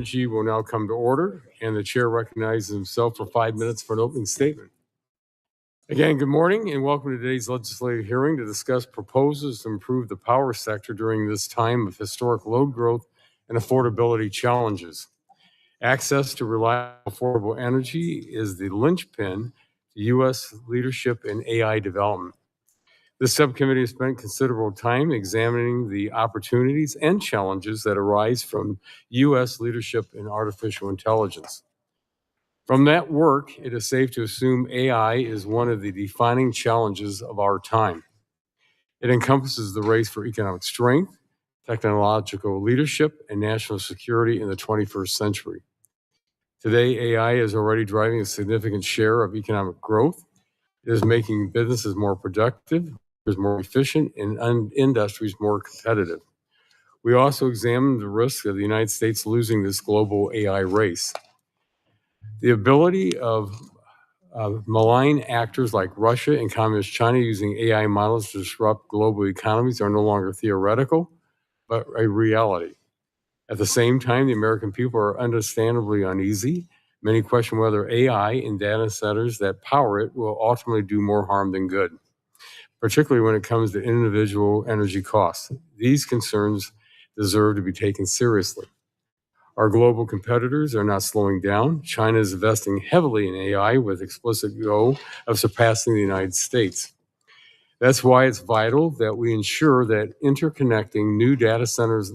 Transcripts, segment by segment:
G will now come to order, and the chair recognizes himself for 5 minutes for an opening statement. Again, good morning and welcome to today's legislative hearing to discuss proposals to improve the power sector during this time of historic load growth and affordability challenges. Access to reliable, affordable energy is the linchpin to U.S. leadership in AI development. This subcommittee has spent considerable time examining the opportunities and challenges that arise from U.S. leadership in artificial intelligence. From that work, it is safe to assume AI is one of the defining challenges of our time. It encompasses the race for economic strength, technological leadership, and national security in the 21st century. Today, AI is already driving a significant share of economic growth. It is making businesses more productive, more efficient, and industries more competitive. We also examined the risk of the United States losing this global AI race. The ability of malign actors like Russia and Communist China using AI models to disrupt global economies are no longer theoretical, but a reality. At the same time, the American people are understandably uneasy. Many question whether AI and data centers that power it will ultimately do more harm than good, particularly when it comes to individual energy costs. These concerns deserve to be taken seriously. Our global competitors are not slowing down. China is investing heavily in AI with explicit goal of surpassing the United States. That's why it's vital that we ensure that interconnecting new data centers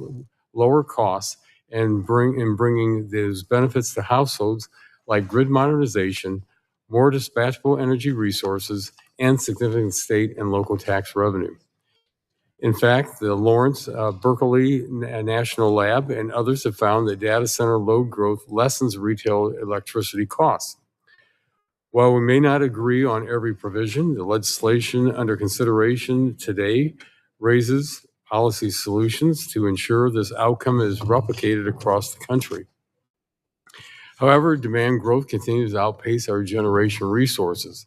lower costs and bringing those benefits to households like grid modernization, more dispatchable energy resources, and significant state and local tax revenue. In fact, the Lawrence Berkeley National Lab and others have found that data center load growth lessens retail electricity costs. While we may not agree on every provision, the legislation under consideration today raises policy solutions to ensure this outcome is replicated across the country. However, demand growth continues to outpace our generation resources.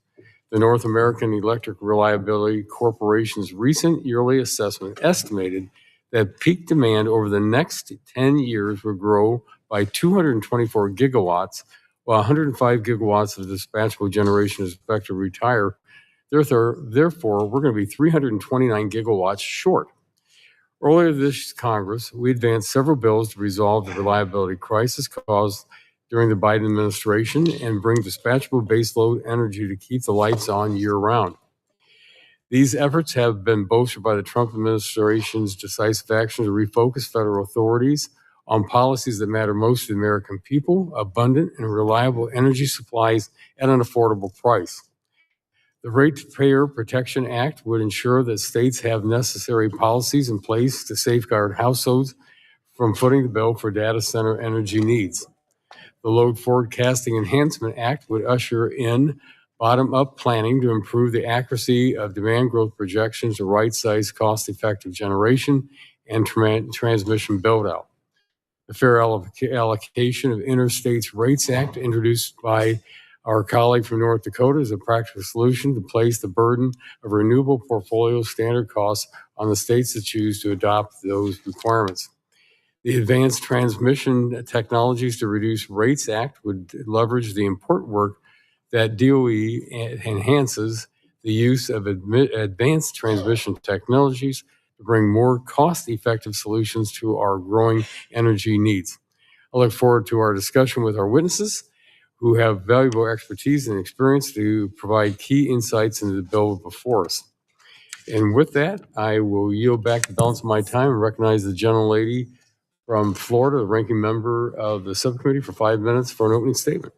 The North American Electric Reliability Corporation's recent yearly assessment estimated that peak demand over the next 10 years will grow by 224 gigawatts, while 105 gigawatts of dispatchable generation is expected to retire. Therefore, we're going to be 329 gigawatts short. Earlier this Congress, we advanced several bills to resolve the reliability crisis caused during the Biden administration and bring dispatchable baseload energy to keep the lights on year-round. These efforts have been bolstered by the Trump administration's decisive action to refocus federal authorities on policies that matter most to the American people, abundant and reliable energy supplies at an affordable price. The Ratepayer Protection Act would ensure that states have necessary policies in place to safeguard households from footing the bill for data center energy needs. The Load Forecasting Enhancement Act would usher in bottom-up planning to improve the accuracy of demand growth projections to right-size cost-effective generation and transmission build-out. The Fair Allocation of Interstates Rates Act, introduced by our colleague from North Dakota, is a practical solution to place the burden of renewable portfolio standard costs on the states that choose to adopt those requirements. The Advanced Transmission Technologies to Reduce Rates Act would leverage the important work that DOE enhances the use of advanced transmission technologies to bring more cost-effective solutions to our growing energy needs. I look forward to our discussion with our witnesses who have valuable expertise and experience to provide key insights into the bill before us. And with that, I will yield back the balance of my time and recognize the gentlelady from Florida, the ranking member of the subcommittee, for 5 minutes for an opening statement.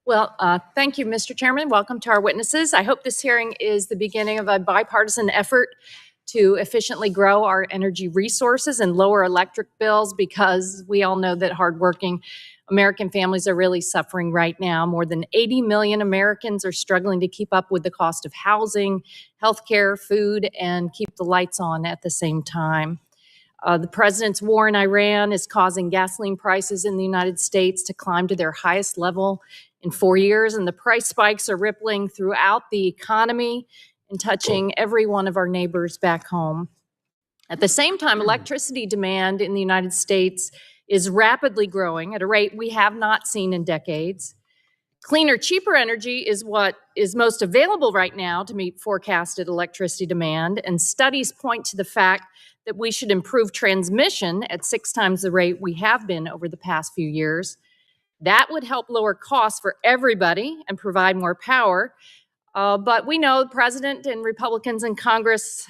Well, thank you, Mr. Chairman. Welcome to our witnesses. I hope this hearing is the beginning of a bipartisan effort to efficiently grow our energy resources and lower electric bills, because we all know that hardworking American families are really suffering right now. More than 80 million Americans are struggling to keep up with the cost of housing, healthcare, food, and keep the lights on at the same time. The president's war in Iran is causing gasoline prices in the United States to climb to their highest level in 4 years, and the price spikes are rippling throughout the economy and touching every one of our neighbors back home. At the same time, electricity demand in the United States is rapidly growing at a rate we have not seen in decades. Cleaner, cheaper energy is what is most available right now to meet forecasted electricity demand, and studies point to the fact that we should improve transmission at 6 times the rate we have been over the past few years. That would help lower costs for everybody and provide more power. But we know the president and Republicans in Congress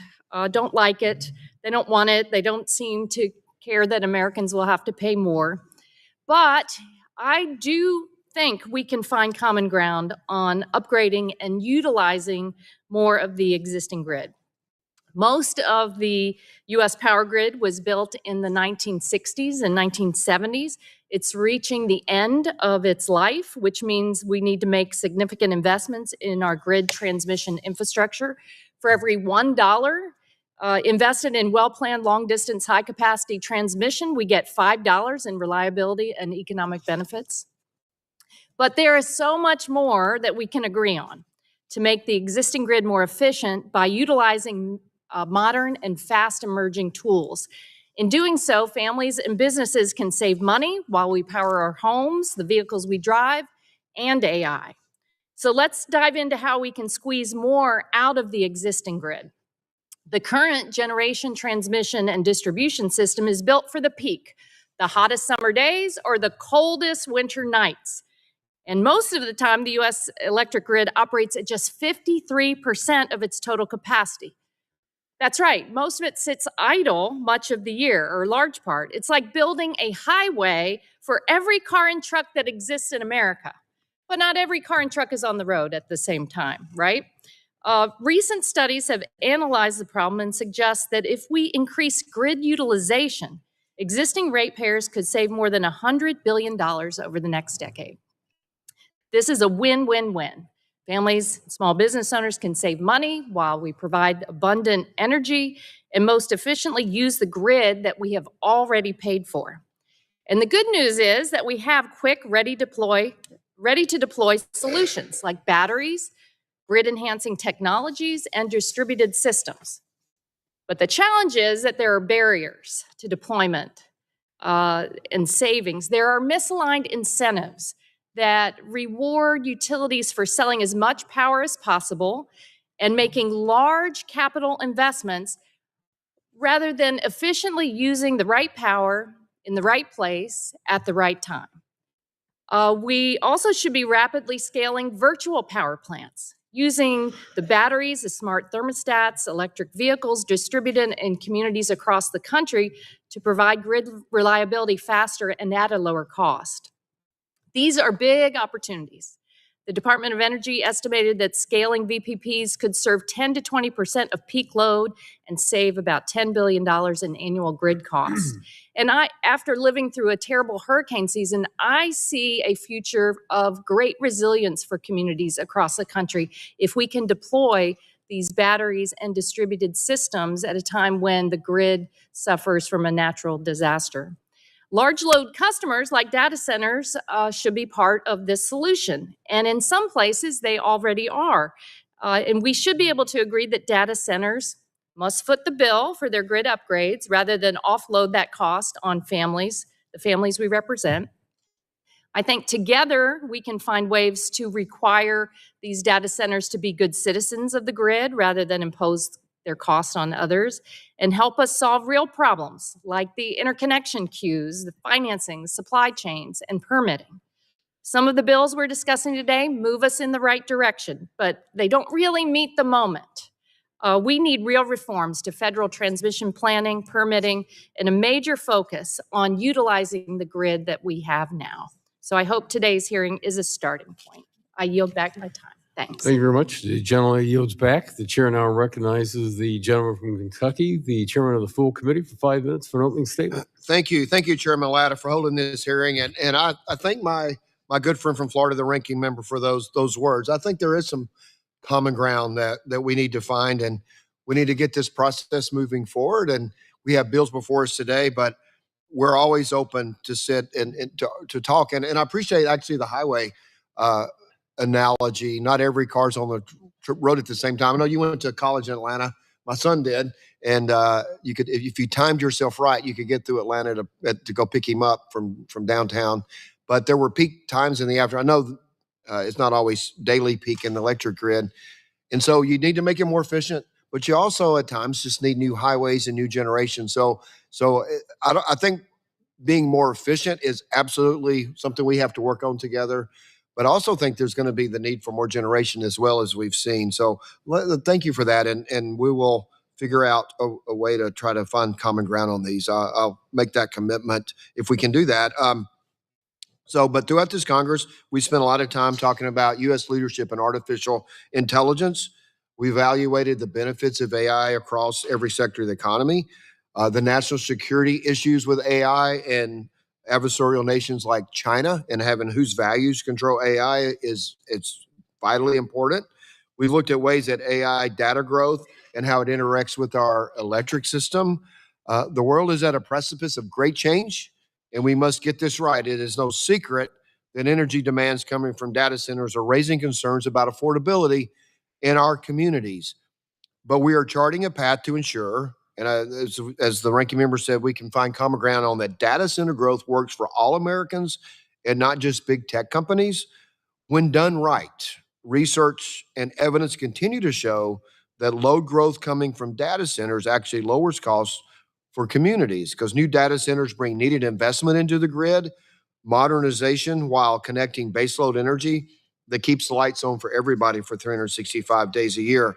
don't like it. They don't want it. They don't seem to care that Americans will have to pay more. But I do think we can find common ground on upgrading and utilizing more of the existing grid. Most of the U.S. power grid was built in the 1960s and 1970s. It's reaching the end of its life, which means we need to make significant investments in our grid transmission infrastructure. For every $1 invested in well-planned, long-distance, high-capacity transmission, we get $5 in reliability and economic benefits. But there is so much more that we can agree on to make the existing grid more efficient by utilizing modern and fast emerging tools. In doing so, families and businesses can save money while we power our homes, the vehicles we drive, and AI. So let's dive into how we can squeeze more out of the existing grid. The current generation transmission and distribution system is built for the peak, the hottest summer days or the coldest winter nights. And most of the time, the U.S. electric grid operates at just 53% of its total capacity. That's right, most of it sits idle much of the year, or a large part. It's like building a highway for every car and truck that exists in America. But not every car and truck is on the road at the same time, right? Recent studies have analyzed the problem and suggest that if we increase grid utilization, existing ratepayers could save more than $100 billion over the next decade. This is a win-win-win. Families, small business owners can save money while we provide abundant energy and most efficiently use the grid that we have already paid for. And the good news is that we have quick, ready to deploy solutions like batteries, grid-enhancing technologies, and distributed systems. But the challenge is that there are barriers to deployment and savings. There are misaligned incentives that reward utilities for selling as much power as possible and making large capital investments rather than efficiently using the right power in the right place at the right time. We also should be rapidly scaling virtual power plants, using the batteries, the smart thermostats, electric vehicles distributed in communities across the country to provide grid reliability faster and at a lower cost. These are big opportunities. The Department of Energy estimated that scaling VPPs could serve 10 to 20% of peak load and save about $10 billion in annual grid costs. And after living through a terrible hurricane season, I see a future of great resilience for communities across the country if we can deploy these batteries and distributed systems at a time when the grid suffers from a natural disaster. Large load customers like data centers should be part of this solution. And in some places, they already are. And we should be able to agree that data centers must foot the bill for their grid upgrades rather than offload that cost on families, the families we represent. I think together we can find ways to require these data centers to be good citizens of the grid rather than impose their costs on others, and help us solve real problems like the interconnection queues, the financing, supply chains, and permitting. Some of the bills we're discussing today move us in the right direction, but they don't really meet the moment. We need real reforms to federal transmission planning, permitting, and a major focus on utilizing the grid that we have now. So I hope today's hearing is a starting point. I yield back my time. Thanks. Thank you very much. The gentleman yields back. The chair now recognizes the gentleman from Kentucky, the chairman of the full committee, for 5 minutes for an opening statement. Thank you, Chairman Latta, for holding this hearing, and I thank my good friend from Florida, the ranking member, for those words. I think there is some common ground that we need to find, and we need to get this process moving forward. And we have bills before us today, but we're always open to sit and to talk. And I appreciate actually the highway analogy. Not every car's on the road at the same time. I know you went to college in Atlanta, My son did, and you could, if you timed yourself right, you could get through Atlanta to go pick him up from downtown. But there were peak times in the afternoon. I know it's not always daily peak in the electric grid, and so you need to make it more efficient. But you also at times just need new highways and new generation. So I think being more efficient is absolutely something we have to work on together. But I also think there's going to be the need for more generation as well, as we've seen. So thank you for that. And we will figure out a way to try to find common ground on these. I'll make that commitment if we can do that. But throughout this Congress, we spent a lot of time talking about U.S. leadership in artificial intelligence. We evaluated the benefits of AI across every sector of the economy, the national security issues with AI and adversarial nations like China, and having whose values control AI it's vitally important. We looked at ways that AI data growth and how it interacts with our electric system. The world is at a precipice of great change, and we must get this right. It is no secret that energy demands coming from data centers are raising concerns about affordability in our communities. But we are charting a path to ensure, and as the ranking member said, we can find common ground on that data center growth works for all Americans and not just big tech companies. When done right, research and evidence continue to show that load growth coming from data centers actually lowers costs for communities because new data centers bring needed investment into the grid, modernization while connecting baseload energy that keeps the lights on for everybody for 365 days a year.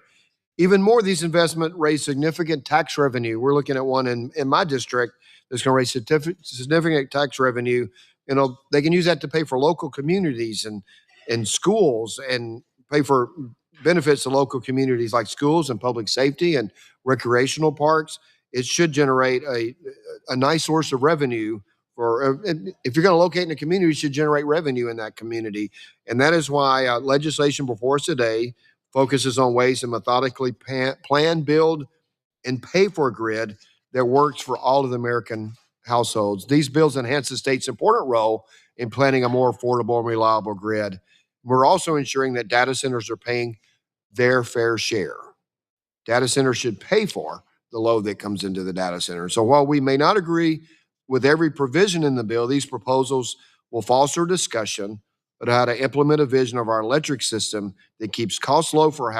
Even more, these investments raise significant tax revenue. We're looking at one in my district that's going to raise significant tax revenue. You know, they can use that to pay for local communities and schools and pay for benefits to local communities like schools and public safety and recreational parks. It should generate a nice source of revenue for, if you're going to locate in a community, it should generate revenue in that community. And that is why legislation before us today focuses on ways to methodically plan, build, and pay for a grid that works for all of the American households. These bills enhance the state's important role in planning a more affordable and reliable grid. We're also ensuring that data centers are paying their fair share. Data centers should pay for the load that comes into the data center. So while we may not agree with every provision in the bill, these proposals will foster discussion about how to implement a vision of our electric system that keeps costs low for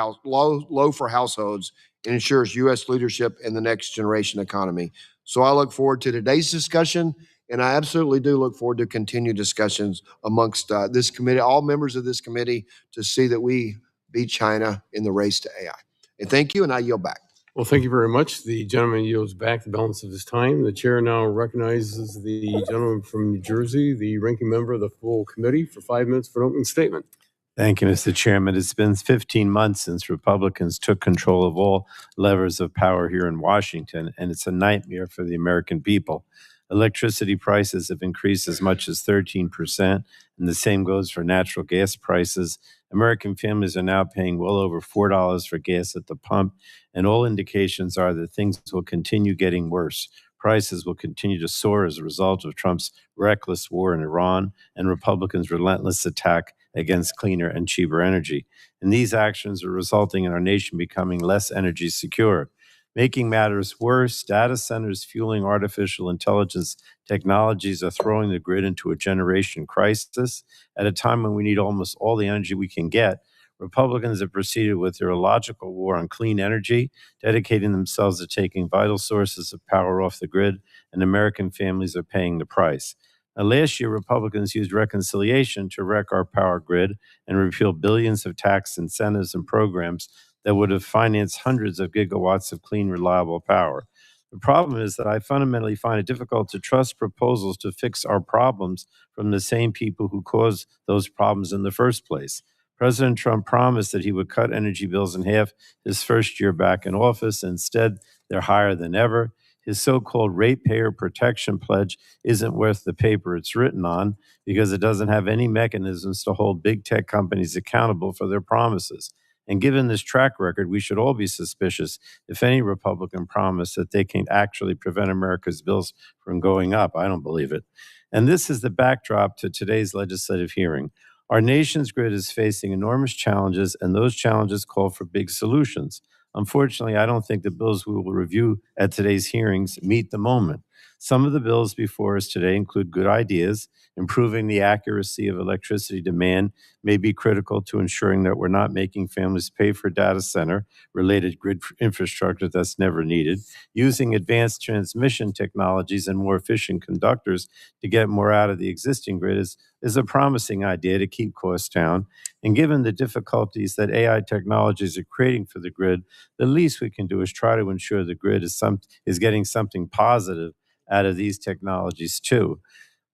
households and ensures U.S. leadership in the next generation economy. So I look forward to today's discussion, and I absolutely do look forward to continued discussions amongst this committee, all members of this committee, to see that we beat China in the race to AI. And thank you, and I yield back. Well, thank you very much. The gentleman yields back the balance of his time. The chair now recognizes the gentleman from New Jersey, the ranking member of the full committee, for 5 minutes for an opening statement. Thank you, Mr. Chairman. It's been 15 months since Republicans took control of all levers of power here in Washington, and it's a nightmare for the American people. Electricity prices have increased as much as 13%, and the same goes for natural gas prices. American families are now paying well over $4 for gas at the pump, and all indications are that things will continue getting worse. Prices will continue to soar as a result of Trump's reckless war in Iran and Republicans' relentless attack against cleaner and cheaper energy. And these actions are resulting in our nation becoming less energy secure. Making matters worse, data centers fueling artificial intelligence technologies are throwing the grid into a generation crisis. At a time when we need almost all the energy we can get, Republicans have proceeded with their illogical war on clean energy, dedicating themselves to taking vital sources of power off the grid, and American families are paying the price. Now, last year, Republicans used reconciliation to wreck our power grid and repeal billions of tax incentives and programs that would have financed hundreds of gigawatts of clean, reliable power. The problem is that I fundamentally find it difficult to trust proposals to fix our problems from the same people who caused those problems in the first place. President Trump promised that he would cut energy bills in half his first year back in office. Instead, they're higher than ever. His so-called ratepayer protection pledge isn't worth the paper it's written on because it doesn't have any mechanisms to hold big tech companies accountable for their promises. And given this track record, we should all be suspicious if any Republican promise that they can actually prevent America's bills from going up. I don't believe it. And this is the backdrop to today's legislative hearing. Our nation's grid is facing enormous challenges, and those challenges call for big solutions. Unfortunately, I don't think the bills we will review at today's hearings meet the moment. Some of the bills before us today include good ideas. Improving the accuracy of electricity demand may be critical to ensuring that we're not making families pay for data center related grid infrastructure that's never needed. Using advanced transmission technologies and more efficient conductors to get more out of the existing grid is a promising idea to keep costs down. And given the difficulties that AI technologies are creating for the grid, the least we can do is try to ensure the grid is getting something positive out of these technologies too.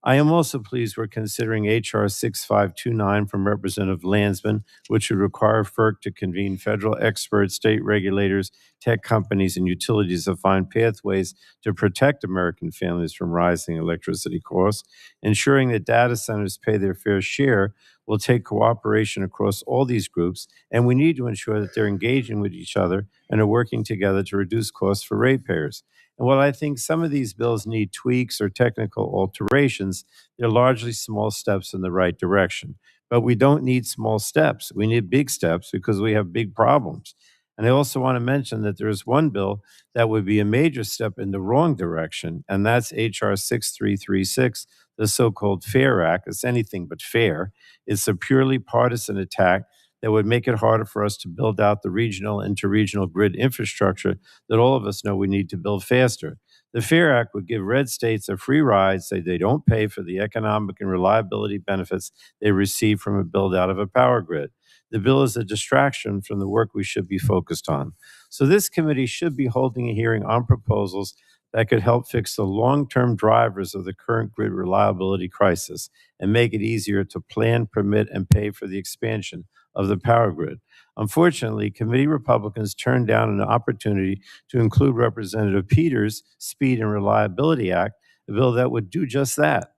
I am also pleased we're considering H.R. 6529 from Representative Landsman, which would require FERC to convene federal experts, state regulators, tech companies, and utilities to find pathways to protect American families from rising electricity costs. Ensuring that data centers pay their fair share will take cooperation across all these groups, and we need to ensure that they're engaging with each other and are working together to reduce costs for ratepayers. And while I think some of these bills need tweaks or technical alterations, they're largely small steps in the right direction. But we don't need small steps. We need big steps because we have big problems. And I also want to mention that there is one bill that would be a major step in the wrong direction, and that's H.R. 6336, the so-called FAIR Act. It's anything but fair. It's a purely partisan attack that would make it harder for us to build out the regional and interregional grid infrastructure that all of us know we need to build faster. The FAIR Act would give red states a free ride, say they don't pay for the economic and reliability benefits they receive from a build out of a power grid. The bill is a distraction from the work we should be focused on. So this committee should be holding a hearing on proposals that could help fix the long-term drivers of the current grid reliability crisis and make it easier to plan, permit, and pay for the expansion of the power grid. Unfortunately, committee Republicans turned down an opportunity to include Representative Peters' Speed and Reliability Act, a bill that would do just that.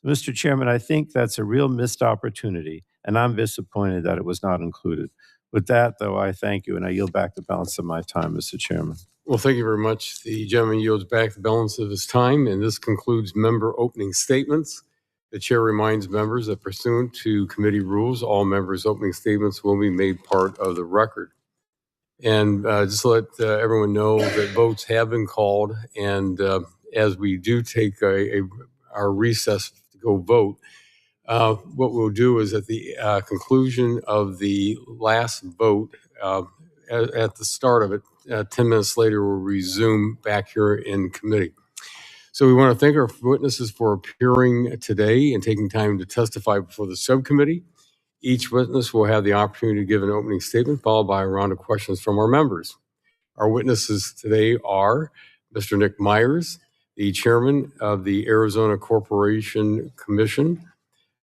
Mr. Chairman, I think that's a real missed opportunity, and I'm disappointed that it was not included. With that, though, I thank you, and I yield back the balance of my time, Mr. Chairman. Well, thank you very much. The gentleman yields back the balance of his time, and this concludes member opening statements. The chair reminds members that pursuant to committee rules, all members' opening statements will be made part of the record. And just to let everyone know that votes have been called, and as we do take our recess to go vote, what we'll do is at the conclusion of the last vote, at the start of it, 10 minutes later, we'll resume back here in committee. So we want to thank our witnesses for appearing today and taking time to testify before the subcommittee. Each witness will have the opportunity to give an opening statement, followed by a round of questions from our members. Our witnesses today are Mr. Nick Myers, the chairman of the Arizona Corporation Commission,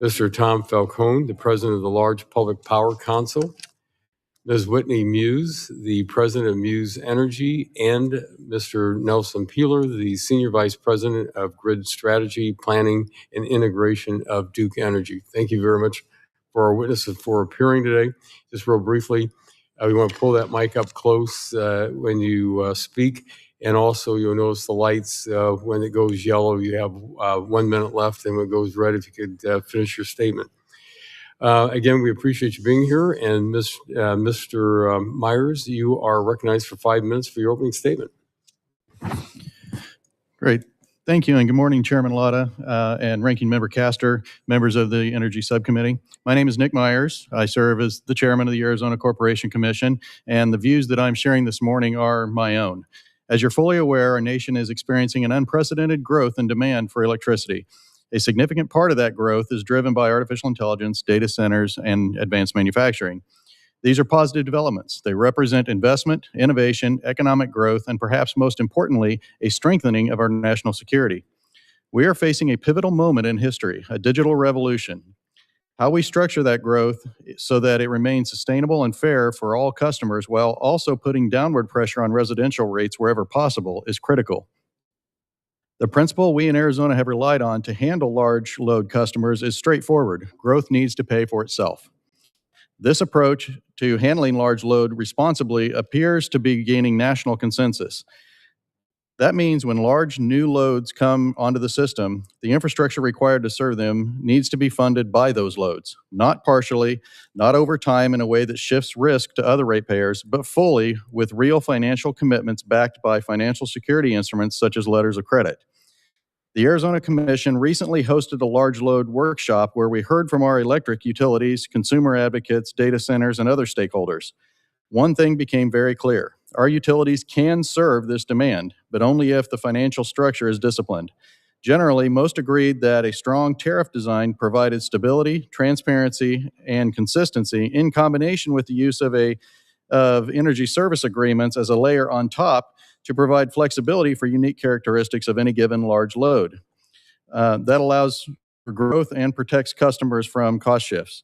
Mr. Tom Falcone, the president of the Large Public Power Council, Ms. Whitney Muse, the president of Muse Energy, and Mr. Nelson Peeler, the senior vice president of Grid Strategy, Planning, and Integration of Duke Energy. Thank you very much for our witnesses for appearing today. Just real briefly, we want to pull that mic up close when you speak. And also, you'll notice the lights, when it goes yellow, you have 1 minute left, and when it goes red, if you could finish your statement. Again, we appreciate you being here. And Mr. Myers, you are recognized for 5 minutes for your opening statement. Great. Thank you, and good morning, Chairman Latta and Ranking Member Castor, members of the Energy Subcommittee. My name is Nick Myers. I serve as the chairman of the Arizona Corporation Commission, and the views that I'm sharing this morning are my own. As you're fully aware, our nation is experiencing an unprecedented growth in demand for electricity. A significant part of that growth is driven by artificial intelligence, data centers, and advanced manufacturing. These are positive developments. They represent investment, innovation, economic growth, and perhaps most importantly, a strengthening of our national security. We are facing a pivotal moment in history, a digital revolution. How we structure that growth so that it remains sustainable and fair for all customers while also putting downward pressure on residential rates wherever possible is critical. The principle we in Arizona have relied on to handle large load customers is straightforward. Growth needs to pay for itself. This approach to handling large load responsibly appears to be gaining national consensus. That means when large new loads come onto the system, the infrastructure required to serve them needs to be funded by those loads, not partially, not over time in a way that shifts risk to other ratepayers, but fully with real financial commitments backed by financial security instruments such as letters of credit. The Arizona Commission recently hosted a large load workshop where we heard from our electric utilities, consumer advocates, data centers, and other stakeholders. One thing became very clear. Our utilities can serve this demand, but only if the financial structure is disciplined. Generally, most agreed that a strong tariff design provided stability, transparency, and consistency in combination with the use of energy service agreements as a layer on top to provide flexibility for unique characteristics of any given large load. That allows for growth and protects customers from cost shifts.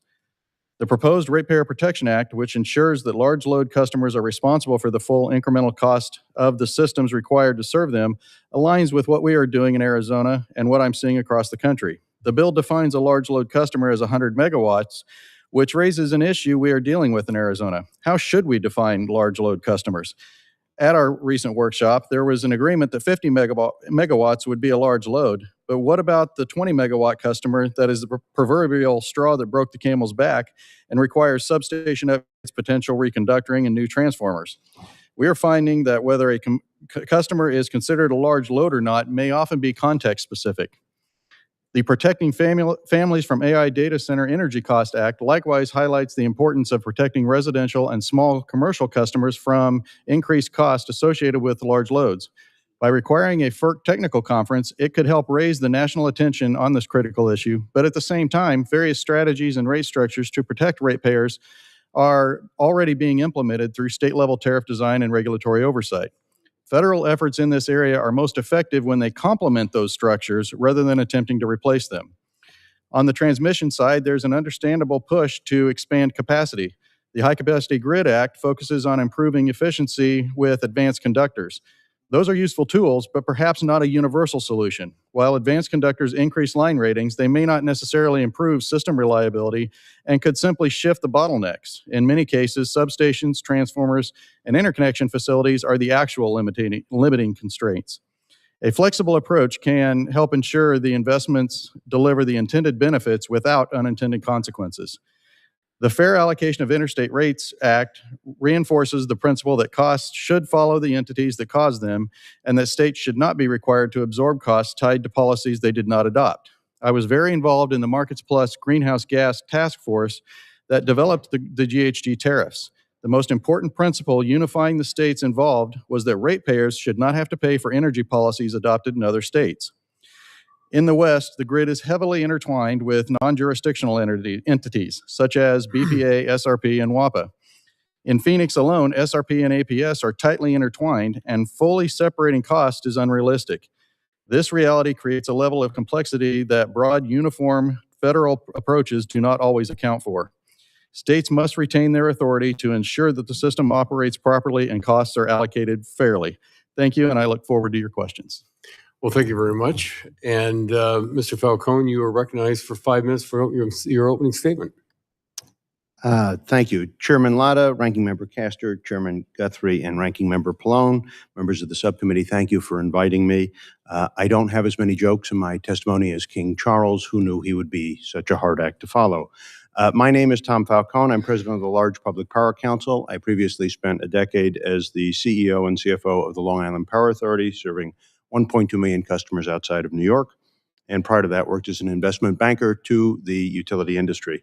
The proposed Ratepayer Protection Act, which ensures that large load customers are responsible for the full incremental cost of the systems required to serve them, aligns with what we are doing in Arizona and what I'm seeing across the country. The bill defines a large load customer as 100 megawatts, which raises an issue we are dealing with in Arizona. How should we define large load customers? At our recent workshop, there was an agreement that 50 megawatts would be a large load. But what about the 20 megawatt customer that is the proverbial straw that broke the camel's back and requires substation upgrades, potential reconductoring, and new transformers? We are finding that whether a customer is considered a large load or not may often be context specific. The Protecting Families from AI Data Center Energy Cost Act likewise highlights the importance of protecting residential and small commercial customers from increased cost associated with large loads. By requiring a FERC technical conference, it could help raise the national attention on this critical issue, but at the same time, various strategies and rate structures to protect ratepayers are already being implemented through state-level tariff design and regulatory oversight. Federal efforts in this area are most effective when they complement those structures rather than attempting to replace them. On the transmission side, there's an understandable push to expand capacity. The High Capacity Grid Act focuses on improving efficiency with advanced conductors. Those are useful tools, but perhaps not a universal solution. While advanced conductors increase line ratings, they may not necessarily improve system reliability and could simply shift the bottlenecks. In many cases, substations, transformers, and interconnection facilities are the actual limiting constraints. A flexible approach can help ensure the investments deliver the intended benefits without unintended consequences. The Fair Allocation of Interstate Rates Act reinforces the principle that costs should follow the entities that cause them, and that states should not be required to absorb costs tied to policies they did not adopt. I was very involved in the Markets Plus Greenhouse Gas Task Force that developed the GHG tariffs. The most important principle unifying the states involved was that ratepayers should not have to pay for energy policies adopted in other states. In the West, the grid is heavily intertwined with non-jurisdictional entities, such as BPA, SRP, and WAPA. In Phoenix alone, SRP and APS are tightly intertwined, and fully separating cost is unrealistic. This reality creates a level of complexity that broad, uniform federal approaches do not always account for. States must retain their authority to ensure that the system operates properly and costs are allocated fairly. Thank you, and I look forward to your questions. Well, thank you very much. And Mr. Falcone, you are recognized for 5 minutes for your opening statement. Thank you. Chairman Latta, Ranking Member Castor, Chairman Guthrie, and Ranking Member Pallone, members of the subcommittee, thank you for inviting me. I don't have as many jokes in my testimony as King Charles, who knew he would be such a hard act to follow. My name is Tom Falcone. I'm president of the Large Public Power Council. I previously spent a decade as the CEO and CFO of the Long Island Power Authority, serving 1.2 million customers outside of New York, and prior to that worked as an investment banker to the utility industry.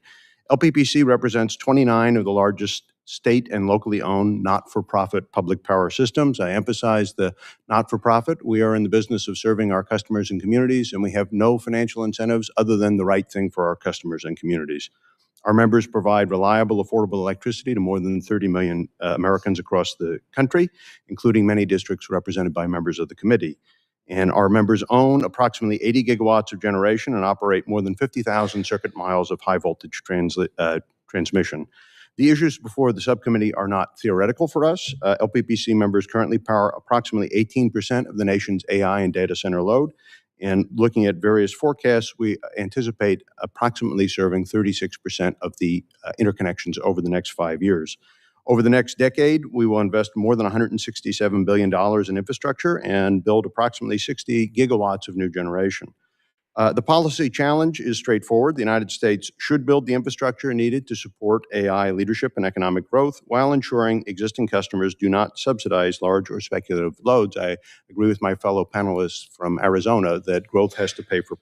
LPPC represents 29 of the largest state and locally owned not-for-profit public power systems. I emphasize the not-for-profit. We are in the business of serving our customers and communities, and we have no financial incentives other than the right thing for our customers and communities. Our members provide reliable, affordable electricity to more than 30 million Americans across the country, including many districts represented by members of the committee. And our members own approximately 80 gigawatts of generation and operate more than 50,000 circuit miles of high voltage transmission. The issues before the subcommittee are not theoretical for us. LPPC members currently power approximately 18% of the nation's AI and data center load. And looking at various forecasts, we anticipate approximately serving 36% of the interconnections over the next 5 years. Over the next decade, we will invest more than $167 billion in infrastructure and build approximately 60 gigawatts of new generation. The policy challenge is straightforward. The United States should build the infrastructure needed to support AI leadership and economic growth while ensuring existing customers do not subsidize large or speculative loads. I agree with my fellow panelists from Arizona that growth has to pay for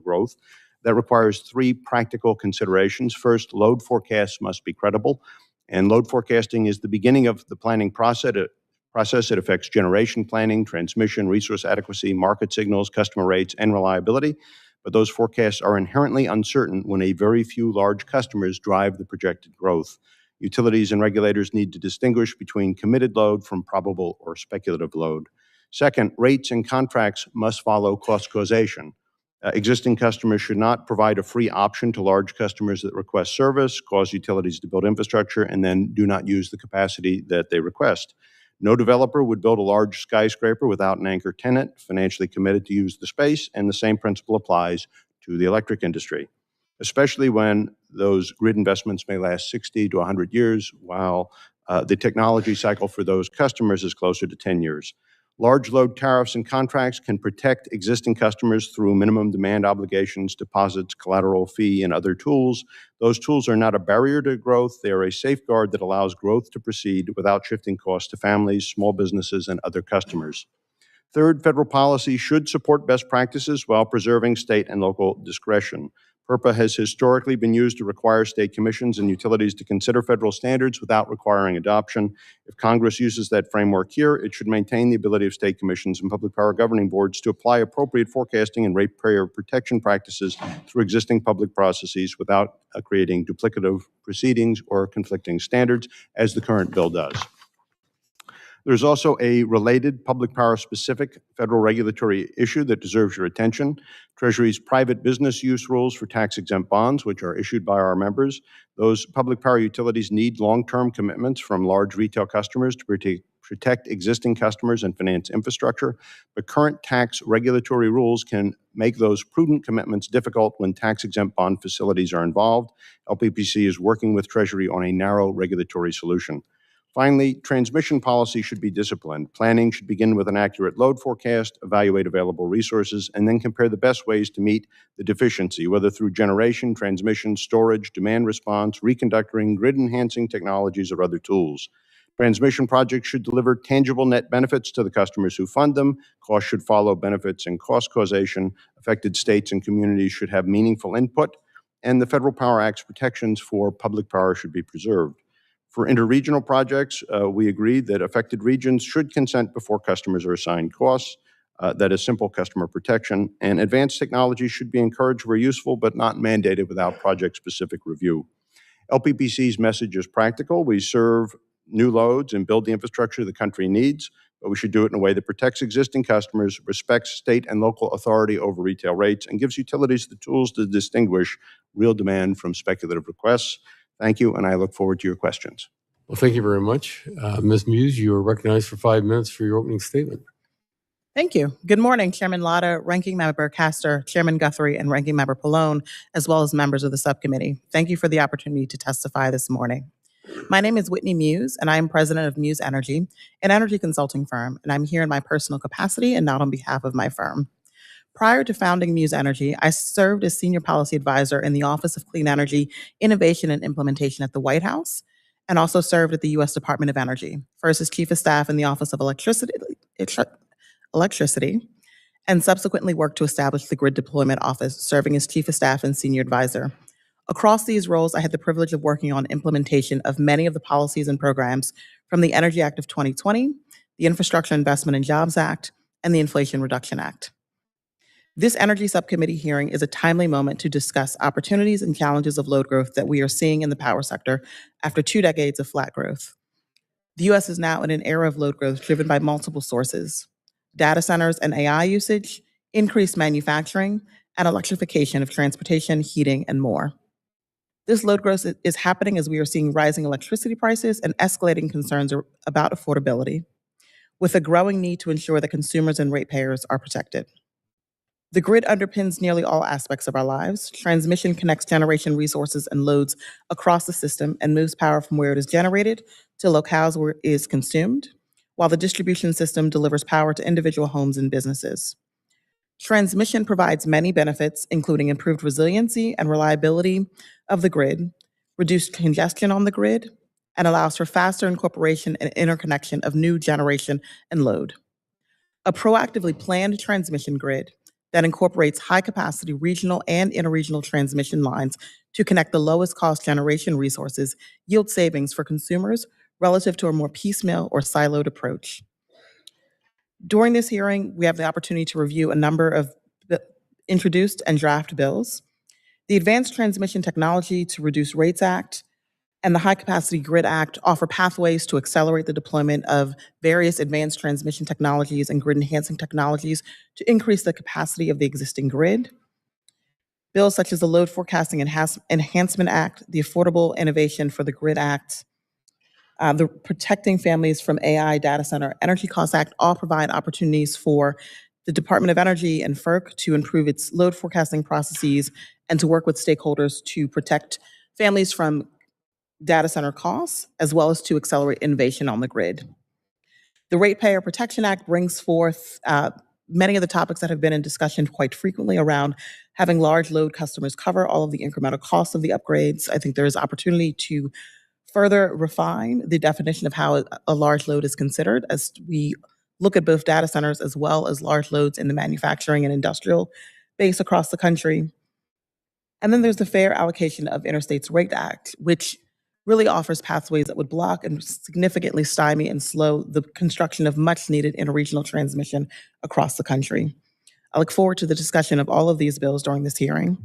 growth. That requires three practical considerations. First, load forecasts must be credible, and load forecasting is the beginning of the planning process. It affects generation planning, transmission, resource adequacy, market signals, customer rates, and reliability. But those forecasts are inherently uncertain when a very few large customers drive the projected growth. Utilities and regulators need to distinguish between committed load from probable or speculative load. Second, rates and contracts must follow cost causation. Existing customers should not provide a free option to large customers that request service, cause utilities to build infrastructure, and then do not use the capacity that they request. No developer would build a large skyscraper without an anchor tenant financially committed to use the space, and the same principle applies to the electric industry, especially when those grid investments may last 60 to 100 years, while the technology cycle for those customers is closer to 10 years. Large load tariffs and contracts can protect existing customers through minimum demand obligations, deposits, collateral fee, and other tools. Those tools are not a barrier to growth. They are a safeguard that allows growth to proceed without shifting costs to families, small businesses, and other customers. Third, federal policy should support best practices while preserving state and local discretion. PURPA has historically been used to require state commissions and utilities to consider federal standards without requiring adoption. If Congress uses that framework here, it should maintain the ability of state commissions and public power governing boards to apply appropriate forecasting and ratepayer protection practices through existing public processes without creating duplicative proceedings or conflicting standards, as the current bill does. There's also a related public power-specific federal regulatory issue that deserves your attention. Treasury's private business use rules for tax-exempt bonds, which are issued by our members. Those public power utilities need long-term commitments from large retail customers to protect existing customers and finance infrastructure. But current tax regulatory rules can make those prudent commitments difficult when tax-exempt bond facilities are involved. LPPC is working with Treasury on a narrow regulatory solution. Finally, transmission policy should be disciplined. Planning should begin with an accurate load forecast, evaluate available resources, and then compare the best ways to meet the deficiency, whether through generation, transmission, storage, demand response, reconductoring, grid-enhancing technologies, or other tools. Transmission projects should deliver tangible net benefits to the customers who fund them. Costs should follow benefits and cost causation. Affected states and communities should have meaningful input, and the Federal Power Act's protections for public power should be preserved. For interregional projects, we agreed that affected regions should consent before customers are assigned costs. That is simple customer protection. And advanced technology should be encouraged where useful, but not mandated without project-specific review. LPPC's message is practical. We serve new loads and build the infrastructure the country needs, but we should do it in a way that protects existing customers, respects state and local authority over retail rates, and gives utilities the tools to distinguish real demand from speculative requests. Thank you, and I look forward to your questions. Well, thank you very much. Ms. Muse, you are recognized for 5 minutes for your opening statement. Thank you. Good morning, Chairman Latta, Ranking Member Castor, Chairman Guthrie, and Ranking Member Pallone, as well as members of the subcommittee. Thank you for the opportunity to testify this morning. My name is Whitney Muse, and I am president of Muse Energy, an energy consulting firm, and I'm here in my personal capacity and not on behalf of my firm. Prior to founding Muse Energy, I served as senior policy advisor in the Office of Clean Energy, Innovation and Implementation at the White House, and also served at the U.S. Department of Energy, first as chief of staff in the Office of Electricity, and subsequently worked to establish the Grid Deployment Office, serving as chief of staff and senior advisor. Across these roles, I had the privilege of working on implementation of many of the policies and programs from the Energy Act of 2020, the Infrastructure Investment and Jobs Act, and the Inflation Reduction Act. This Energy Subcommittee hearing is a timely moment to discuss opportunities and challenges of load growth that we are seeing in the power sector after 2 decades of flat growth. The U.S. is now in an era of load growth driven by multiple sources: data centers and AI usage, increased manufacturing, and electrification of transportation, heating, and more. This load growth is happening as we are seeing rising electricity prices and escalating concerns about affordability, with a growing need to ensure that consumers and ratepayers are protected. The grid underpins nearly all aspects of our lives. Transmission connects generation resources and loads across the system and moves power from where it is generated to locales where it is consumed, while the distribution system delivers power to individual homes and businesses. Transmission provides many benefits, including improved resiliency and reliability of the grid, reduced congestion on the grid, and allows for faster incorporation and interconnection of new generation and load. A proactively planned transmission grid that incorporates high-capacity regional and interregional transmission lines to connect the lowest cost generation resources yields savings for consumers relative to a more piecemeal or siloed approach. During this hearing, we have the opportunity to review a number of introduced and draft bills. The Advanced Transmission Technology to Reduce Rates Act and the High Capacity Grid Act offer pathways to accelerate the deployment of various advanced transmission technologies and grid enhancing technologies to increase the capacity of the existing grid. Bills such as the Load Forecasting Enhancement Act, the Affordable Innovation for the Grid Act, the Protecting Families from AI Data Center Energy Costs Act all provide opportunities for the Department of Energy and FERC to improve its load forecasting processes and to work with stakeholders to protect families from data center costs, as well as to accelerate innovation on the grid. The Ratepayer Protection Act brings forth many of the topics that have been in discussion quite frequently around having large load customers cover all of the incremental costs of the upgrades. I think there is opportunity to further refine the definition of how a large load is considered as we look at both data centers as well as large loads in the manufacturing and industrial base across the country. And then there's the Fair Allocation of Interstates Rate Act, which really offers pathways that would block and significantly stymie and slow the construction of much needed interregional transmission across the country. I look forward to the discussion of all of these bills during this hearing.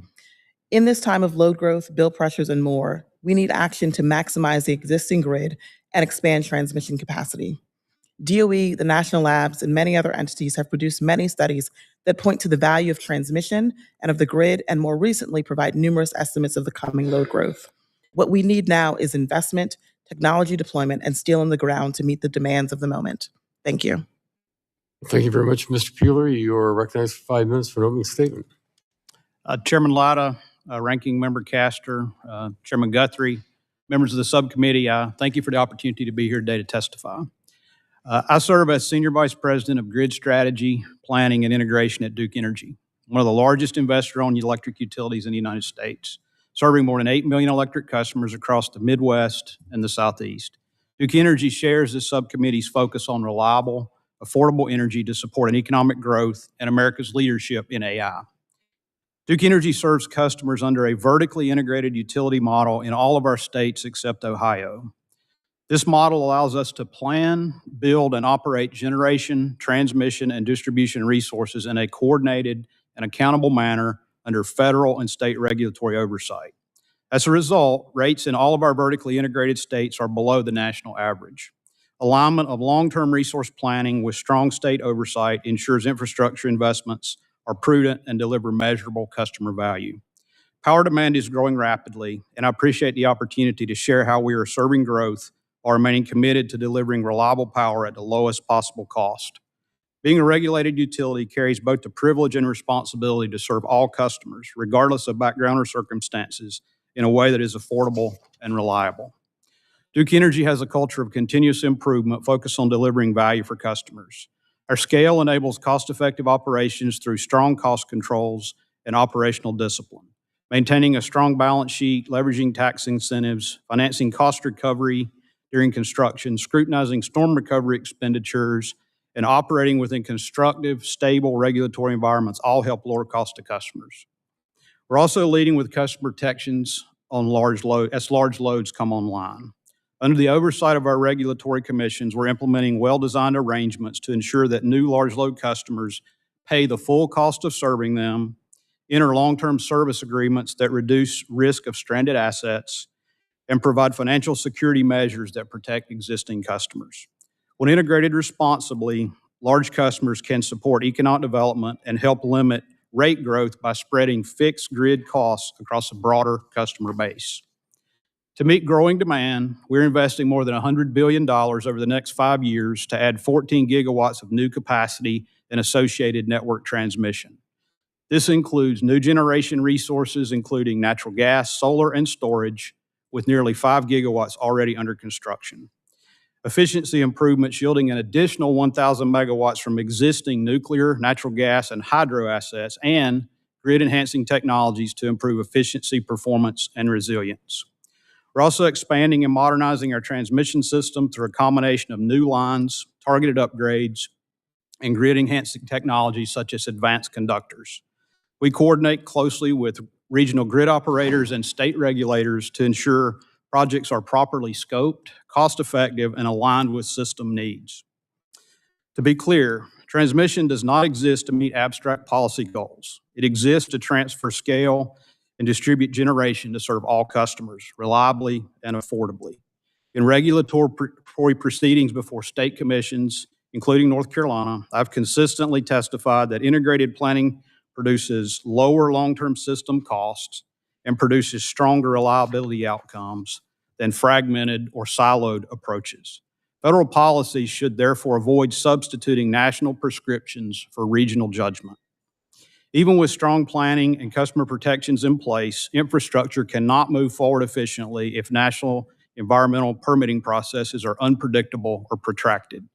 In this time of load growth, bill pressures, and more, we need action to maximize the existing grid and expand transmission capacity. DOE, the national labs, and many other entities have produced many studies that point to the value of transmission and of the grid, and more recently provide numerous estimates of the coming load growth. What we need now is investment, technology deployment, and steel in the ground to meet the demands of the moment. Thank you. Thank you very much, Mr. Peeler. You are recognized for 5 minutes for an opening statement. Chairman Latta, Ranking Member Castor, Chairman Guthrie, members of the subcommittee, thank you for the opportunity to be here today to testify. I serve as Senior Vice President of Grid Strategy, Planning, and Integration at Duke Energy, one of the largest investor-owned electric utilities in the United States, serving more than 8 million electric customers across the Midwest and the Southeast. Duke Energy shares this subcommittee's focus on reliable, affordable energy to support an economic growth and America's leadership in AI. Duke Energy serves customers under a vertically integrated utility model in all of our states except Ohio. This model allows us to plan, build, and operate generation, transmission, and distribution resources in a coordinated and accountable manner under federal and state regulatory oversight. As a result, rates in all of our vertically integrated states are below the national average. Alignment of long-term resource planning with strong state oversight ensures infrastructure investments are prudent and deliver measurable customer value. Power demand is growing rapidly, and I appreciate the opportunity to share how we are serving growth while remaining committed to delivering reliable power at the lowest possible cost. Being a regulated utility carries both the privilege and responsibility to serve all customers, regardless of background or circumstances, in a way that is affordable and reliable. Duke Energy has a culture of continuous improvement focused on delivering value for customers. Our scale enables cost-effective operations through strong cost controls and operational discipline, maintaining a strong balance sheet, leveraging tax incentives, financing cost recovery during construction, scrutinizing storm recovery expenditures, and operating within constructive, stable regulatory environments all help lower costs to customers. We're also leading with customer protections on large loads come online. Under the oversight of our regulatory commissions, we're implementing well-designed arrangements to ensure that new large load customers pay the full cost of serving them, enter long-term service agreements that reduce risk of stranded assets, and provide financial security measures that protect existing customers. When integrated responsibly, large customers can support economic development and help limit rate growth by spreading fixed grid costs across a broader customer base. To meet growing demand, we're investing more than $100 billion over the next 5 years to add 14 gigawatts of new capacity and associated network transmission. This includes new generation resources, including natural gas, solar, and storage, with nearly 5 gigawatts already under construction. Efficiency improvements yielding an additional 1,000 megawatts from existing nuclear, natural gas, and hydro assets, and grid-enhancing technologies to improve efficiency, performance, and resilience. We're also expanding and modernizing our transmission system through a combination of new lines, targeted upgrades, and grid-enhancing technologies such as advanced conductors. We coordinate closely with regional grid operators and state regulators to ensure projects are properly scoped, cost-effective, and aligned with system needs. To be clear, transmission does not exist to meet abstract policy goals. It exists to transfer scale and distribute generation to serve all customers reliably and affordably. In regulatory proceedings before state commissions, including North Carolina, I've consistently testified that integrated planning produces lower long-term system costs and produces stronger reliability outcomes than fragmented or siloed approaches. Federal policy should therefore avoid substituting national prescriptions for regional judgment. Even with strong planning and customer protections in place, infrastructure cannot move forward efficiently if national environmental permitting processes are unpredictable or protracted.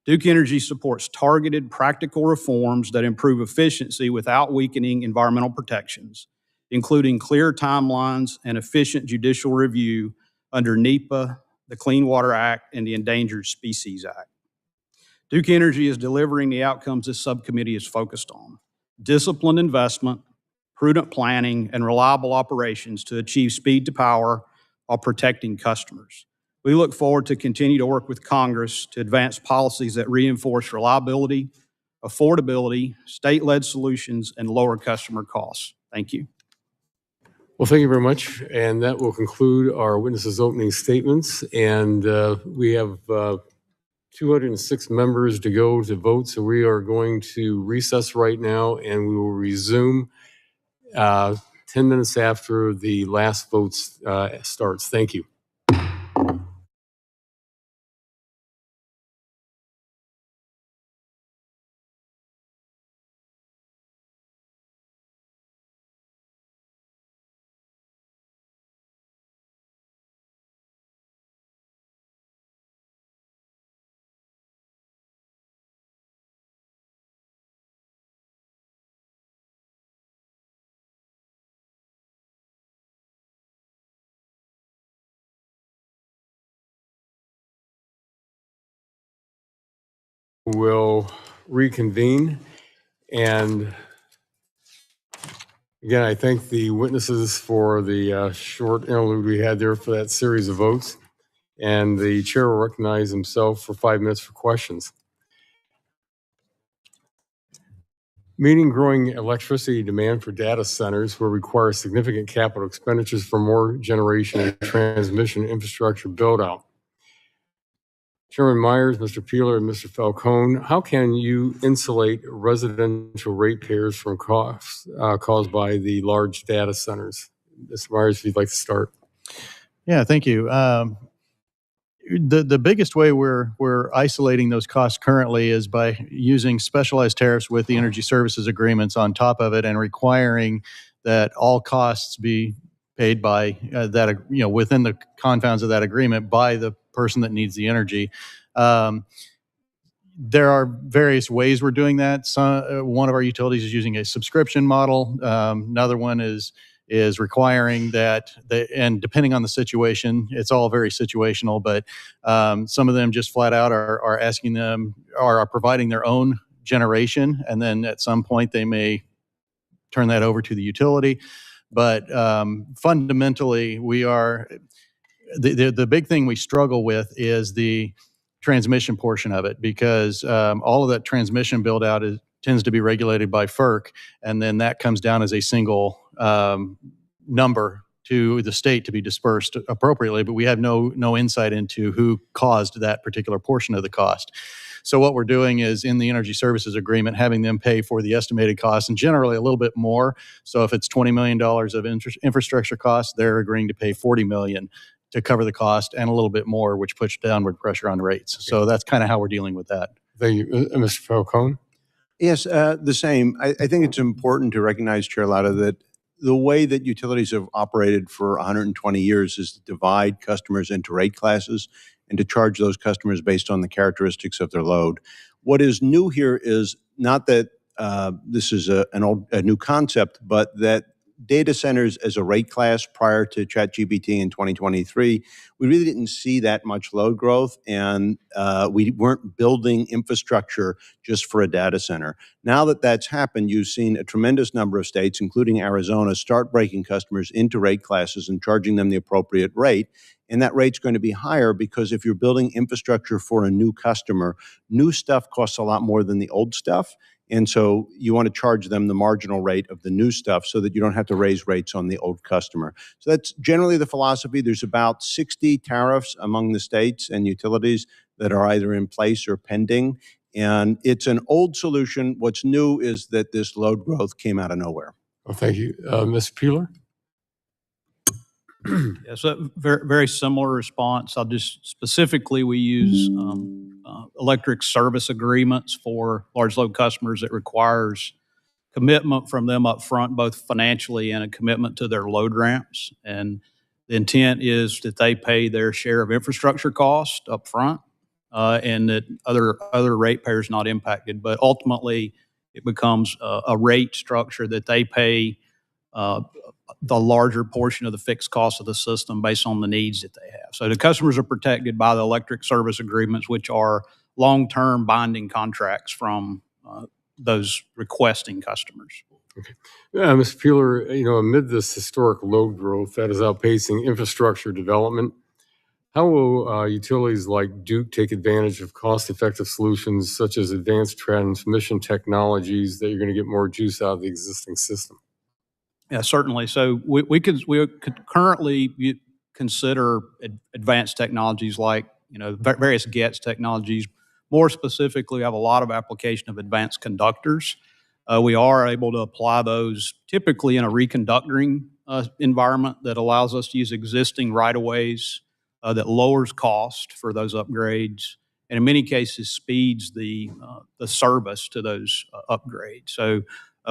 Duke Energy supports targeted, practical reforms that improve efficiency without weakening environmental protections, including clear timelines and efficient judicial review under NEPA, the Clean Water Act, and the Endangered Species Act. Duke Energy is delivering the outcomes this subcommittee is focused on: disciplined investment, prudent planning, and reliable operations to achieve speed to power while protecting customers. We look forward to continue to work with Congress to advance policies that reinforce reliability, affordability, state-led solutions, and lower customer costs. Thank you. Well, thank you very much. And that will conclude our witnesses' opening statements. And we have 206 members to go to vote. So we are going to recess right now, and we will resume 10 minutes after the last vote starts. Thank you. We'll reconvene. And again, I thank the witnesses for the short interlude we had there for that series of votes. And the chair will recognize himself for 5 minutes for questions. Meeting growing electricity demand for data centers will require significant capital expenditures for more generation and transmission infrastructure build-out. Chairman Myers, Mr. Peeler, and Mr. Falcone, how can you insulate residential ratepayers from costs caused by the large data centers? Mr. Myers, if you'd like to start. Yeah, thank you. The biggest way we're isolating those costs currently is by using specialized tariffs with the energy services agreements on top of it, and requiring that all costs be paid by within the confines of that agreement by the person that needs the energy. There are various ways we're doing that. One of our utilities is using a subscription model. Another one is requiring that, and depending on the situation, it's all very situational, but some of them just flat out are asking them, or are providing their own generation, and then at some point they may turn that over to the utility. But fundamentally, the big thing we struggle with is the transmission portion of it, because all of that transmission build out tends to be regulated by FERC, and then that comes down as a single number to the state to be dispersed appropriately, but we have no insight into who caused that particular portion of the cost. So what we're doing is, in the energy services agreement, having them pay for the estimated costs, and generally a little bit more. So if it's $20 million of infrastructure costs, they're agreeing to pay $40 million to cover the cost, and a little bit more, which puts downward pressure on rates. So that's kind of how we're dealing with that. Thank you. Mr. Falcone? Yes, the same. I think it's important to recognize, Chair Latta, that the way that utilities have operated for 120 years is to divide customers into rate classes and to charge those customers based on the characteristics of their load. What is new here is not that this is a new concept, but that data centers as a rate class prior to ChatGPT in 2023, we really didn't see that much load growth, and we weren't building infrastructure just for a data center. Now that that's happened, you've seen a tremendous number of states, including Arizona, start breaking customers into rate classes and charging them the appropriate rate. And that rate's going to be higher because if you're building infrastructure for a new customer, new stuff costs a lot more than the old stuff. And so you want to charge them the marginal rate of the new stuff so that you don't have to raise rates on the old customer. So that's generally the philosophy. There's about 60 tariffs among the states and utilities that are either in place or pending. And it's an old solution. What's new is that this load growth came out of nowhere. Well, thank you. Mr. Peeler? Yeah, so very, very similar response. I'll just specifically, we use electric service agreements for large load customers that requires commitment from them up front, both financially and a commitment to their load ramps. And the intent is that they pay their share of infrastructure cost up front, and that other ratepayers not impacted. But ultimately, it becomes a rate structure that they pay the larger portion of the fixed cost of the system based on the needs that they have. So the customers are protected by the electric service agreements, which are long-term binding contracts from those requesting customers. Okay. Mr. Peeler, amid this historic load growth that is outpacing infrastructure development, how will utilities like Duke take advantage of cost-effective solutions such as advanced transmission technologies that you're going to get more juice out of the existing system? Yeah, certainly. So we could currently consider advanced technologies like various GETS technologies. More specifically, we have a lot of application of advanced conductors. We are able to apply those typically in a reconductoring environment that allows us to use existing right-of-ways that lowers cost for those upgrades, and in many cases speeds the service to those upgrades. So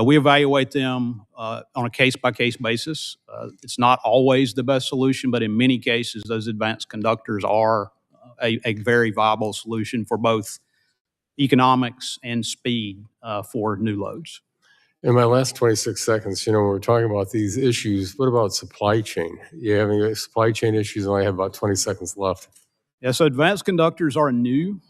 we evaluate them on a case-by-case basis. It's not always the best solution, but in many cases, those advanced conductors are a very viable solution for both economics and speed for new loads. In my last 26 seconds, when we're talking about these issues, what about supply chain? You having supply chain issues, and I have about 20 seconds left. Yeah, so advanced conductors are new,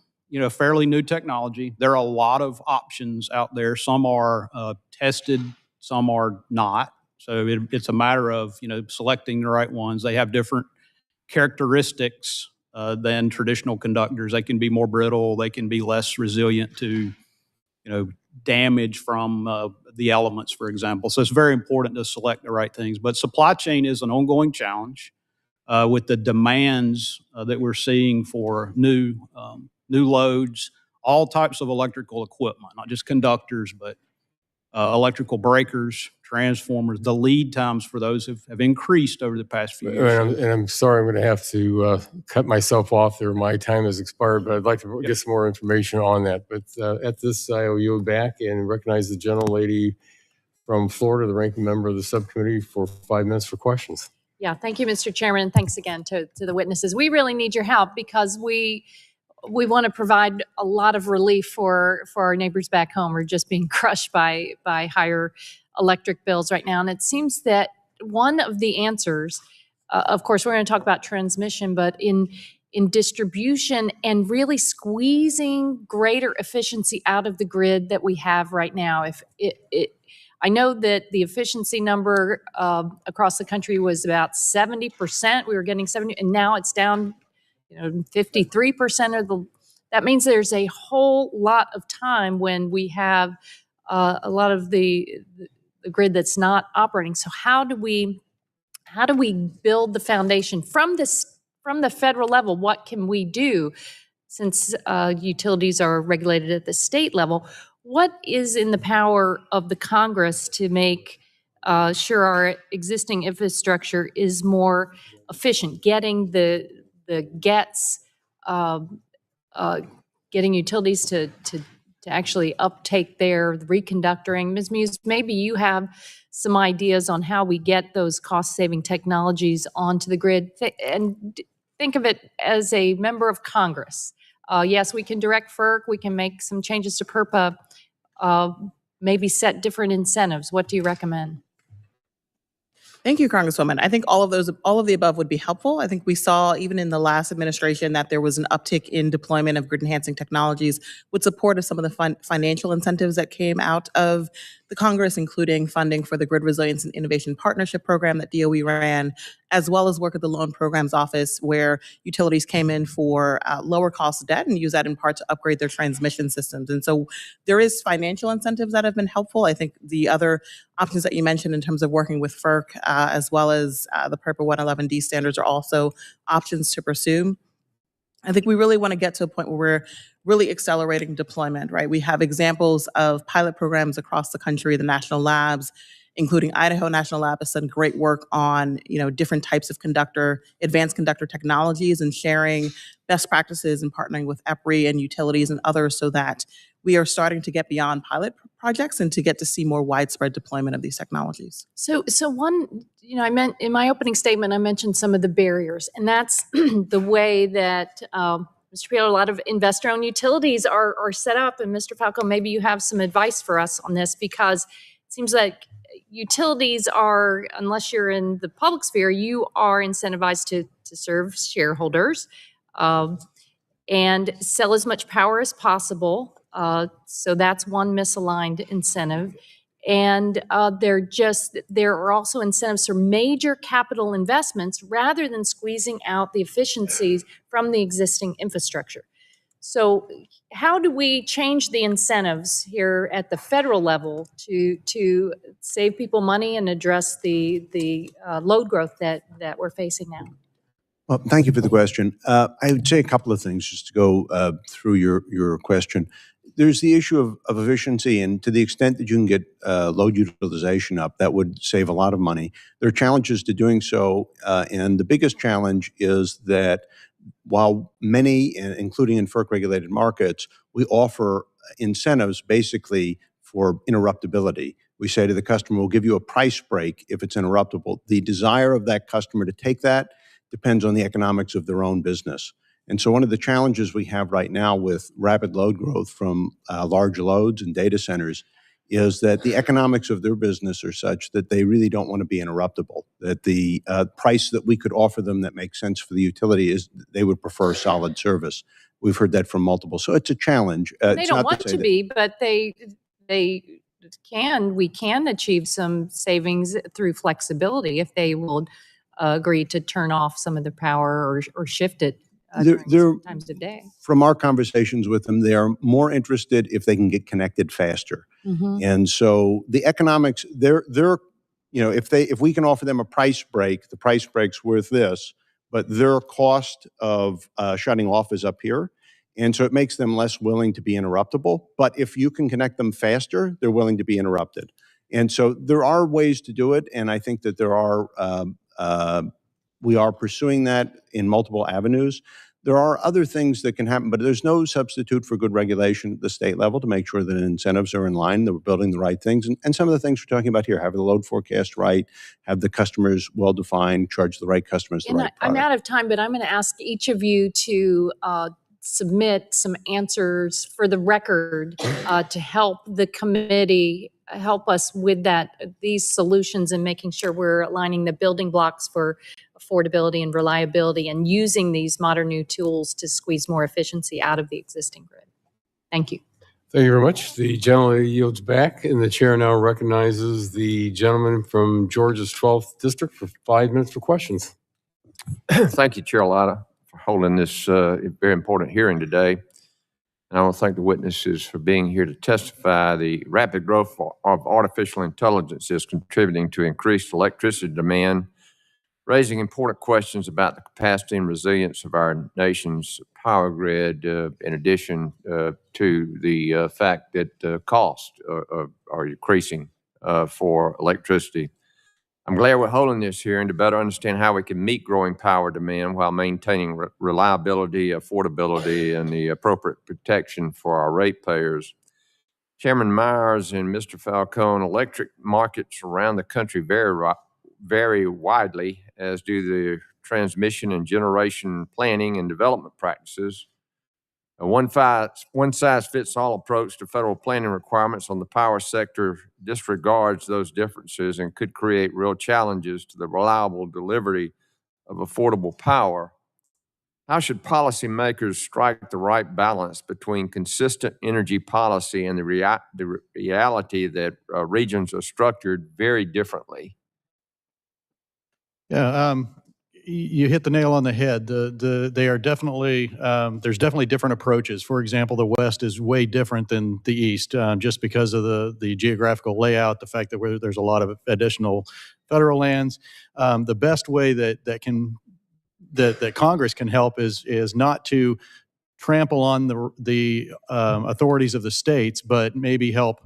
fairly new technology. There are a lot of options out there. Some are tested, some are not. So it's a matter of, selecting the right ones. They have different characteristics than traditional conductors. They can be more brittle. They can be less resilient to, damage from the elements, for example. So it's very important to select the right things. But supply chain is an ongoing challenge with the demands that we're seeing for new loads, all types of electrical equipment, not just conductors, but electrical breakers, transformers. The lead times for those have increased over the past few years. And I'm sorry, I'm going to have to cut myself off there. My time has expired, but I'd like to get some more information on that. But at this, I'll yield back and recognize the gentlelady from Florida, the ranking member of the subcommittee, for 5 minutes for questions. Yeah, thank you, Mr. Chairman, and thanks again to the witnesses. We really need your help because we want to provide a lot of relief for our neighbors back home who are just being crushed by higher electric bills right now. And it seems that one of the answers, of course, we're going to talk about transmission, but in distribution and really squeezing greater efficiency out of the grid that we have right now. I know that the efficiency number across the country was about 70%. We were getting 70, and now it's down 53% of the. That means there's a whole lot of time when we have a lot of the grid that's not operating. So how do we build the foundation from the federal level? What can we do since utilities are regulated at the state level? What is in the power of the Congress to make sure our existing infrastructure is more efficient, getting the GETS, getting utilities to actually uptake their reconductoring. Ms. Muse, maybe you have some ideas on how we get those cost-saving technologies onto the grid. Think of it as a member of Congress. Yes, we can direct FERC, we can make some changes to PURPA, maybe set different incentives. What do you recommend? Thank you, Congresswoman. I think all of the above would be helpful. I think we saw even in the last administration that there was an uptick in deployment of grid enhancing technologies with support of some of the financial incentives that came out of the Congress, including funding for the Grid Resilience and Innovation Partnership Program that DOE ran, as well as work at the Loan Programs Office, where utilities came in for lower cost debt and use that in part to upgrade their transmission systems. And so there is financial incentives that have been helpful. I think the other options that you mentioned in terms of working with FERC, as well as the PURPA 111D standards, are also options to pursue. I think we really want to get to a point where we're really accelerating deployment, right? We have examples of pilot programs across the country. The national labs, including Idaho National Lab, has done great work on, different types of advanced conductor technologies, and sharing best practices and partnering with EPRI and utilities and others, so that we are starting to get beyond pilot projects and to get to see more widespread deployment of these technologies. So one, I meant in my opening statement, I mentioned some of the barriers, and that's the way that Mr. Pallone, a lot of investor-owned utilities are set up. And Mr. Falcone, maybe you have some advice for us on this, because it seems like utilities are, unless you're in the public sphere, you are incentivized to serve shareholders and sell as much power as possible. So that's one misaligned incentive. And there are also incentives for major capital investments rather than squeezing out the efficiencies from the existing infrastructure. So how do we change the incentives here at the federal level to save people money and address the load growth that we're facing now? Well, thank you for the question. I would say a couple of things just to go through your question. There's the issue of efficiency, and to the extent that you can get load utilization up, that would save a lot of money. There are challenges to doing so, and the biggest challenge is that while many, including in FERC-regulated markets, we offer incentives basically for interruptibility. We say to the customer, we'll give you a price break if it's interruptible. The desire of that customer to take that depends on the economics of their own business. And so one of the challenges we have right now with rapid load growth from large loads and data centers is that the economics of their business are such that they really don't want to be interruptible, that the price that we could offer them that makes sense for the utility is they would prefer solid service. We've heard that from multiple. So it's a challenge. They don't want to be, but we can achieve some savings through flexibility if they will agree to turn off some of the power or shift it during times of day. From our conversations with them, they are more interested if they can get connected faster. Mm-hmm. And so the economics, if we can offer them a price break, the price break's worth this, but their cost of shutting off is up here. And so it makes them less willing to be interruptible. But if you can connect them faster, they're willing to be interrupted. And so there are ways to do it. And I think that we are pursuing that in multiple avenues. There are other things that can happen, but there's no substitute for good regulation at the state level to make sure that incentives are in line, that we're building the right things. And some of the things we're talking about here, have the load forecast right, have the customers well-defined, charge the right customers the right product. I'm out of time, but I'm going to ask each of you to submit some answers for the record to help the committee help us with these solutions and making sure we're aligning the building blocks for affordability and reliability and using these modern new tools to squeeze more efficiency out of the existing grid. Thank you. Thank you very much. The gentleman yields back, and the chair now recognizes the gentleman from Georgia's 12th District for 5 minutes for questions. Thank you, Chair Latta, for holding this very important hearing today. And I want to thank the witnesses for being here to testify. The rapid growth of artificial intelligence is contributing to increased electricity demand, raising important questions about the capacity and resilience of our nation's power grid, in addition to the fact that costs are increasing for electricity. I'm glad we're holding this hearing to better understand how we can meet growing power demand while maintaining reliability, affordability, and the appropriate protection for our ratepayers. Chairman Myers and Mr. Falcone, electric markets around the country vary widely, as do the transmission and generation planning and development practices. A one-size-fits-all approach to federal planning requirements on the power sector disregards those differences and could create real challenges to the reliable delivery of affordable power. How should policymakers strike the right balance between consistent energy policy and the reality that regions are structured very differently? Yeah, you hit the nail on the head. They are definitely, there's definitely different approaches. For example, the West is way different than the East, just because of the geographical layout, the fact that there's a lot of additional federal lands. The best way that Congress can help is not to trample on the authorities of the states, but maybe help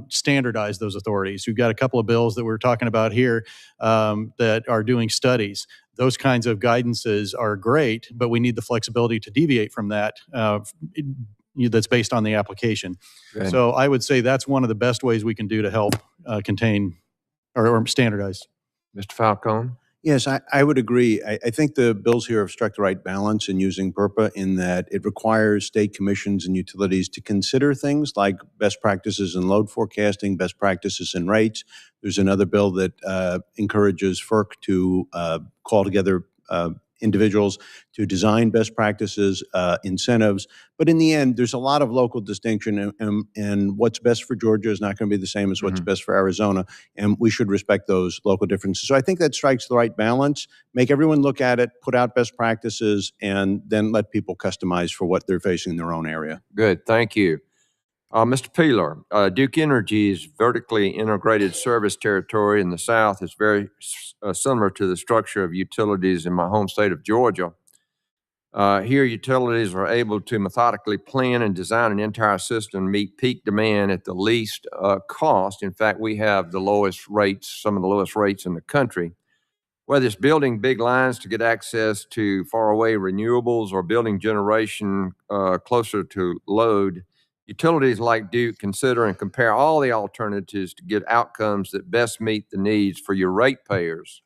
standardize those authorities. We've got a couple of bills that we're talking about here that are doing studies. Those kinds of guidances are great, but we need the flexibility to deviate from that that's based on the application. So I would say that's one of the best ways we can do to help contain or standardize. Mr. Falcone? Yes, I would agree. I think the bills here have struck the right balance in using PURPA in that it requires state commissions and utilities to consider things like best practices in load forecasting, best practices in rates. There's another bill that encourages FERC to call together individuals to design best practices, incentives. But in the end, there's a lot of local distinction, and what's best for Georgia is not going to be the same as what's best for Arizona, and we should respect those local differences. So I think that strikes the right balance. Make everyone look at it, put out best practices, and then let people customize for what they're facing in their own area. Good, thank you. Mr. Peeler, Duke Energy's vertically integrated service territory in the South is very similar to the structure of utilities in my home state of Georgia. Here, utilities are able to methodically plan and design an entire system to meet peak demand at the least cost. In fact, we have the lowest rates, some of the lowest rates in the country. Whether it's building big lines to get access to faraway renewables or building generation closer to load, utilities like Duke consider and compare all the alternatives to get outcomes that best meet the needs for your ratepayers.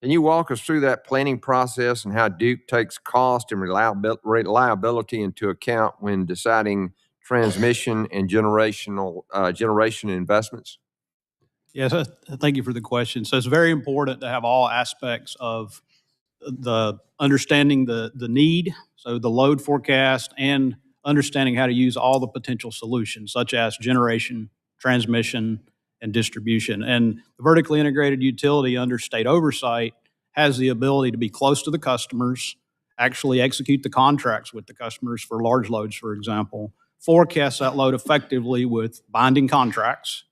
Can you walk us through that planning process and how Duke takes cost and reliability into account when deciding transmission and generation investments? Yes, thank you for the question. So it's very important to have all aspects of the understanding the need, so the load forecast, and understanding how to use all the potential solutions, such as generation, transmission, and distribution. And the vertically integrated utility under state oversight has the ability to be close to the customers, actually execute the contracts with the customers for large loads, for example, forecast that load effectively with binding contracts,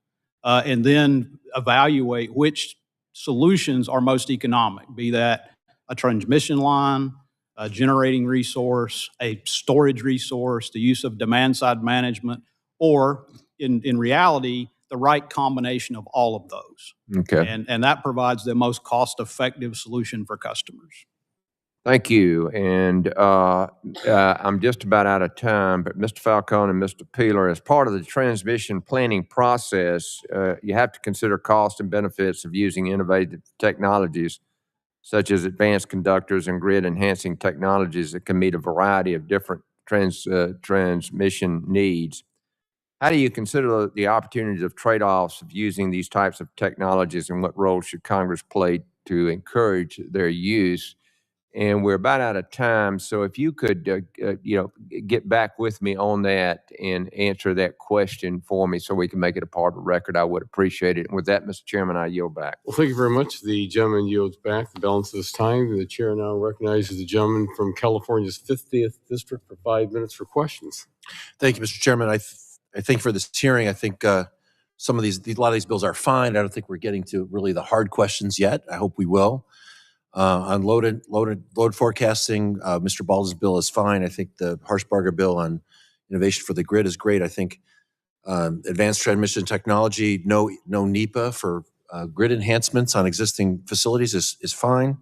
and then evaluate which solutions are most economic, be that a transmission line, a generating resource, a storage resource, the use of demand-side management, or in reality, the right combination of all of those. Okay. And that provides the most cost-effective solution for customers. Thank you. And I'm just about out of time, but Mr. Falcone and Mr. Peeler, as part of the transmission planning process, you have to consider cost and benefits of using innovative technologies such as advanced conductors and grid-enhancing technologies that can meet a variety of different transmission needs. How do you consider the opportunities of trade-offs of using these types of technologies, and what role should Congress play to encourage their use? And we're about out of time, so if you could, get back with me on that and answer that question for me so we can make it a part of the record, I would appreciate it. And with that, Mr. Chairman, I yield back. Well, thank you very much. The gentleman yields back the balance of his time. The chair now recognizes the gentleman from California's 50th District for 5 minutes for questions. Thank you, Mr. Chairman. I think for this hearing, I think a lot of these bills are fine. I don't think we're getting to really the hard questions yet. I hope we will. On load forecasting, Mr. Baldwin's bill is fine. I think the Harshbarger bill on innovation for the grid is great. I think advanced transmission technology, no NEPA for grid enhancements on existing facilities is fine.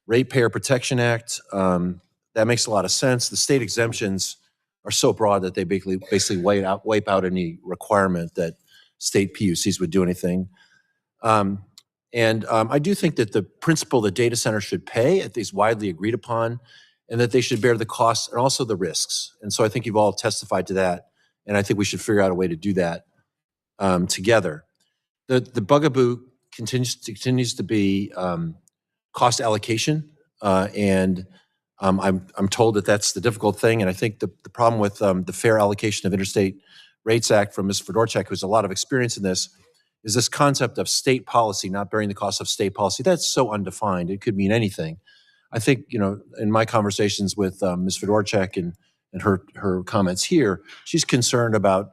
Ratepayer Protection Act, that makes a lot of sense. The state exemptions are so broad that they basically wipe out any requirement that state PUCs would do anything. I do think that the principle that data centers should pay is widely agreed upon, and that they should bear the costs and also the risks. And so I think you've all testified to that, and I think we should figure out a way to do that together. The bugaboo continues to be cost allocation, and I'm told that that's the difficult thing. And I think the problem with the Fair Allocation of Interstate Rates Act from Ms. Fedorchak, who has a lot of experience in this, is this concept of state policy not bearing the cost of state policy. That's so undefined. It could mean anything. I think, in my conversations with Ms. Fedorchak and her comments here, she's concerned about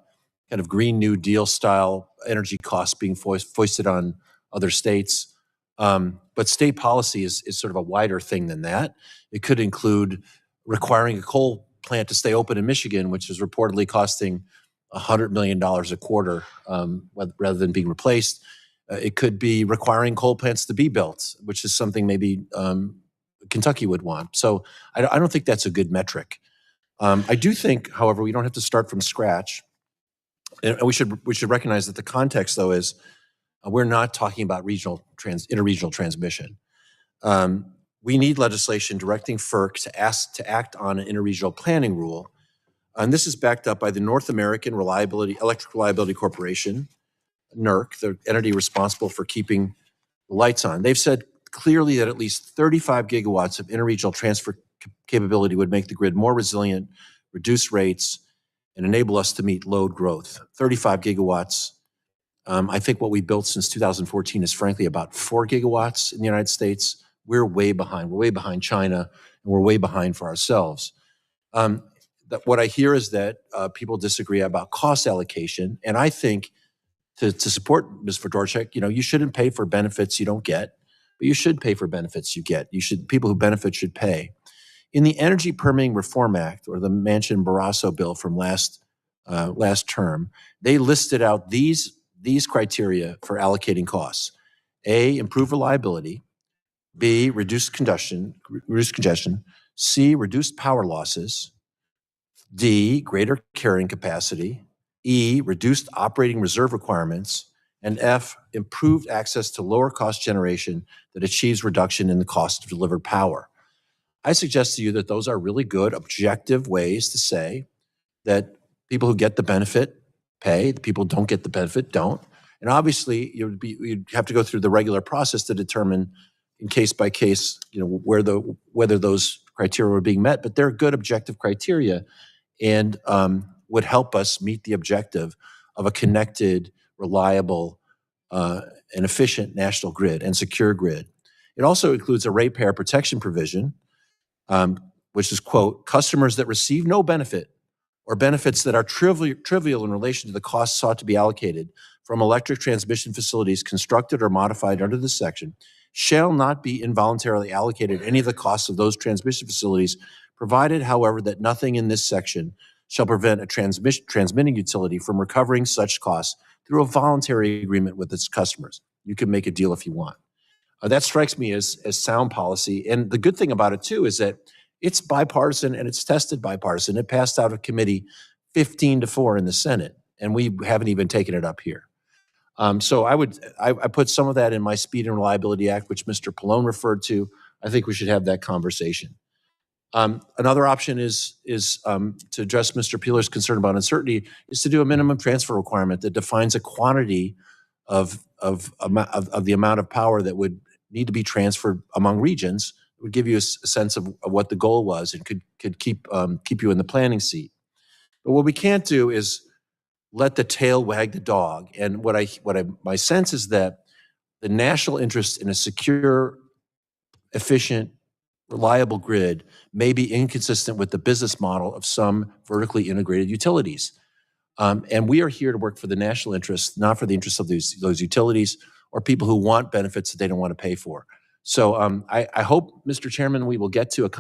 kind of Green New Deal style energy costs being foisted on other states. But state policy is sort of a wider thing than that. It could include requiring a coal plant to stay open in Michigan, which is reportedly costing $100 million a quarter rather than being replaced. It could be requiring coal plants to be built, which is something maybe Kentucky would want. So I don't think that's a good metric. I do think, however, we don't have to start from scratch. And we should recognize that the context, though, is we're not talking about interregional transmission. We need legislation directing FERC to act on an interregional planning rule. And this is backed up by the North American Electric Reliability Corporation, NERC, the entity responsible for keeping the lights on. They've said clearly that at least 35 gigawatts of interregional transfer capability would make the grid more resilient, reduce rates, and enable us to meet load growth. 35 gigawatts. I think what we built since 2014 is frankly about 4 gigawatts in the United States. We're way behind. We're way behind China, and we're way behind for ourselves. What I hear is that people disagree about cost allocation, and I think to support Ms. Fedorchak, you shouldn't pay for benefits you don't get, but you should pay for benefits you get. People who benefit should pay. In the Energy Permitting Reform Act, or the Manchin-Barrasso bill from last term, they listed out these criteria for allocating costs: A, improve reliability; B, reduce congestion; C, reduce power losses; D, greater carrying capacity; E, reduced operating reserve requirements; and F, improved access to lower cost generation that achieves reduction in the cost of delivered power. I suggest to you that those are really good objective ways to say that people who get the benefit pay, the people who don't get the benefit don't. And obviously you'd have to go through the regular process to determine in case by case, whether those criteria were being met, but they're good objective criteria and would help us meet the objective of a connected, reliable, and efficient national grid and secure grid. It also includes a ratepayer protection provision, which is, quote, customers that receive no benefit or benefits that are trivial in relation to the costs sought to be allocated from electric transmission facilities constructed or modified under this section shall not be involuntarily allocated any of the costs of those transmission facilities, provided, however, that nothing in this section shall prevent a transmitting utility from recovering such costs through a voluntary agreement with its customers. You can make a deal if you want. That strikes me as sound policy. And the good thing about it, too, is that it's bipartisan and it's tested bipartisan. It passed out of committee 15-4 in the Senate, and we haven't even taken it up here. So I put some of that in my Speed and Reliability Act, which Mr. Pallone referred to. I think we should have that conversation. Another option is to address Mr. Peeler's concern about uncertainty, is to do a minimum transfer requirement that defines a quantity of the amount of power that would need to be transferred among regions. It would give you a sense of what the goal was and could keep you in the planning seat. But what we can't do is let the tail wag the dog. And my sense is that the national interest in a secure, efficient, reliable grid may be inconsistent with the business model of some vertically integrated utilities. And we are here to work for the national interest, not for the interests of those utilities or people who want benefits that they don't want to pay for. So I hope, Mr. Chairman, we will get to a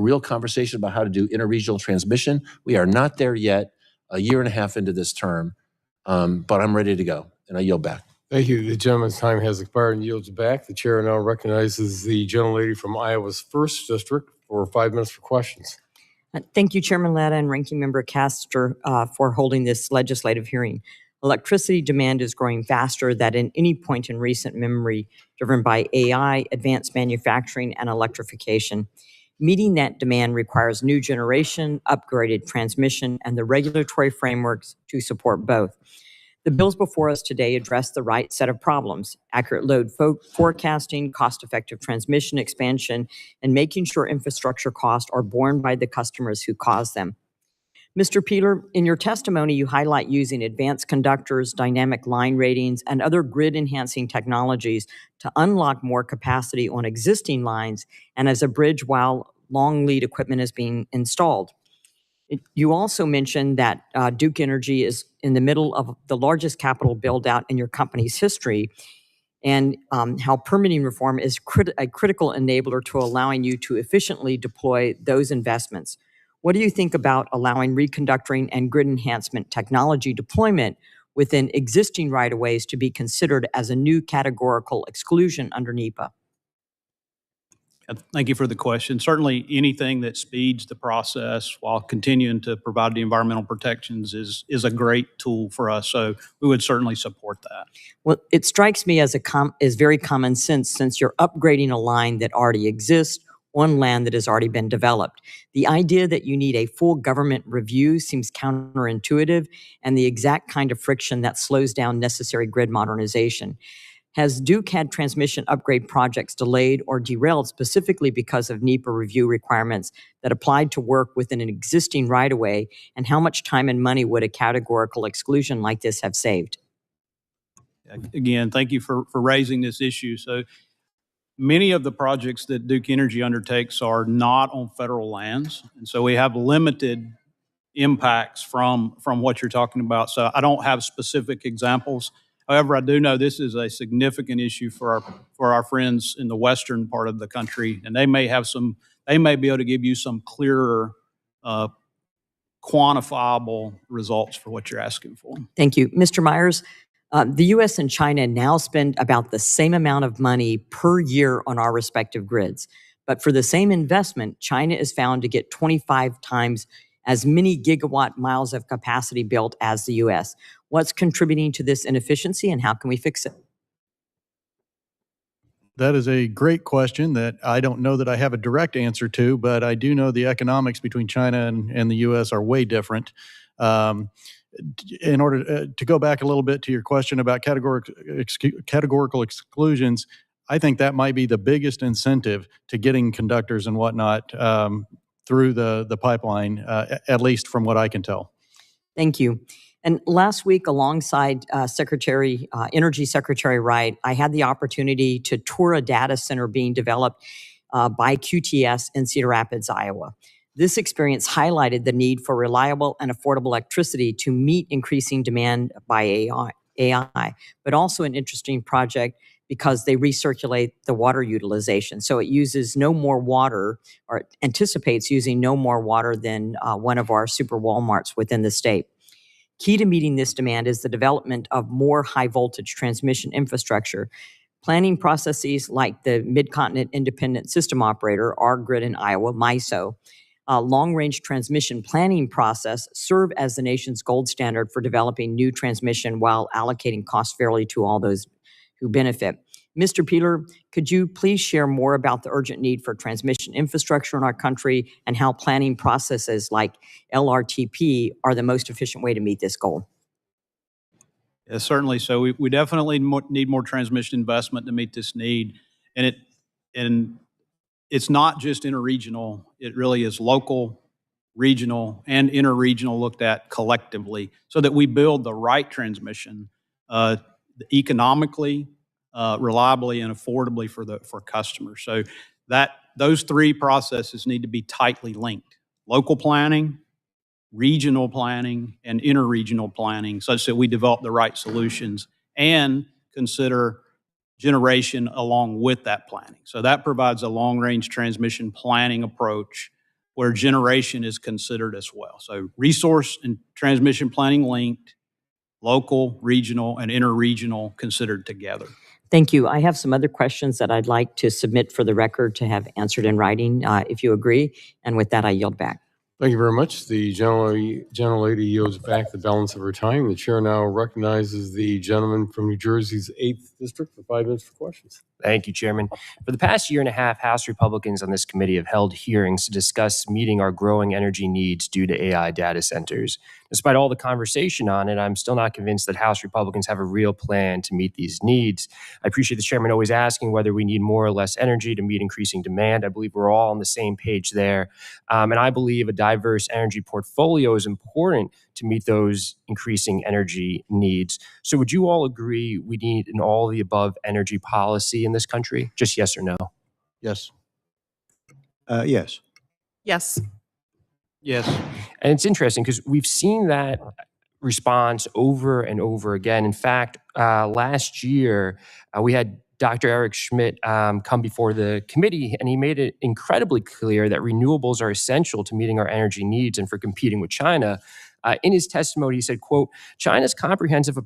real conversation about how to do interregional transmission. We are not there yet, a year and a half into this term, but I'm ready to go, and I yield back. Thank you. The gentleman's time has expired and yields back. The chair now recognizes the gentlelady from Iowa's 1st District for 5 minutes for questions. Thank you, Chairman Latta and Ranking Member Castor, for holding this legislative hearing. Electricity demand is growing faster than at any point in recent memory, driven by AI, advanced manufacturing, and electrification. Meeting that demand requires new generation, upgraded transmission, and the regulatory frameworks to support both. The bills before us today address the right set of problems: accurate load forecasting, cost-effective transmission expansion, and making sure infrastructure costs are borne by the customers who cause them. Mr. Peeler, in your testimony, you highlight using advanced conductors, dynamic line ratings, and other grid-enhancing technologies to unlock more capacity on existing lines and as a bridge while long lead equipment is being installed. You also mentioned that Duke Energy is in the middle of the largest capital build-out in your company's history, and how permitting reform is a critical enabler to allowing you to efficiently deploy those investments. What do you think about allowing reconductoring and grid enhancement technology deployment within existing right-of-ways to be considered as a new categorical exclusion under NEPA? Thank you for the question. Certainly, anything that speeds the process while continuing to provide the environmental protections is a great tool for us. So we would certainly support that. Well, it strikes me as very common sense, since you're upgrading a line that already exists on land that has already been developed. The idea that you need a full government review seems counterintuitive and the exact kind of friction that slows down necessary grid modernization. Has Duke had transmission upgrade projects delayed or derailed specifically because of NEPA review requirements that applied to work within an existing right-of-way? And how much time and money would a categorical exclusion like this have saved? Again, thank you for raising this issue. So many of the projects that Duke Energy undertakes are not on federal lands. And so we have limited impacts from what you're talking about. So I don't have specific examples. However, I do know this is a significant issue for our friends in the western part of the country, and they may be able to give you some clearer, quantifiable results for what you're asking for. Thank you. Mr. Myers, the U.S. and China now spend about the same amount of money per year on our respective grids. But for the same investment, China is found to get 25 times as many gigawatt miles of capacity built as the U.S. What's contributing to this inefficiency, and how can we fix it? That is a great question that I don't know that I have a direct answer to, but I do know the economics between China and the U.S. are way different. In order to go back a little bit to your question about categorical exclusions, I think that might be the biggest incentive to getting conductors and whatnot through the pipeline, at least from what I can tell. Thank you. And last week, alongside Energy Secretary Wright, I had the opportunity to tour a data center being developed by QTS in Cedar Rapids, Iowa. This experience highlighted the need for reliable and affordable electricity to meet increasing demand by AI, but also an interesting project because they recirculate the water utilization. So it uses no more water, or anticipates using no more water than one of our super Walmarts within the state. Key to meeting this demand is the development of more high-voltage transmission infrastructure. Planning processes like the Mid-Continent Independent System Operator, our grid in Iowa, MISO, long-range transmission planning process serve as the nation's gold standard for developing new transmission while allocating costs fairly to all those who benefit. Mr. Peeler, could you please share more about the urgent need for transmission infrastructure in our country and how planning processes like LRTP are the most efficient way to meet this goal? Yeah, certainly. So we definitely need more transmission investment to meet this need. And it's not just interregional. It really is local, regional, and interregional looked at collectively so that we build the right transmission economically, reliably, and affordably for customers. So those three processes need to be tightly linked: local planning, regional planning, and interregional planning, such that we develop the right solutions and consider generation along with that planning. So that provides a long-range transmission planning approach where generation is considered as well. So resource and transmission planning linked, local, regional, and interregional considered together. Thank you. I have some other questions that I'd like to submit for the record to have answered in writing, if you agree. And with that, I yield back. Thank you very much. The gentlelady yields back the balance of her time. The chair now recognizes the gentleman from New Jersey's 8th District for 5 minutes for questions. Thank you, Chairman. For the past year and a half, House Republicans on this committee have held hearings to discuss meeting our growing energy needs due to AI data centers. Despite all the conversation on it, I'm still not convinced that House Republicans have a real plan to meet these needs. I appreciate the chairman always asking whether we need more or less energy to meet increasing demand. I believe we're all on the same page there. And I believe a diverse energy portfolio is important to meet those increasing energy needs. So would you all agree we need an all of the above energy policy in this country? Just yes or no? Yes. Yes. Yes. Yes. And it's interesting because we've seen that response over and over again. In fact, last year, we had Dr. Eric Schmidt come before the committee, and he made it incredibly clear that renewables are essential to meeting our energy needs and for competing with China. In his testimony, he said, quote, China's comprehensive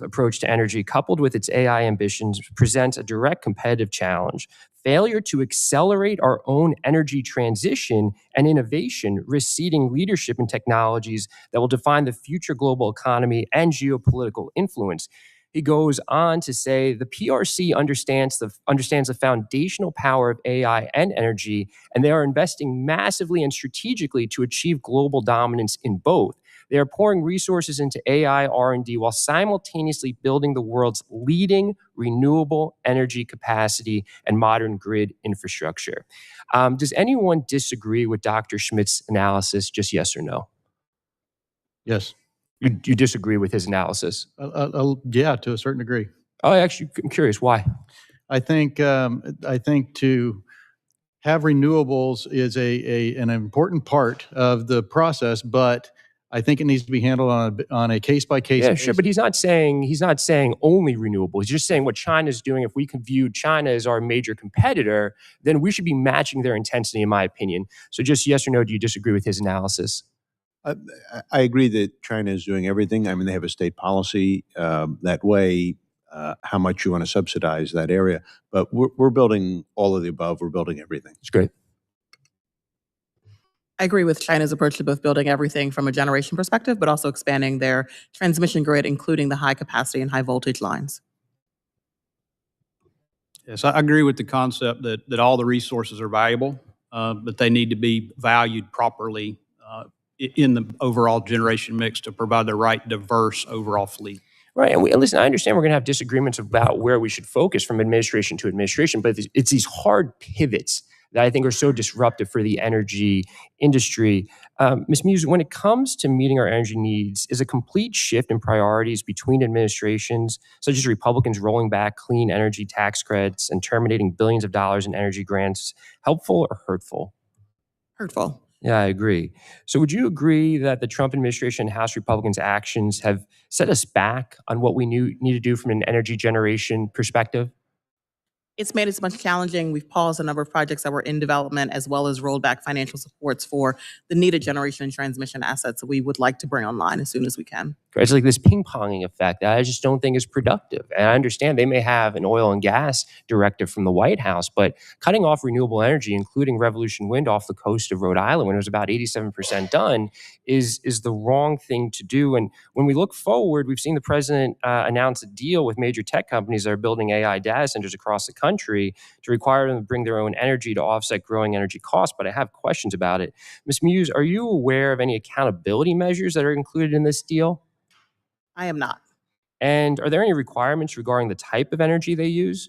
approach to energy coupled with its AI ambitions presents a direct competitive challenge. Failure to accelerate our own energy transition and innovation risks ceding leadership in technologies that will define the future global economy and geopolitical influence. He goes on to say the PRC understands the foundational power of AI and energy, and they are investing massively and strategically to achieve global dominance in both. They are pouring resources into AI R&D while simultaneously building the world's leading renewable energy capacity and modern grid infrastructure. Does anyone disagree with Dr. Schmidt's analysis? Just yes or no? Yes. You disagree with his analysis? Yeah, to a certain degree. Oh, actually, I'm curious. Why? I think to have renewables is an important part of the process, but I think it needs to be handled on a case by case. Yeah, sure, but he's not saying only renewable. He's just saying what China's doing. If we can view China as our major competitor, then we should be matching their intensity, in my opinion. So, just yes or no? Do you disagree with his analysis? I agree that China is doing everything. I mean, they have a state policy that way, how much you want to subsidize that area. But we're building all of the above. We're building everything. It's great. I agree with China's approach to both building everything from a generation perspective, but also expanding their transmission grid, including the high capacity and high voltage lines. Yes, I agree with the concept that all the resources are valuable, but they need to be valued properly in the overall generation mix to provide the right diverse overall fleet. Right, and listen, I understand we're going to have disagreements about where we should focus from administration to administration, but it's these hard pivots that I think are so disruptive for the energy industry. Ms. Muse, when it comes to meeting our energy needs, is a complete shift in priorities between administrations, such as Republicans rolling back clean energy tax credits and terminating billions of dollars in energy grants, helpful or hurtful? Hurtful. Yeah, I agree. So would you agree that the Trump administration and House Republicans' actions have set us back on what we need to do from an energy generation perspective? It's made it much challenging. We've paused a number of projects that were in development, as well as rolled back financial supports for the needed generation and transmission assets that we would like to bring online as soon as we can. It's like this ping-ponging effect that I just don't think is productive. And I understand they may have an oil and gas directive from the White House, but cutting off renewable energy, including Revolution Wind off the coast of Rhode Island when it was about 87% done, is the wrong thing to do. And when we look forward, we've seen the president announce a deal with major tech companies that are building AI data centers across the country to require them to bring their own energy to offset growing energy costs. But I have questions about it. Ms. Muse, are you aware of any accountability measures that are included in this deal? I am not. And are there any requirements regarding the type of energy they use?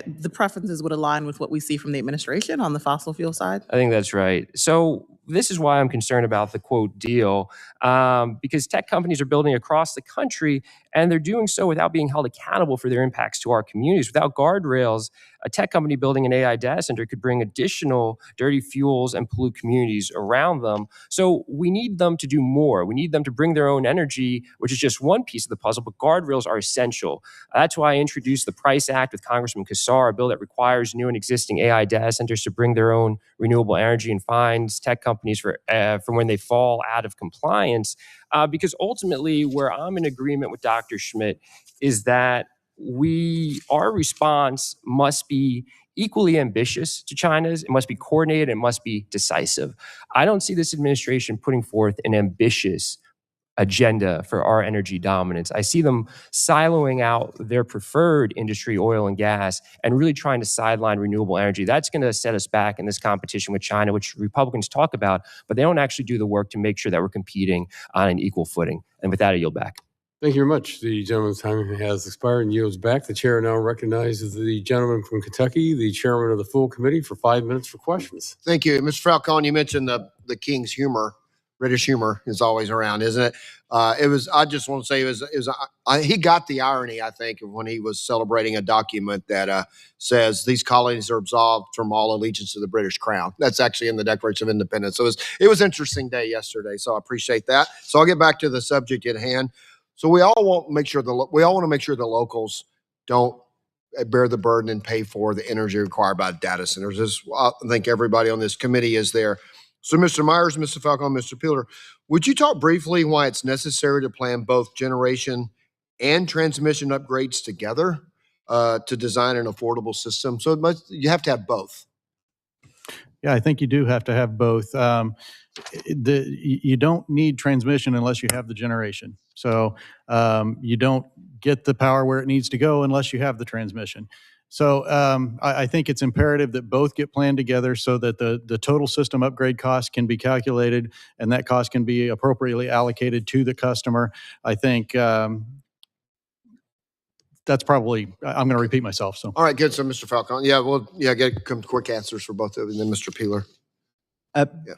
The preferences would align with what we see from the administration on the fossil fuel side. I think that's right. So this is why I'm concerned about the quote deal, because tech companies are building across the country, and they're doing so without being held accountable for their impacts to our communities. Without guardrails, a tech company building an AI data center could bring additional dirty fuels and pollute communities around them. So we need them to do more. We need them to bring their own energy, which is just one piece of the puzzle, but guardrails are essential. That's why I introduced the Price Act with Congressman Castor, a bill that requires new and existing AI data centers to bring their own renewable energy and fines tech companies for when they fall out of compliance. Because ultimately, where I'm in agreement with Dr. Schmidt is that our response must be equally ambitious to China's. It must be coordinated. It must be decisive. I don't see this administration putting forth an ambitious agenda for our energy dominance. I see them siloing out their preferred industry, oil and gas, and really trying to sideline renewable energy. That's going to set us back in this competition with China, which Republicans talk about, but they don't actually do the work to make sure that we're competing on an equal footing. And with that, I yield back. Thank you very much. The gentleman's time has expired and yields back. The chair now recognizes the gentleman from Kentucky, the chairman of the full committee, for 5 minutes for questions. Thank you. Mr. Falcone, you mentioned the King's humor. British humor is always around, isn't it? I just want to say he got the irony, I think, of when he was celebrating a document that says these colonies are absolved from all allegiance to the British crown. That's actually in the Declaration of Independence. So it was an interesting day yesterday. So I appreciate that. So I'll get back to the subject at hand. So we all want to make sure the locals don't bear the burden and pay for the energy required by data centers. I think everybody on this committee is there. So Mr. Myers, Mr. Falcone, Mr. Peeler, would you talk briefly why it's necessary to plan both generation and transmission upgrades together to design an affordable system? So you have to have both. Yeah, I think you do have to have both. You don't need transmission unless you have the generation. So you don't get the power where it needs to go unless you have the transmission. So I think it's imperative that both get planned together so that the total system upgrade cost can be calculated and that cost can be appropriately allocated to the customer. I think that's probably, I'm going to repeat myself. So. All right, good. So Mr. Falcone, get some quick answers for both of you, and then Mr. Peeler.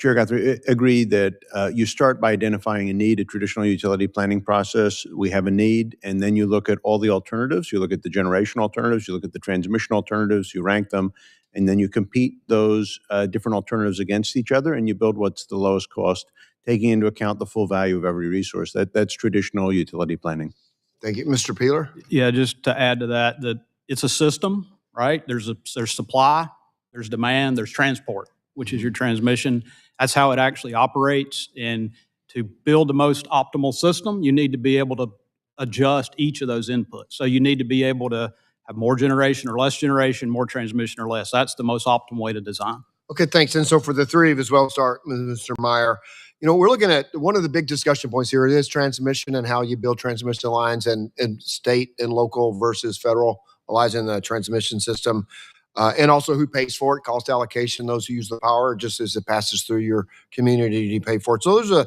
Chair Guthrie, agree that you start by identifying a need, a traditional utility planning process. We have a need, and then you look at all the alternatives. You look at the generation alternatives, you look at the transmission alternatives, you rank them, and then you compete those different alternatives against each other, and you build what's the lowest cost, taking into account the full value of every resource. That's traditional utility planning. Thank you. Mr. Peeler? Yeah, just to add to that it's a system, right? There's supply, there's demand, there's transport, which is your transmission. That's how it actually operates. And to build the most optimal system, you need to be able to adjust each of those inputs. So you need to be able to have more generation or less generation, more transmission or less. That's the most optimal way to design. Okay, thanks. And so for the three of us, well, start with Mr. Meyer. We're looking at one of the big discussion points here is transmission and how you build transmission lines and state and local versus federal lies in the transmission system. And also who pays for it, cost allocation, those who use the power, just as it passes through your community, you pay for it. So those are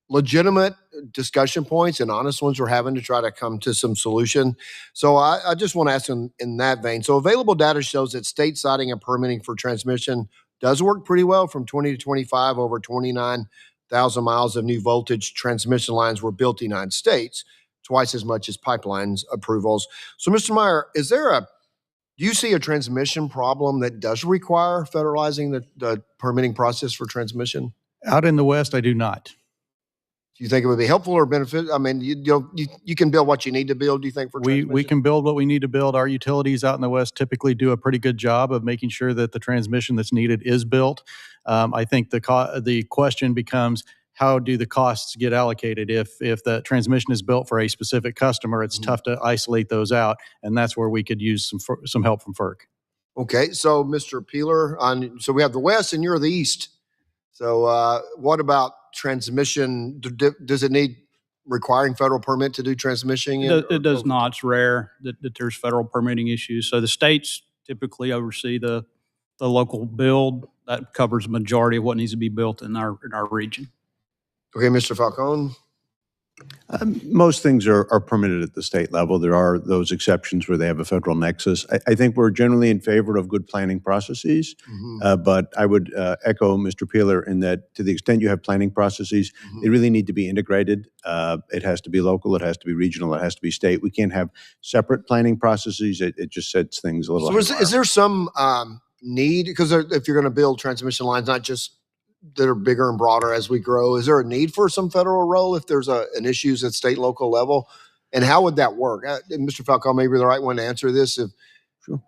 legitimate discussion points and honest ones we're having to try to come to some solution. So I just want to ask in that vein. So available data shows that state siting and permitting for transmission does work pretty well. From 20 to 25, over 29,000 miles of new voltage transmission lines were built in the United States, twice as much as pipelines approvals. So Mr. Meyer, do you see a transmission problem that does require federalizing the permitting process for transmission? Out in the West, I do not. Do you think it would be helpful or benefit? I mean, you can build what you need to build, do you think, for transmission? We can build what we need to build. Our utilities out in the West typically do a pretty good job of making sure that the transmission that's needed is built. I think the question becomes, how do the costs get allocated? If the transmission is built for a specific customer, it's tough to isolate those out, and that's where we could use some help from FERC. Okay, so Mr. Peeler, so we have the West and you're the East. So what about transmission? Does it need requiring federal permit to do transmission? It does not. It's rare that there's federal permitting issues. So the states typically oversee the local build. That covers the majority of what needs to be built in our region. Okay, Mr. Falcone. Most things are permitted at the state level. There are those exceptions where they have a federal nexus. I think we're generally in favor of good planning processes, but I would echo Mr. Peeler in that to the extent you have planning processes, they really need to be integrated. It has to be local, it has to be regional, it has to be state. We can't have separate planning processes. It just sets things a little So is there some need, because if you're going to build transmission lines, not just that are bigger and broader as we grow, is there a need for some federal role if there's an issues at state, local level? And how would that work? Mr. Falcone, maybe the right one to answer this. Sure.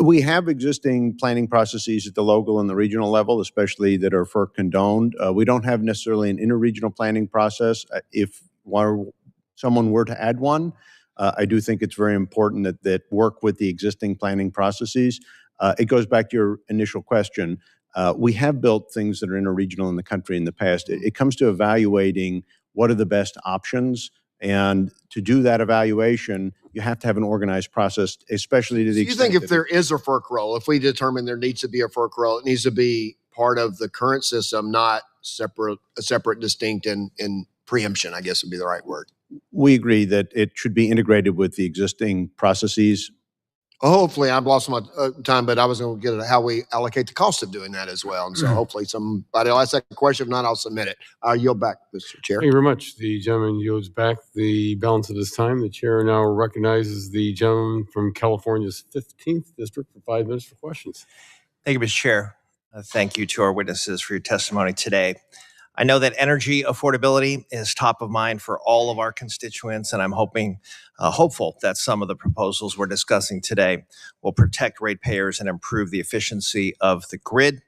We have existing planning processes at the local and the regional level, especially that are FERC condoned. We don't have necessarily an interregional planning process. If someone were to add one, I do think it's very important that work with the existing planning processes. It goes back to your initial question. We have built things that are interregional in the country in the past. It comes to evaluating what are the best options. And to do that evaluation, you have to have an organized process, especially to the Do you extent think if that there is a FERC role, if we determine there needs to be a FERC role, it needs to be part of the current system, not a separate, distinct, and preemption, I guess would be the right word. we agree that it should be integrated with the existing processes. Hopefully, I've lost my time, but I was going to get at how we allocate the cost of doing that as well. And so hopefully somebody will ask that question. If not, I'll submit it. I yield back, Mr. Chair. Thank you very much. The gentleman yields back the balance of his time. The chair now recognizes the gentleman from California's 15th District for 5 minutes for questions. Thank you, Mr. Chair. Thank you to our witnesses for your testimony today. I know that energy affordability is top of mind for all of our constituents, and I'm hopeful that some of the proposals we're discussing today will protect ratepayers and improve the efficiency of the grid.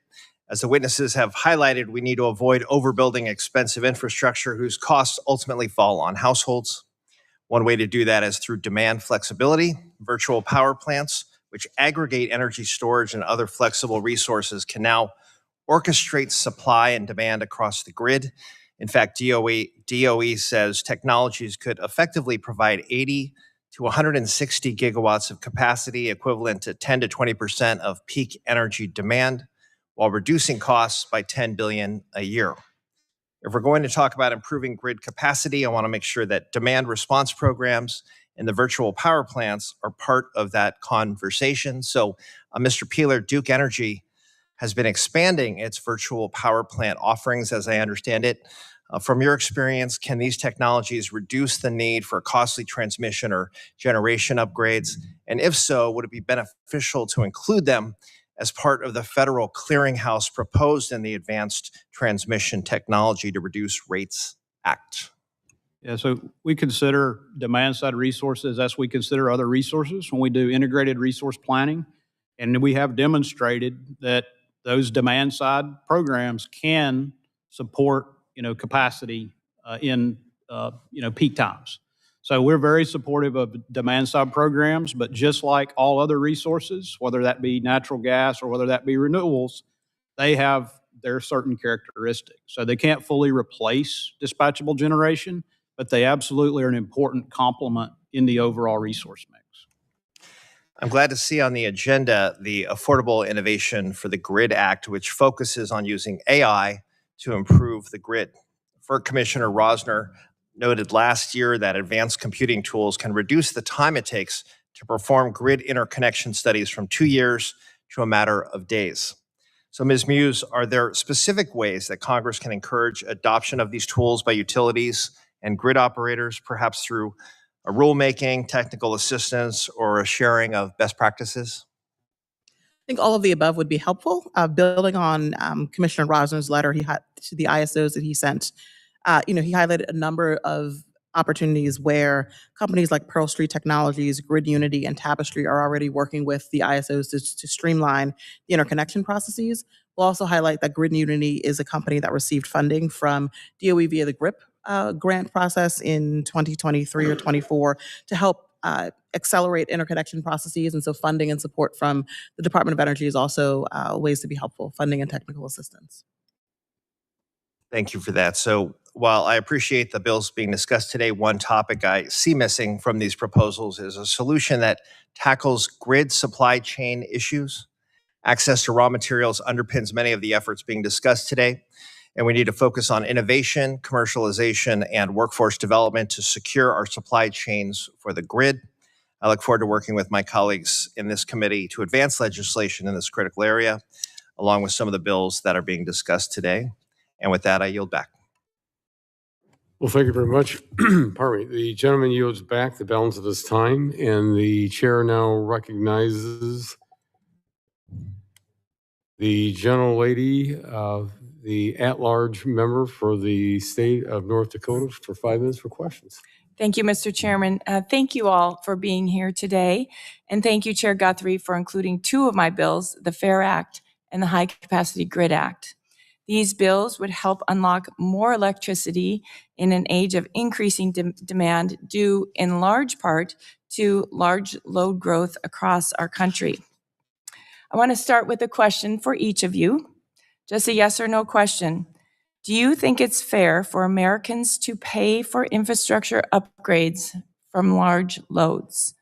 As the witnesses have highlighted, we need to avoid overbuilding expensive infrastructure whose costs ultimately fall on households. One way to do that is through demand flexibility. Virtual power plants, which aggregate energy storage and other flexible resources, can now orchestrate supply and demand across the grid. In fact, DOE says technologies could effectively provide 80 to 160 gigawatts of capacity, equivalent to 10 to 20% of peak energy demand, while reducing costs by $10 billion a year. If we're going to talk about improving grid capacity, I want to make sure that demand response programs and the virtual power plants are part of that conversation. So, Mr. Peeler, Duke Energy has been expanding its virtual power plant offerings, as I understand it. From your experience, can these technologies reduce the need for costly transmission or generation upgrades? And if so, would it be beneficial to include them as part of the federal clearinghouse proposed in the Advanced Transmission Technology to Reduce Rates Act? Yeah, so we consider demand-side resources as we consider other resources when we do integrated resource planning. And we have demonstrated that those demand-side programs can support, capacity in, peak times. So we're very supportive of demand-side programs, but just like all other resources, whether that be natural gas or whether that be renewables, they have their certain characteristics. So they can't fully replace dispatchable generation, but they absolutely are an important complement in the overall resource mix. I'm glad to see on the agenda the Affordable Innovation for the Grid Act, which focuses on using AI to improve the grid. FERC Commissioner Rosner noted last year that advanced computing tools can reduce the time it takes to perform grid interconnection studies from 2 years to a matter of days. So, Ms. Muse, are there specific ways that Congress can encourage adoption of these tools by utilities and grid operators, perhaps through a rulemaking, technical assistance, or a sharing of best practices? I think all of the above would be helpful. Building on Commissioner Rosner's letter to the ISOs that he sent, he highlighted a number of opportunities where companies like Pearl Street Technologies, Grid Unity, and Tapestry are already working with the ISOs to streamline the interconnection processes. We'll also highlight that Grid Unity is a company that received funding from DOE via the GRIP grant process in 2023 or 24 to help accelerate interconnection processes. And so funding and support from the Department of Energy is also ways to be helpful, funding and technical assistance. Thank you for that. So while I appreciate the bills being discussed today, one topic I see missing from these proposals is a solution that tackles grid supply chain issues. Access to raw materials underpins many of the efforts being discussed today, and we need to focus on innovation, commercialization, and workforce development to secure our supply chains for the grid. I look forward to working with my colleagues in this committee to advance legislation in this critical area, along with some of the bills that are being discussed today. And with that, I yield back. Well, thank you very much. Pardon me. The gentleman yields back the balance of his time, and the chair now recognizes the gentlelady, the at-large member for the state of North Dakota for 5 minutes for questions. Thank you, Mr. Chairman. Thank you all for being here today. And thank you, Chair Guthrie, for including two of my bills, the FAIR Act and the High Capacity Grid Act. These bills would help unlock more electricity in an age of increasing demand due in large part to large load growth across our country. I want to start with a question for each of you. Just a yes or no question. Do you think it's fair for Americans to pay for infrastructure upgrades from large loads?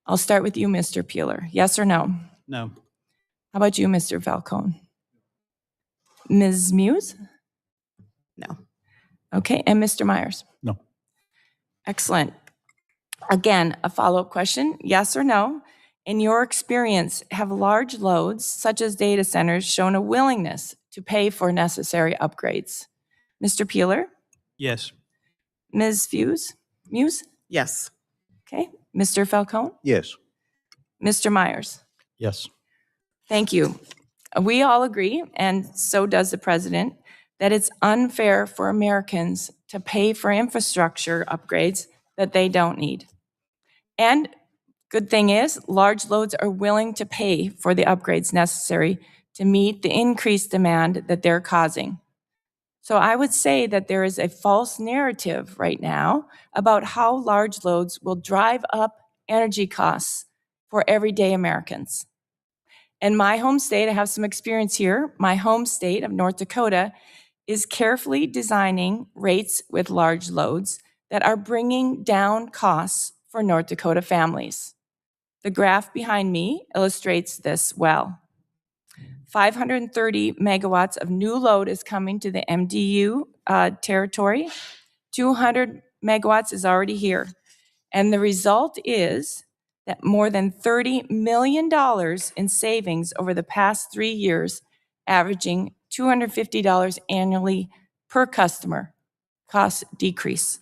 I'll start with you, Mr. Peeler. Yes or no? No. How about you, Mr. Falcone? Ms. Muse? No. Okay, and Mr. Myers? No. Excellent. Again, a follow-up question, yes or no? In your experience, have large loads, such as data centers, shown a willingness to pay for necessary upgrades? Mr. Peeler? Yes. Ms. Muse? Yes. Okay. Mr. Falcone? Yes. Mr. Myers? Yes. Thank you. We all agree, and so does the president, that it's unfair for Americans to pay for infrastructure upgrades that they don't need. And good thing is, large loads are willing to pay for the upgrades necessary to meet the increased demand that they're causing. So I would say that there is a false narrative right now about how large loads will drive up energy costs for everyday Americans. In my home state, I have some experience here. My home state of North Dakota is carefully designing rates with large loads that are bringing down costs for North Dakota families. The graph behind me illustrates this well. 530 megawatts of new load is coming to the MDU territory. 200 megawatts is already here. And the result is that more than $30 million in savings over the past 3 years, averaging $250 annually per customer, cost decrease.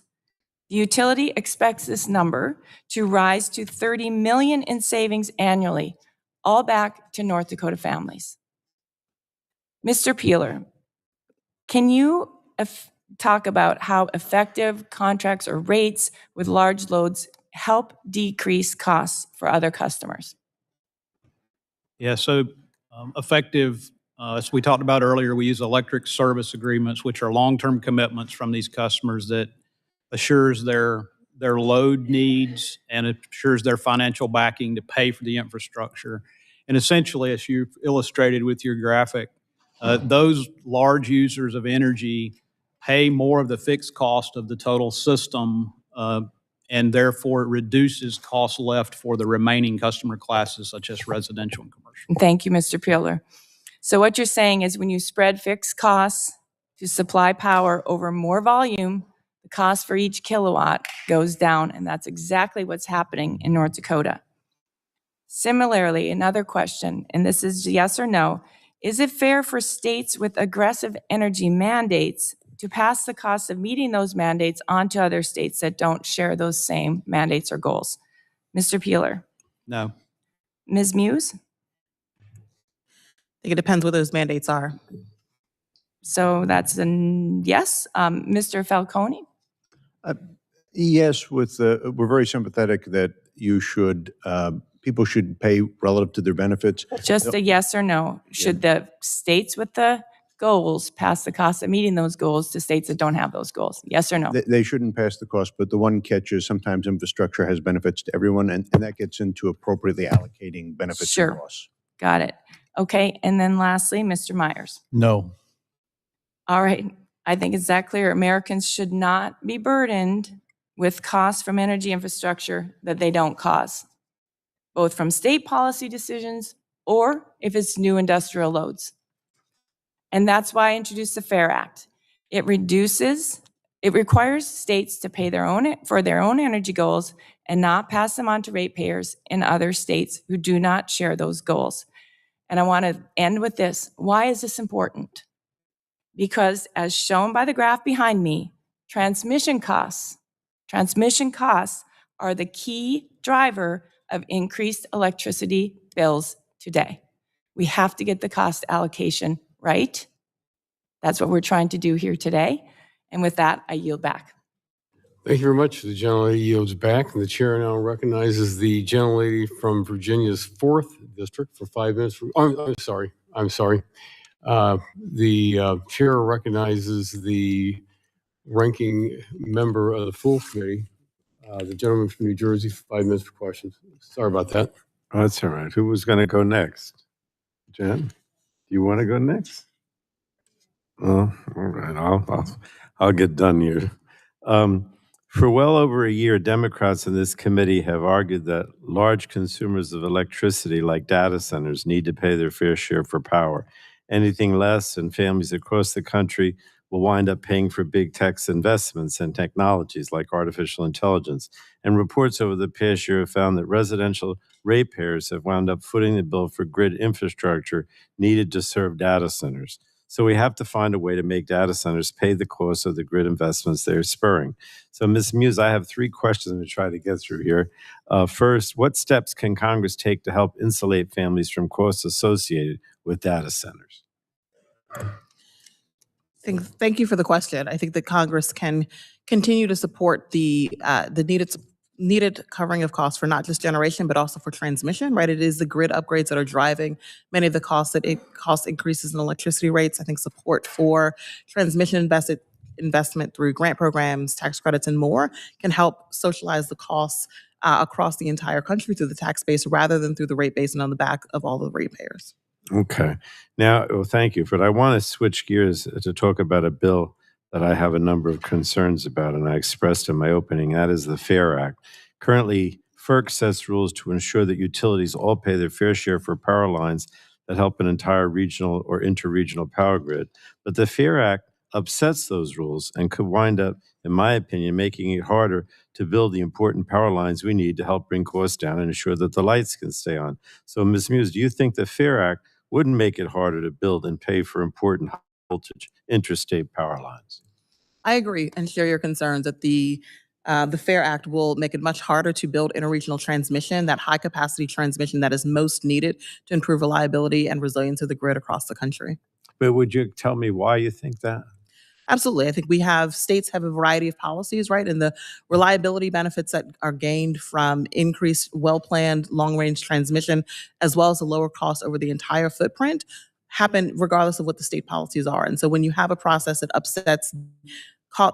The utility expects this number to rise to $30 million in savings annually, all back to North Dakota families. Mr. Peeler, can you talk about how effective contracts or rates with large loads help decrease costs for other customers? Yeah, so effective, as we talked about earlier, we use electric service agreements, which are long-term commitments from these customers that assures their load needs and assures their financial backing to pay for the infrastructure. And essentially, as you've illustrated with your graphic, those large users of energy pay more of the fixed cost of the total system, and therefore it reduces costs left for the remaining customer classes, such as residential and commercial. Thank you, Mr. Peeler. So what you're saying is when you spread fixed costs to supply power over more volume, the cost for each kilowatt goes down, and that's exactly what's happening in North Dakota. Similarly, another question, and this is yes or no, is it fair for states with aggressive energy mandates to pass the cost of meeting those mandates on to other states that don't share those same mandates or goals? Mr. Peeler? No. Ms. Muse? I think it depends what those mandates are. So that's a yes. Mr. Falcone? Yes, we're very sympathetic that people should pay relative to their benefits. Just a yes or no. Should the states with the goals pass the cost of meeting those goals to states that don't have those goals? Yes or no? They shouldn't pass the cost, but the one catch is sometimes infrastructure has benefits to everyone, and that gets into appropriately allocating benefits Sure. and costs. Got it. Okay, and then lastly, Mr. Myers. No. All right, I think it's that clear. Americans should not be burdened with costs from energy infrastructure that they don't cause, both from state policy decisions or if it's new industrial loads. And that's why I introduced the FAIR Act. It requires states to pay for their own energy goals and not pass them on to ratepayers in other states who do not share those goals. And I want to end with this. Why is this important? Because as shown by the graph behind me, transmission costs are the key driver of increased electricity bills today. We have to get the cost allocation right. That's what we're trying to do here today. And with that, I yield back. Thank you very much. The gentlelady yields back, and the chair now recognizes the gentlelady from Virginia's 4th District for 5 minutes. I'm sorry. The chair recognizes the ranking member of the full committee, the gentleman from New Jersey, for 5 minutes for questions. Sorry about that. Oh, that's all right. Who was going to go next? Jen, do you want to go next? Oh, all right. I'll get done here. For well over a year, Democrats in this committee have argued that large consumers of electricity, like data centers, need to pay their fair share for power. Anything less, and families across the country will wind up paying for big tech's investments in technologies like artificial intelligence. And reports over the past year have found that residential ratepayers have wound up footing the bill for grid infrastructure needed to serve data centers. So we have to find a way to make data centers pay the cost of the grid investments they're spurring. So, Ms. Muse, I have three questions to try to get through here. First, what steps can Congress take to help insulate families from costs associated with data centers? Thank you for the question. I think that Congress can continue to support the needed covering of costs for not just generation, but also for transmission, right? It is the grid upgrades that are driving many of the cost increases in electricity rates. I think support for transmission investment through grant programs, tax credits, and more can help socialize the costs across the entire country through the tax base rather than through the rate base and on the back of all the ratepayers. Okay. Now, well, thank you, but I want to switch gears to talk about a bill that I have a number of concerns about, and I expressed in my opening. That is the FAIR Act. Currently, FERC sets rules to ensure that utilities all pay their fair share for power lines that help an entire regional or interregional power grid. But the FAIR Act upsets those rules and could wind up, in my opinion, making it harder to build the important power lines we need to help bring costs down and ensure that the lights can stay on. So, Ms. Muse, do you think the FAIR Act wouldn't make it harder to build and pay for important high voltage interstate power lines? I agree and share your concerns that the FAIR Act will make it much harder to build interregional transmission, that high capacity transmission that is most needed to improve reliability and resilience of the grid across the country. But would you tell me why you think that? Absolutely. I think states have a variety of policies, right? And the reliability benefits that are gained from increased, well-planned, long-range transmission, as well as the lower cost over the entire footprint, happen regardless of what the state policies are. And so when you have a process that upsets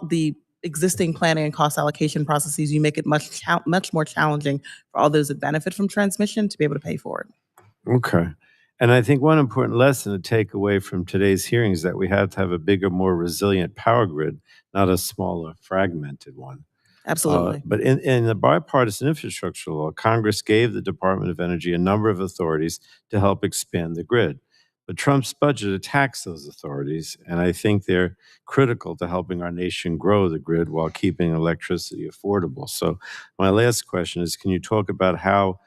the existing planning and cost allocation processes, you make it much more challenging for all those that benefit from transmission to be able to pay for it. Okay. And I think one important lesson to take away from today's hearing is that we have to have a bigger, more resilient power grid, not a smaller, fragmented one. Absolutely. But in the bipartisan infrastructure law, Congress gave the Department of Energy a number of authorities to help expand the grid. But Trump's budget attacks those authorities, and I think they're critical to helping our nation grow the grid while keeping electricity affordable. So my last question is, can you talk about how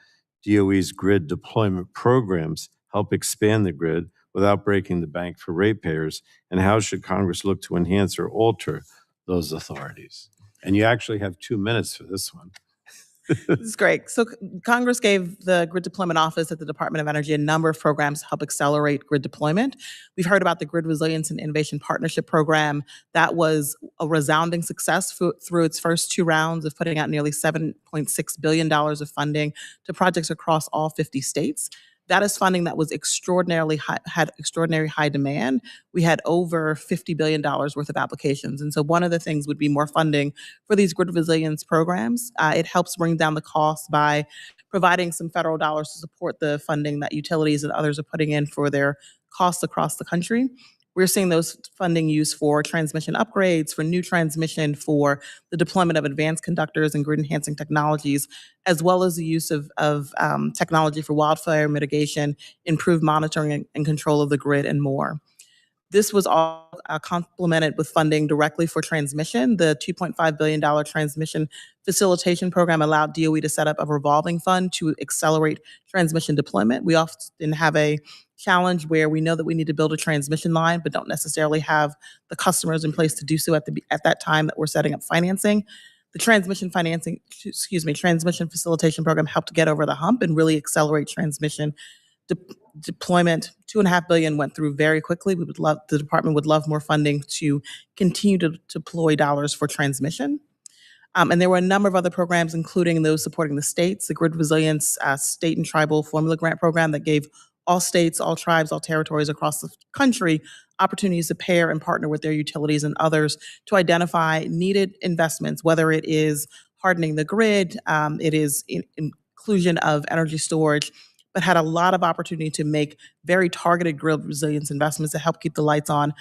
DOE's grid deployment programs help expand the grid without breaking the bank for ratepayers, and how should Congress look to enhance or alter those authorities? And you actually have 2 minutes for this one. This is great. So Congress gave the Grid Deployment Office at the Department of Energy a number of programs to help accelerate grid deployment. We've heard about the Grid Resilience and Innovation Partnership Program. That was a resounding success through its first 2 rounds of putting out nearly $7.6 billion of funding to projects across all 50 states. That is funding that was had extraordinary high demand. We had over $50 billion worth of applications. And so one of the things would be more funding for these grid resilience programs. It helps bring down the cost by providing some federal dollars to support the funding that utilities and others are putting in for their costs across the country. We're seeing those funding used for transmission upgrades, for new transmission, for the deployment of advanced conductors and grid enhancing technologies, as well as the use of technology for wildfire mitigation, improved monitoring and control of the grid, and more. This was all complemented with funding directly for transmission. The $2.5 billion transmission facilitation program allowed DOE to set up a revolving fund to accelerate transmission deployment. We often have a challenge where we know that we need to build a transmission line, but don't necessarily have the customers in place to do so at that time that we're setting up financing. The transmission facilitation program helped get over the hump and really accelerate transmission deployment. $2.5 billion went through very quickly. The department would love more funding to continue to deploy dollars for transmission. And there were a number of other programs, including those supporting the states, the Grid Resilience State and Tribal Formula Grant Program that gave all states, all tribes, all territories across the country opportunities to pair and partner with their utilities and others to identify needed investments, whether it is hardening the grid, it is inclusion of energy storage, but had a lot of opportunity to make very targeted grid resilience investments to help keep the lights on,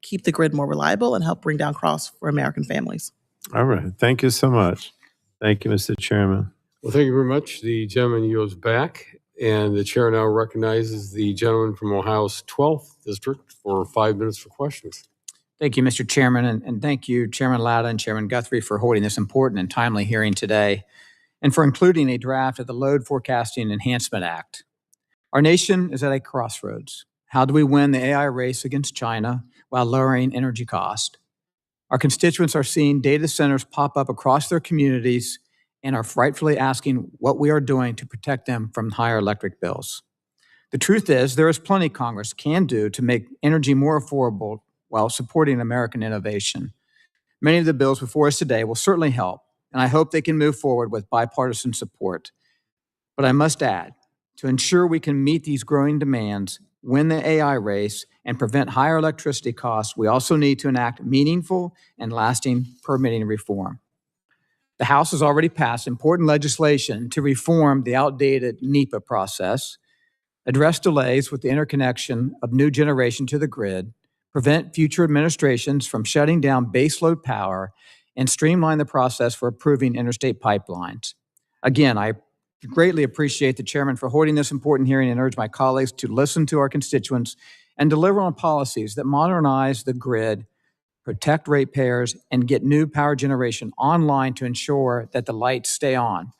keep the grid more reliable, and help bring down costs for American families. All right. Thank you so much. Thank you, Mr. Chairman. Well, thank you very much. The gentleman yields back, and the chair now recognizes the gentleman from Ohio's 12th District for 5 minutes for questions. Thank you, Mr. Chairman, and thank you, Chairman Latta and Chairman Guthrie, for holding this important and timely hearing today, and for including a draft of the Load Forecasting Enhancement Act. Our nation is at a crossroads. How do we win the AI race against China while lowering energy cost? Our constituents are seeing data centers pop up across their communities and are rightfully asking what we are doing to protect them from higher electric bills. The truth is, there is plenty Congress can do to make energy more affordable while supporting American innovation. Many of the bills before us today will certainly help, and I hope they can move forward with bipartisan support. But I must add, to ensure we can meet these growing demands, win the AI race, and prevent higher electricity costs, we also need to enact meaningful and lasting permitting reform. The House has already passed important legislation to reform the outdated NEPA process, address delays with the interconnection of new generation to the grid, prevent future administrations from shutting down baseload power, and streamline the process for approving interstate pipelines. Again, I greatly appreciate the chairman for holding this important hearing and urge my colleagues to listen to our constituents and deliver on policies that modernize the grid, protect ratepayers, and get new power generation online to ensure that the lights stay on.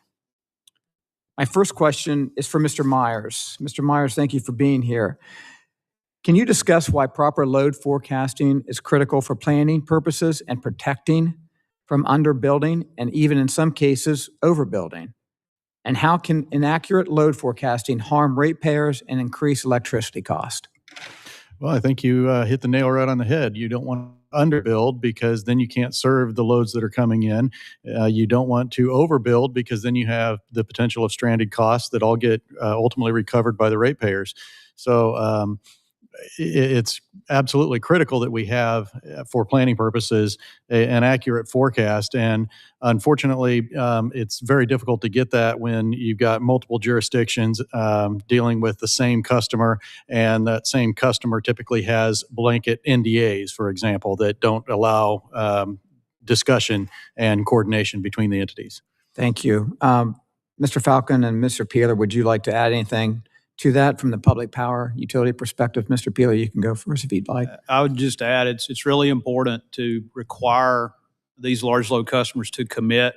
My first question is for Mr. Myers. Mr. Myers, thank you for being here. Can you discuss why proper load forecasting is critical for planning purposes and protecting from underbuilding and even in some cases overbuilding? And how can inaccurate load forecasting harm ratepayers and increase electricity cost? Well, I think you hit the nail right on the head. You don't want to underbuild because then you can't serve the loads that are coming in. You don't want to overbuild because then you have the potential of stranded costs that all get ultimately recovered by the ratepayers. So it's absolutely critical that we have, for planning purposes, an accurate forecast. And unfortunately, it's very difficult to get that when you've got multiple jurisdictions dealing with the same customer, and that same customer typically has blanket NDAs, for example, that don't allow discussion and coordination between the entities. Thank you. Mr. Falcone and Mr. Peeler, would you like to add anything to that from the public power utility perspective? Mr. Peeler, you can go first if you'd like. I would just add, it's really important to require these large load customers to commit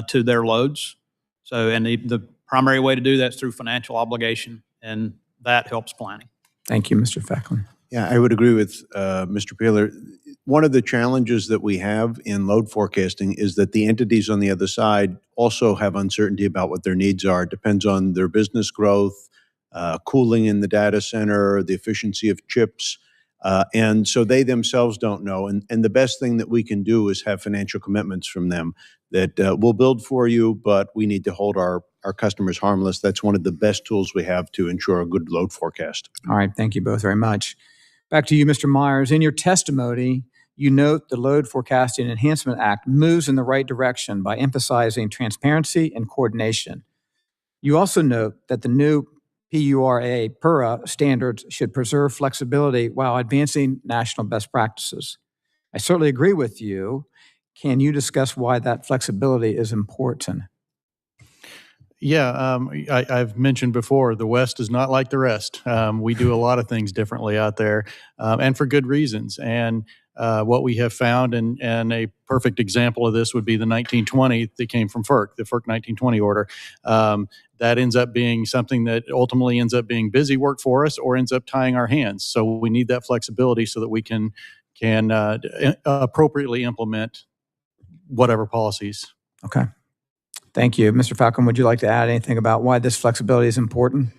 to their loads. So, and the primary way to do that is through financial obligation, and that helps planning. Thank you, Mr. Falcone. Yeah, I would agree with Mr. Peeler. One of the challenges that we have in load forecasting is that the entities on the other side also have uncertainty about what their needs are. It depends on their business growth, cooling in the data center, the efficiency of chips. And so they themselves don't know. And the best thing that we can do is have financial commitments from them that we'll build for you, but we need to hold our customers harmless. That's one of the best tools we have to ensure a good load forecast. All right, thank you both very much. Back to you, Mr. Myers. In your testimony, you note the Load Forecasting Enhancement Act moves in the right direction by emphasizing transparency and coordination. You also note that the new PURA standards should preserve flexibility while advancing national best practices. I certainly agree with you. Can you discuss why that flexibility is important? Yeah, I've mentioned before, the West is not like the rest. We do a lot of things differently out there, and for good reasons. And what we have found, and a perfect example of this would be the 1920 that came from FERC, the FERC 1920 order. That ends up being something that ultimately ends up being busy work for us or ends up tying our hands. So we need that flexibility so that we can appropriately implement whatever policies. Okay. Thank you. Mr. Falcone, would you like to add anything about why this flexibility is important?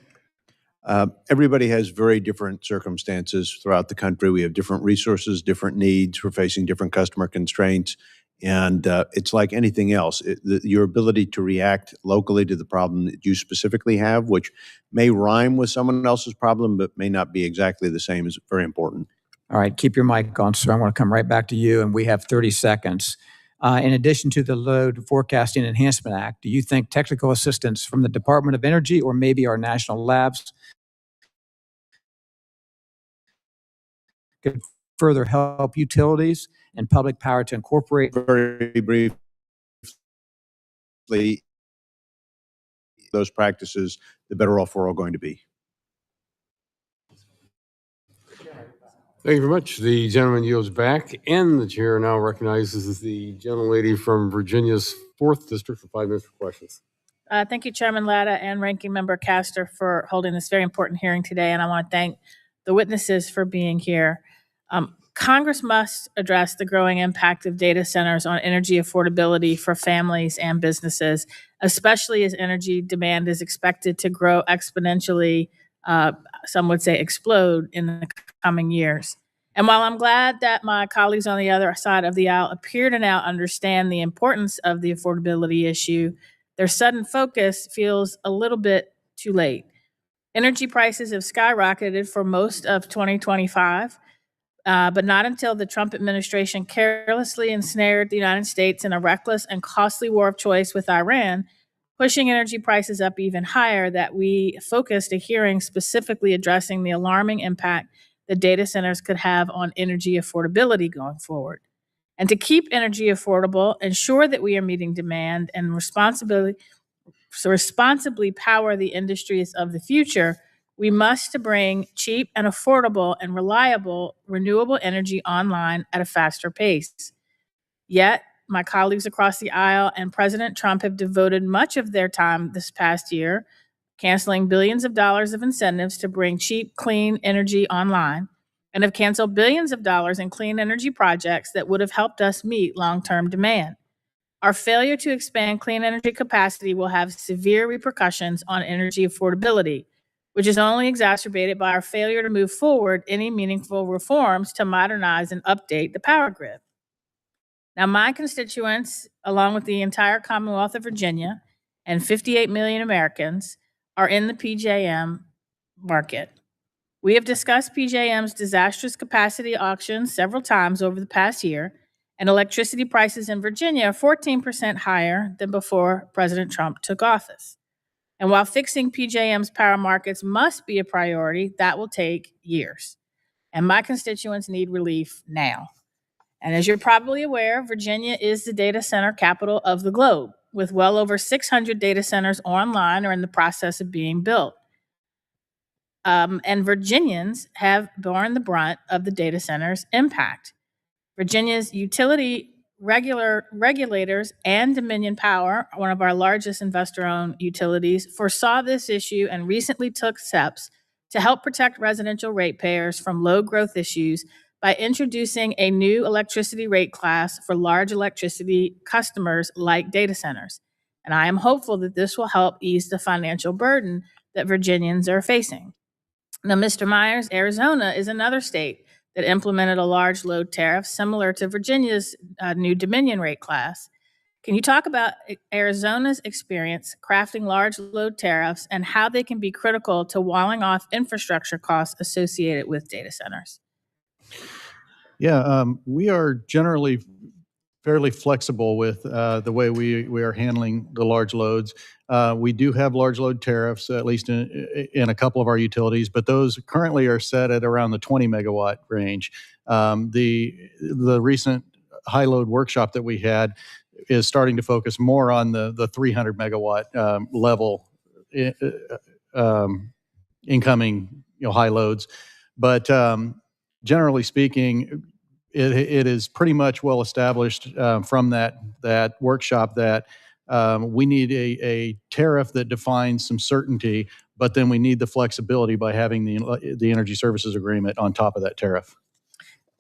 Everybody has very different circumstances throughout the country. We have different resources, different needs. We're facing different customer constraints. And it's like anything else. Your ability to react locally to the problem that you specifically have, which may rhyme with someone else's problem, but may not be exactly the same, is very important. All right, keep your mic on, sir. I want to come right back to you, and we have 30 seconds. in addition to the Load Forecasting Enhancement Act? Do you think technical assistance from the Department of Energy or maybe our national labs could further help utilities and public power to incorporate? Very briefly, those practices, the better off we're all going to be. Thank you very much. The gentleman yields back, and the chair now recognizes the gentlelady from Virginia's 4th District for 5 minutes for questions. Thank you, Chairman Latta and Ranking Member Castor, for holding this very important hearing today, and I want to thank the witnesses for being here. Congress must address the growing impact of data centers on energy affordability for families and businesses, especially as energy demand is expected to grow exponentially, some would say explode, in the coming years. And while I'm glad that my colleagues on the other side of the aisle appear to now understand the importance of the affordability issue, their sudden focus feels a little bit too late. Energy prices have skyrocketed for most of 2025, but not until the Trump administration carelessly ensnared the United States in a reckless and costly war of choice with Iran, pushing energy prices up even higher, that we focused a hearing specifically addressing the alarming impact that data centers could have on energy affordability going forward. And to keep energy affordable, ensure that we are meeting demand, and responsibly power the industries of the future, we must bring cheap and affordable and reliable renewable energy online at a faster pace. Yet, my colleagues across the aisle and President Trump have devoted much of their time this past year canceling billions of dollars of incentives to bring cheap, clean energy online, and have canceled billions of dollars in clean energy projects that would have helped us meet long-term demand. Our failure to expand clean energy capacity will have severe repercussions on energy affordability, which is only exacerbated by our failure to move forward any meaningful reforms to modernize and update the power grid. Now, my constituents, along with the entire Commonwealth of Virginia and 58 million Americans, are in the PJM market. We have discussed PJM's disastrous capacity auctions several times over the past year, and electricity prices in Virginia are 14% higher than before President Trump took office. And while fixing PJM's power markets must be a priority, that will take years. And my constituents need relief now. And as you're probably aware, Virginia is the data center capital of the globe, with well over 600 data centers online or in the process of being built. And Virginians have borne the brunt of the data center's impact. Virginia's utility regulators and Dominion Power, one of our largest investor-owned utilities, foresaw this issue and recently took steps to help protect residential ratepayers from load growth issues by introducing a new electricity rate class for large electricity customers like data centers. And I am hopeful that this will help ease the financial burden that Virginians are facing. Now, Mr. Myers, Arizona is another state that implemented a large load tariff similar to Virginia's new Dominion rate class. Can you talk about Arizona's experience crafting large load tariffs and how they can be critical to walling off infrastructure costs associated with data centers? Yeah, we are generally fairly flexible with the way we are handling the large loads. We do have large load tariffs, at least in a couple of our utilities, but those currently are set at around the 20 megawatt range. The recent high load workshop that we had is starting to focus more on the 300 megawatt level incoming high loads. But generally speaking, it is pretty much well established from that workshop that we need a tariff that defines some certainty, but then we need the flexibility by having the energy services agreement on top of that tariff.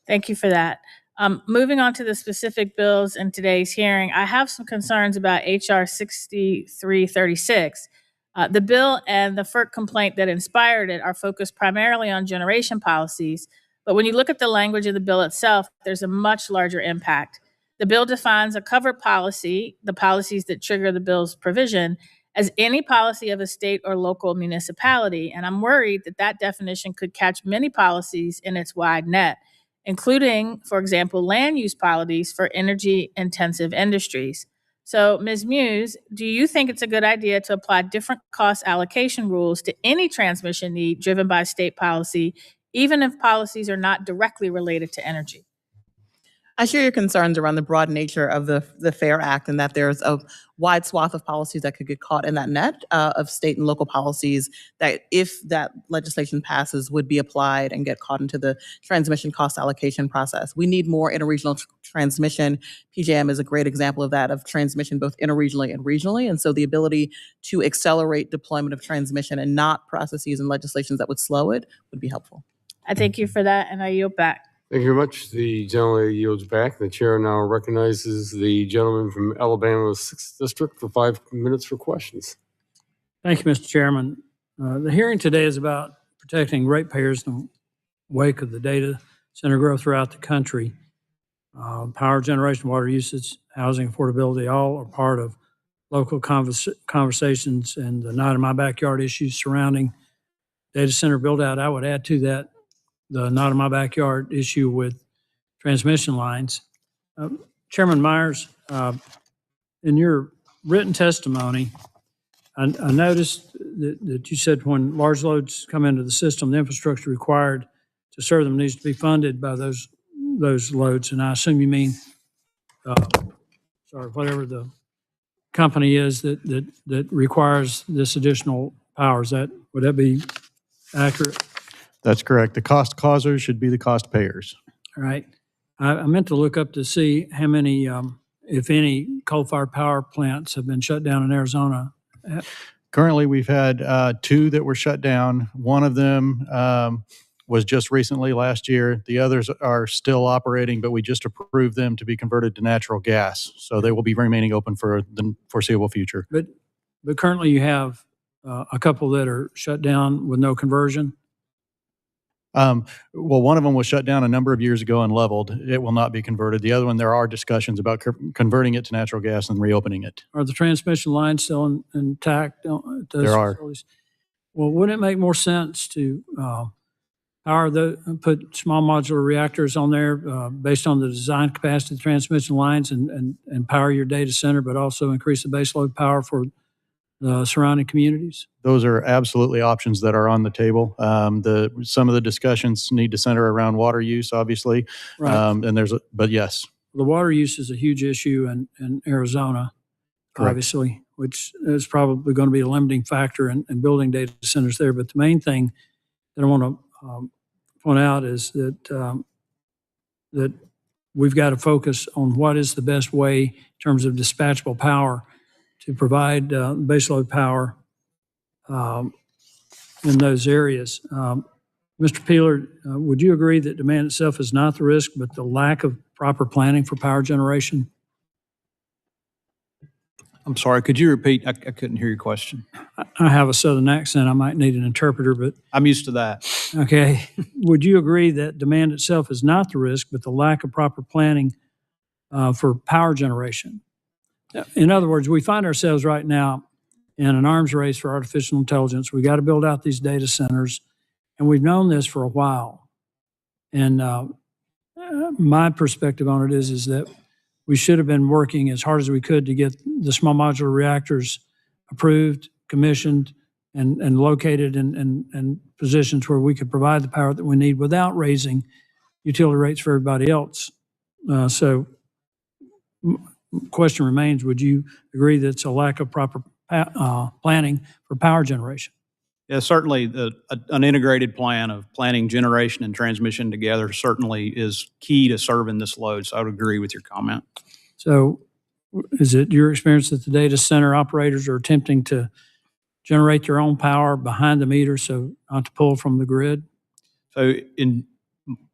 Thank you for that. Moving on to the specific bills in today's hearing, I have some concerns about H.R. 6336. The bill and the FERC complaint that inspired it are focused primarily on generation policies, but when you look at the language of the bill itself, there's a much larger impact. The bill defines a covered policy, the policies that trigger the bill's provision, as any policy of a state or local municipality, and I'm worried that that definition could catch many policies in its wide net. including, for example, land use policies for energy-intensive industries. So, Ms. Muse, do you think it's a good idea to apply different cost allocation rules to any transmission need driven by state policy, even if policies are not directly related to energy? I share your concerns around the broad nature of the FAIR Act and that there's a wide swath of policies that could get caught in that net of state and local policies that, if that legislation passes, would be applied and get caught into the transmission cost allocation process. We need more interregional transmission. PJM is a great example of that, of transmission both interregionally and regionally. And so the ability to accelerate deployment of transmission and not processes and legislations that would slow it would be helpful. I thank you for that, and I yield back. Thank you very much. The gentleman yields back. The chair now recognizes the gentleman from Alabama's 6th District for 5 minutes for questions. Thank you, Mr. Chairman. The hearing today is about protecting ratepayers in the wake of the data center growth throughout the country. Power generation, water usage, housing affordability, all are part of local conversations and the not in my backyard issues surrounding data center build out. I would add to that the not in my backyard issue with transmission lines. Chairman Myers, in your written testimony, I noticed that you said when large loads come into the system, the infrastructure required to serve them needs to be funded by those loads. And I assume you mean, whatever the company is that requires this additional power. Would that be accurate? That's correct. The cost causers should be the cost payers. All right. I meant to look up to see how many, if any, coal-fired power plants have been shut down in Arizona. Currently, we've had 2 that were shut down. One of them was just recently last year. The others are still operating, but we just approved them to be converted to natural gas. So they will be remaining open for the foreseeable future. But currently you have a couple that are shut down with no conversion. Well, one of them was shut down a number of years ago and leveled. It will not be converted. The other one, there are discussions about converting it to natural gas and reopening it. Are the transmission lines still intact? There are. Facilities? Well, wouldn't it make more sense to put small modular reactors on there based on the design capacity of the transmission lines and power your data center, but also increase the baseload power for the surrounding communities? Those are absolutely options that are on the table. Some of the discussions need to center around water use, obviously. Right. But yes. The water use is a huge issue in Arizona, Correct. Obviously, which is probably going to be a limiting factor in building data centers there. But the main thing that I want to point out is that that we've got to focus on what is the best way in terms of dispatchable power to provide baseload power in those areas. Mr. Peeler, would you agree that demand itself is not the risk, but the lack of proper planning for power generation? I'm sorry, could you repeat? I couldn't hear your question. I have a Southern accent. I might need an interpreter, but. I'm used to that. Okay. Would you agree that demand itself is not the risk, but the lack of proper planning for power generation? In other words, we find ourselves right now in an arms race for artificial intelligence. We got to build out these data centers, and we've known this for a while. And my perspective on it is that we should have been working as hard as we could to get the small modular reactors approved, commissioned, and located in positions where we could provide the power that we need without raising utility rates for everybody else. Question remains, would you agree that it's a lack of proper planning for power generation? Yeah, certainly an integrated plan of planning generation and transmission together certainly is key to serving this load. So I would agree with your comment. So is it your experience that the data center operators are attempting to generate their own power behind the meter so not to pull from the grid? So in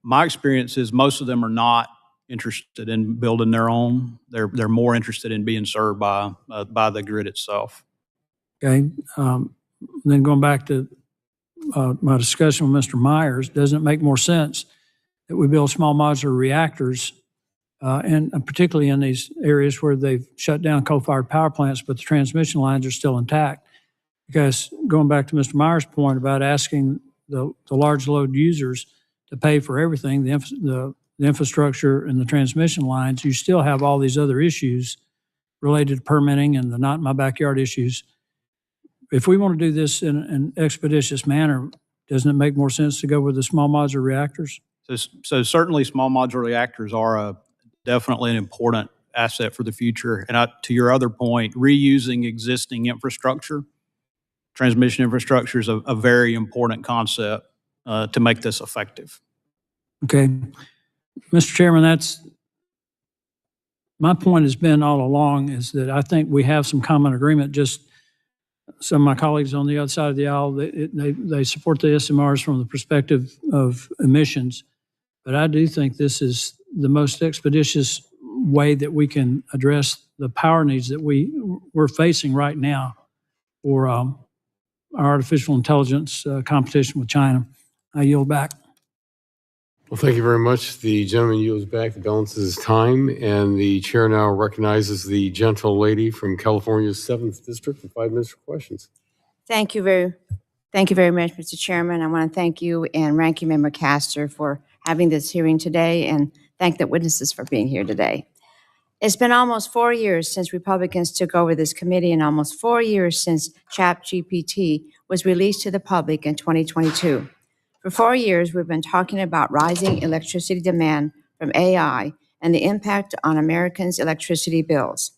my experience is most of them are not interested in building their own. They're more interested in being served by the grid itself. Okay. Then going back to my discussion with Mr. Myers, doesn't it make more sense that we build small modular reactors, and particularly in these areas where they've shut down coal-fired power plants, but the transmission lines are still intact? Because going back to Mr. Myers' point about asking the large load users to pay for everything, the infrastructure and the transmission lines, you still have all these other issues related to permitting and the not in my backyard issues. If we want to do this in an expeditious manner, doesn't it make more sense to go with the small modular reactors? So certainly small modular reactors are definitely an important asset for the future. And to your other point, reusing existing infrastructure, transmission infrastructure is a very important concept to make this effective. Okay. Mr. Chairman, that's my point has been all along is that I think we have some common agreement. Just some of my colleagues on the other side of the aisle, they support the SMRs from the perspective of emissions. But I do think this is the most expeditious way that we can address the power needs that we're facing right now for our artificial intelligence competition with China. I yield back. Well, thank you very much. The gentleman yields back to balance his time, and the chair now recognizes the gentle lady from California's 7th District for 5 minutes for questions. Thank you very much, Mr. Chairman. I want to thank you and Ranking Member Castor for having this hearing today, and thank the witnesses for being here today. It's been almost 4 years since Republicans took over this committee and almost 4 years since SubCmte was released to the public in 2022. For 4 years, we've been talking about rising electricity demand from AI and the impact on Americans' electricity bills.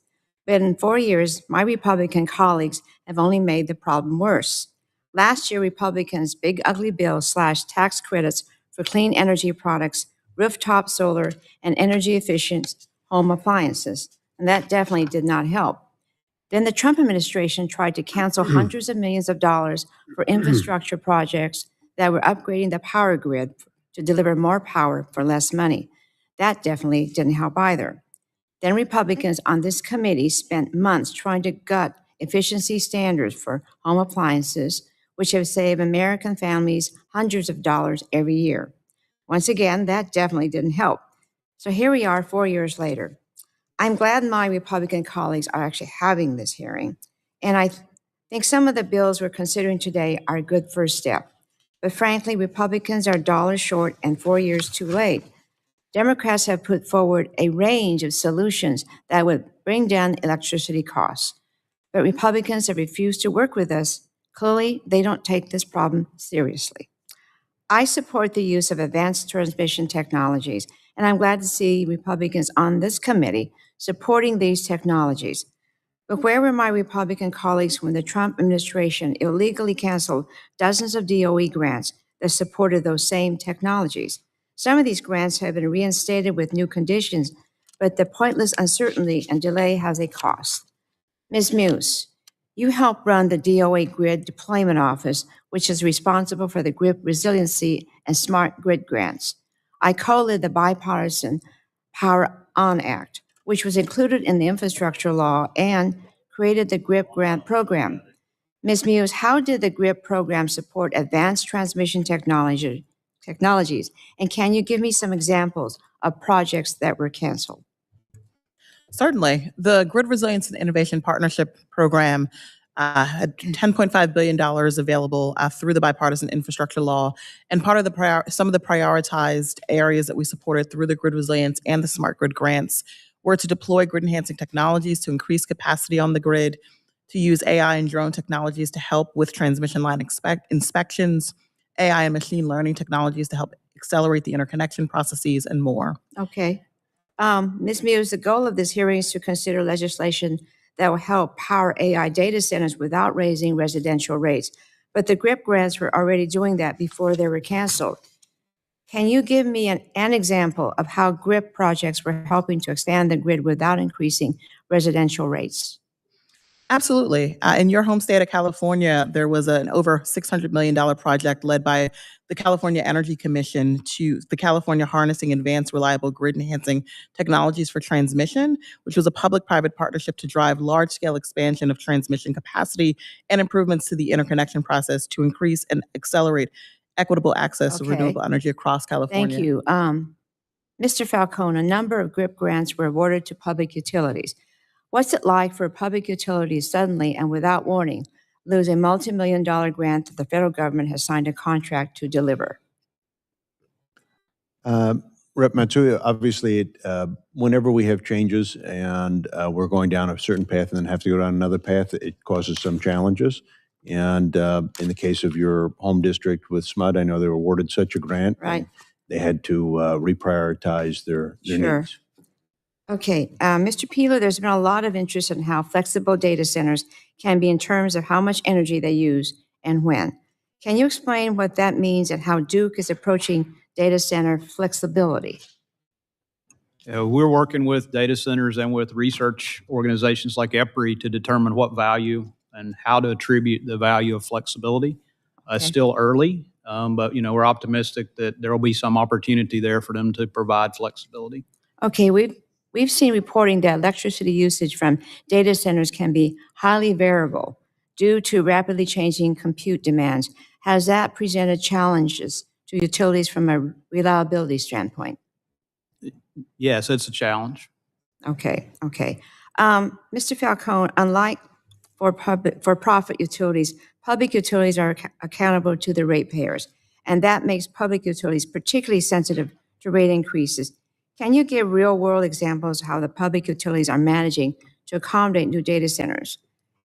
But in 4 years, my Republican colleagues have only made the problem worse. Last year, Republicans' big ugly bill slashed tax credits for clean energy products, rooftop solar, and energy-efficient home appliances, and that definitely did not help. Then the Trump administration tried to cancel hundreds of millions of dollars for infrastructure projects that were upgrading the power grid to deliver more power for less money. That definitely didn't help either. Then Republicans on this committee spent months trying to gut efficiency standards for home appliances, which have saved American families hundreds of dollars every year. Once again, that definitely didn't help. So here we are 4 years later. I'm glad my Republican colleagues are actually having this hearing, and I think some of the bills we're considering today are a good first step. But frankly, Republicans are dollars short and 4 years too late. Democrats have put forward a range of solutions that would bring down electricity costs. But Republicans have refused to work with us. Clearly, they don't take this problem seriously. I support the use of advanced transmission technologies, and I'm glad to see Republicans on this committee supporting these technologies. But where were my Republican colleagues when the Trump administration illegally canceled dozens of DOE grants that supported those same technologies? Some of these grants have been reinstated with new conditions, but the pointless uncertainty and delay has a cost. Ms. Muse, you helped run the DOE Grid Deployment Office, which is responsible for the grid resiliency and smart grid grants. I co-led the bipartisan Power On Act, which was included in the infrastructure law and created the GRIP grant program. Ms. Muse, how did the GRIP program support advanced transmission technologies? And can you give me some examples of projects that were canceled? Certainly. The Grid Resilience and Innovation Partnership Program had $10.5 billion available through the bipartisan infrastructure law. And part of some of the prioritized areas that we supported through the Grid Resilience and the Smart Grid grants were to deploy grid-enhancing technologies to increase capacity on the grid, to use AI and drone technologies to help with transmission line inspections, AI and machine learning technologies to help accelerate the interconnection processes, and more. Okay. Ms. Muse, the goal of this hearing is to consider legislation that will help power AI data centers without raising residential rates. But the GRIP grants were already doing that before they were canceled. Can you give me an example of how GRIP projects were helping to expand the grid without increasing residential rates? Absolutely. In your home state of California, there was an over $600 million project led by the California Energy Commission to the California Harnessing Advanced Reliable Grid Enhancing Technologies for Transmission, which was a public-private partnership to drive large-scale expansion of transmission capacity and improvements to the interconnection process to increase and accelerate equitable access to renewable energy across California. Thank you. Mr. Falcone, a number of GRIP grants were awarded to public utilities. What's it like for a public utility suddenly and without warning lose a multi-million-dollar grant that the federal government has signed a contract to deliver? Rep. Matsuya, obviously, whenever we have changes and we're going down a certain path and then have to go down another path, it causes some challenges. And in the case of your home district with SMUD, I know they were awarded such a grant. Right. They had to reprioritize their Sure. needs. Okay, Mr. Peeler, there's been a lot of interest in how flexible data centers can be in terms of how much energy they use and when. Can you explain what that means and how Duke is approaching data center flexibility? We're working with data centers and with research organizations like EPRI to determine what value and how to attribute the value of flexibility. It's still early, but we're optimistic that there will be some opportunity there for them to provide flexibility. Okay, we've seen reporting that electricity usage from data centers can be highly variable due to rapidly changing compute demands. Has that presented challenges to utilities from a reliability standpoint? Yes, it's a challenge. Okay. Mr. Falcone, unlike for-profit utilities, public utilities are accountable to the ratepayers, and that makes public utilities particularly sensitive to rate increases. Can you give real-world examples of how the public utilities are managing to accommodate new data centers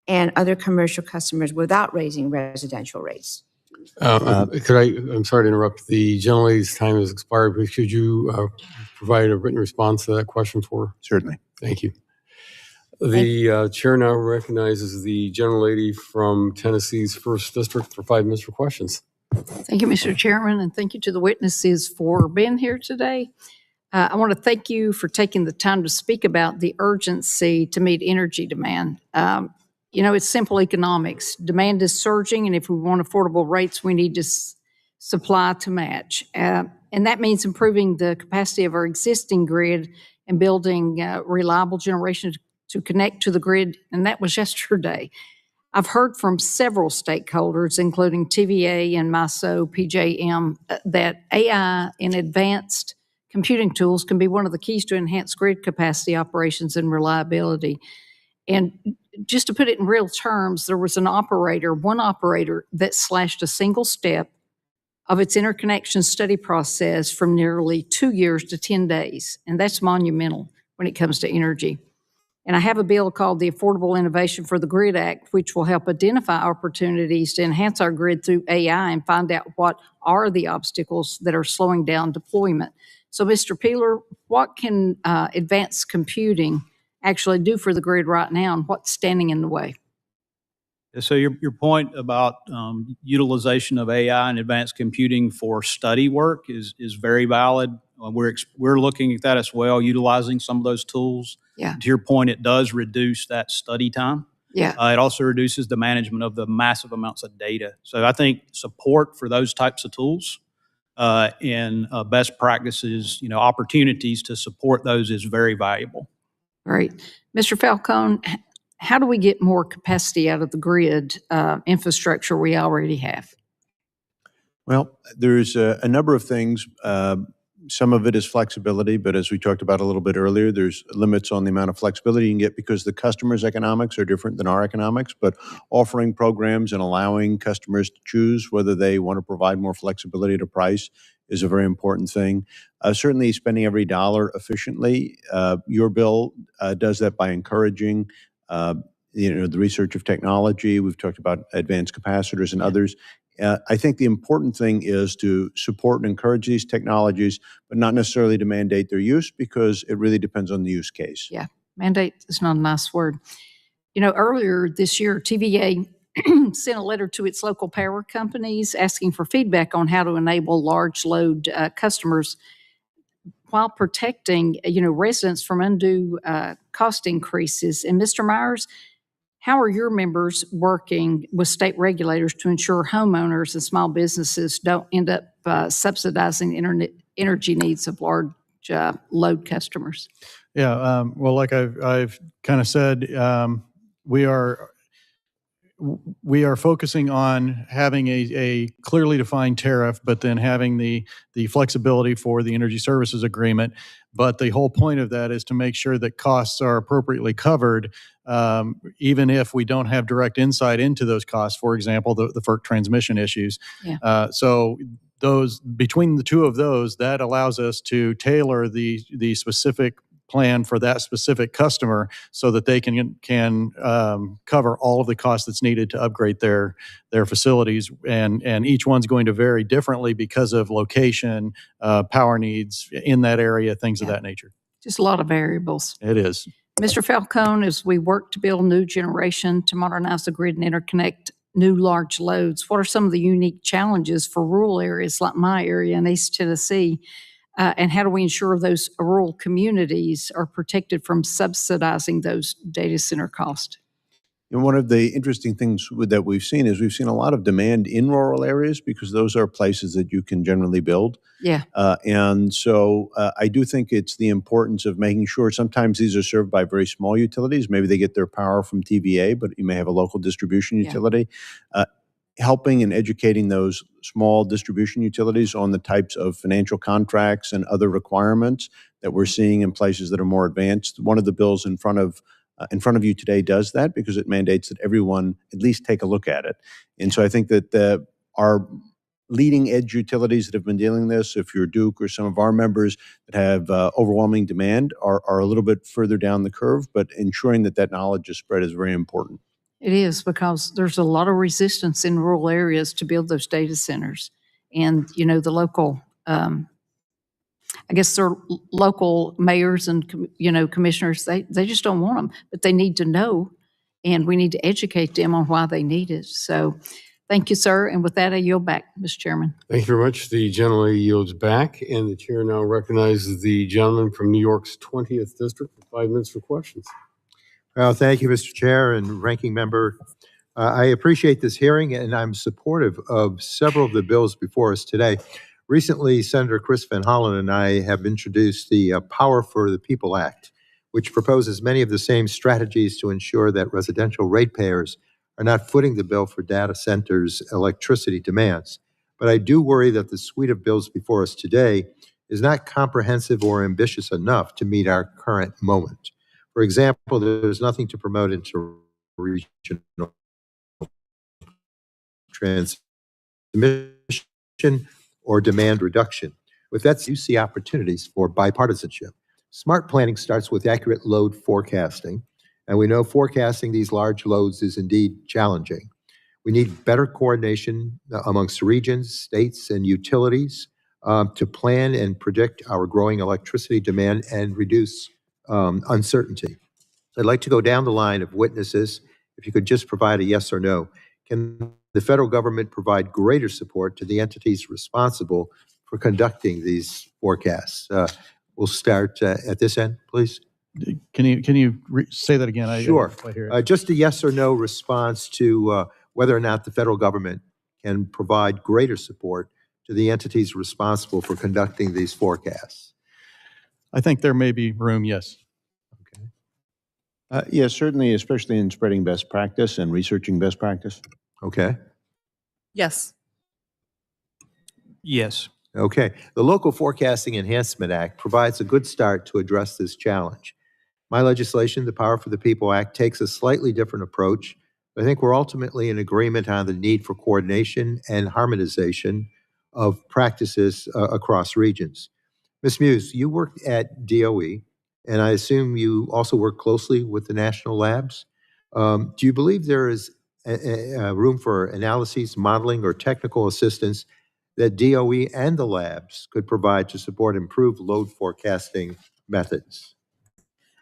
and other commercial customers without raising residential rates? I'm sorry to interrupt. The gentlelady's time has expired, but could you provide a written response to that question for her? Certainly. Thank you. The chair now recognizes the gentlelady from Tennessee's 1st District for 5 minutes for questions. Thank you, Mr. Chairman, and thank you to the witnesses for being here today. I want to thank you for taking the time to speak about the urgency to meet energy demand. It's simple economics. Demand is surging, and if we want affordable rates, we need to supply to match. And that means improving the capacity of our existing grid and building reliable generation to connect to the grid, and that was yesterday. I've heard from several stakeholders, including TVA and MISO, PJM, that AI and advanced computing tools can be one of the keys to enhance grid capacity, operations, and reliability. And just to put it in real terms, there was one operator that slashed a single step of its interconnection study process from nearly 2 years to 10 days. And that's monumental when it comes to energy. And I have a bill called the Affordable Innovation for the Grid Act, which will help identify opportunities to enhance our grid through AI and find out what are the obstacles that are slowing down deployment. So, Mr. Peeler, what can advanced computing actually do for the grid right now, and what's standing in the way? So your point about utilization of AI and advanced computing for study work is very valid. We're looking at that as well, utilizing some of those tools. Yeah. To your point, it does reduce that study time. Yeah. It also reduces the management of the massive amounts of data. So I think support for those types of tools and best practices, opportunities to support those is very valuable. Great. Mr. Falcone, how do we get more capacity out of the grid infrastructure we already have? Well, there's a number of things. Some of it is flexibility, but as we talked about a little bit earlier, there's limits on the amount of flexibility you can get because the customer's economics are different than our economics, but offering programs and allowing customers to choose whether they want to provide more flexibility to price is a very important thing. Certainly spending every dollar efficiently. Your bill does that by encouraging the research of technology. We've talked about advanced capacitors and others. I think the important thing is to support and encourage these technologies, but not necessarily to mandate their use because it really depends on the use case. Yeah, mandate is not a nice word. Earlier this year, TVA sent a letter to its local power companies asking for feedback on how to enable large load customers while protecting, residents from undue cost increases. And Mr. Myers, how are your members working with state regulators to ensure homeowners and small businesses don't end up subsidizing energy needs of large load customers? Yeah, well, like I've kind of said, we are focusing on having a clearly defined tariff, but then having the flexibility for the energy services agreement. But the whole point of that is to make sure that costs are appropriately covered, even if we don't have direct insight into those costs. For example, the FERC transmission issues. Yeah. So between the two of those, that allows us to tailor the specific plan for that specific customer so that they can cover all of the costs that's needed to upgrade their facilities. And each one's going to vary differently because of location, power needs in that area, things of that nature. Just a lot of variables. It is. Mr. Falcone, as we work to build new generation to modernize the grid and interconnect new large loads, what are some of the unique challenges for rural areas like my area in East Tennessee? And how do we ensure those rural communities are protected from subsidizing those data center costs? And one of the interesting things that we've seen is we've seen a lot of demand in rural areas because those are places that you can generally build. Yeah. And so I do think it's the importance of making sure sometimes these are served by very small utilities. Maybe they get their power from TVA, but you may have a local distribution utility. Helping and educating those small distribution utilities on the types of financial contracts and other requirements that we're seeing in places that are more advanced. One of the bills in front of you today does that because it mandates that everyone at least take a look at it. And so I think that our leading edge utilities that have been dealing with this, if you're Duke or some of our members that have overwhelming demand, are a little bit further down the curve, but ensuring that knowledge is spread is very important. It is, because there's a lot of resistance in rural areas to build those data centers. And, the local, I guess their local mayors and, commissioners, they just don't want them, but they need to know, and we need to educate them on why they need it. So thank you, sir. And with that, I yield back, Mr. Chairman. Thank you very much. The gentleman yields back, and the chair now recognizes the gentleman from New York's 20th District for 5 minutes for questions. Well, thank you, Mr. Chair and Ranking Member. I appreciate this hearing, and I'm supportive of several of the bills before us today. Recently, Senator Chris Van Hollen and I have introduced the Power for the People Act, which proposes many of the same strategies to ensure that residential ratepayers are not footing the bill for data centers' electricity demands. But I do worry that the suite of bills before us today is not comprehensive or ambitious enough to meet our current moment. For example, there's nothing to promote interregional transmission or demand reduction. With that, you see opportunities for bipartisanship. Smart planning starts with accurate load forecasting, and we know forecasting these large loads is indeed challenging. We need better coordination amongst regions, states, and utilities to plan and predict our growing electricity demand and reduce uncertainty. I'd like to go down the line of witnesses. If you could just provide a yes or no. Can the federal government provide greater support to the entities responsible for conducting these forecasts? We'll start at this end, please. Can you say that again? Sure. Just a yes or no response to whether or not the federal government can provide greater support to the entities responsible for conducting these forecasts. I think there may be room, yes. Yes, certainly, especially in spreading best practice and researching best practice. Okay. Yes. Yes. Okay. The Local Forecasting Enhancement Act provides a good start to address this challenge. My legislation, the Power for the People Act, takes a slightly different approach. I think we're ultimately in agreement on the need for coordination and harmonization of practices across regions. Ms. Muse, you worked at DOE, and I assume you also work closely with the national labs. Do you believe there is a room for analyses, modeling, or technical assistance that DOE and the labs could provide to support improved load forecasting methods?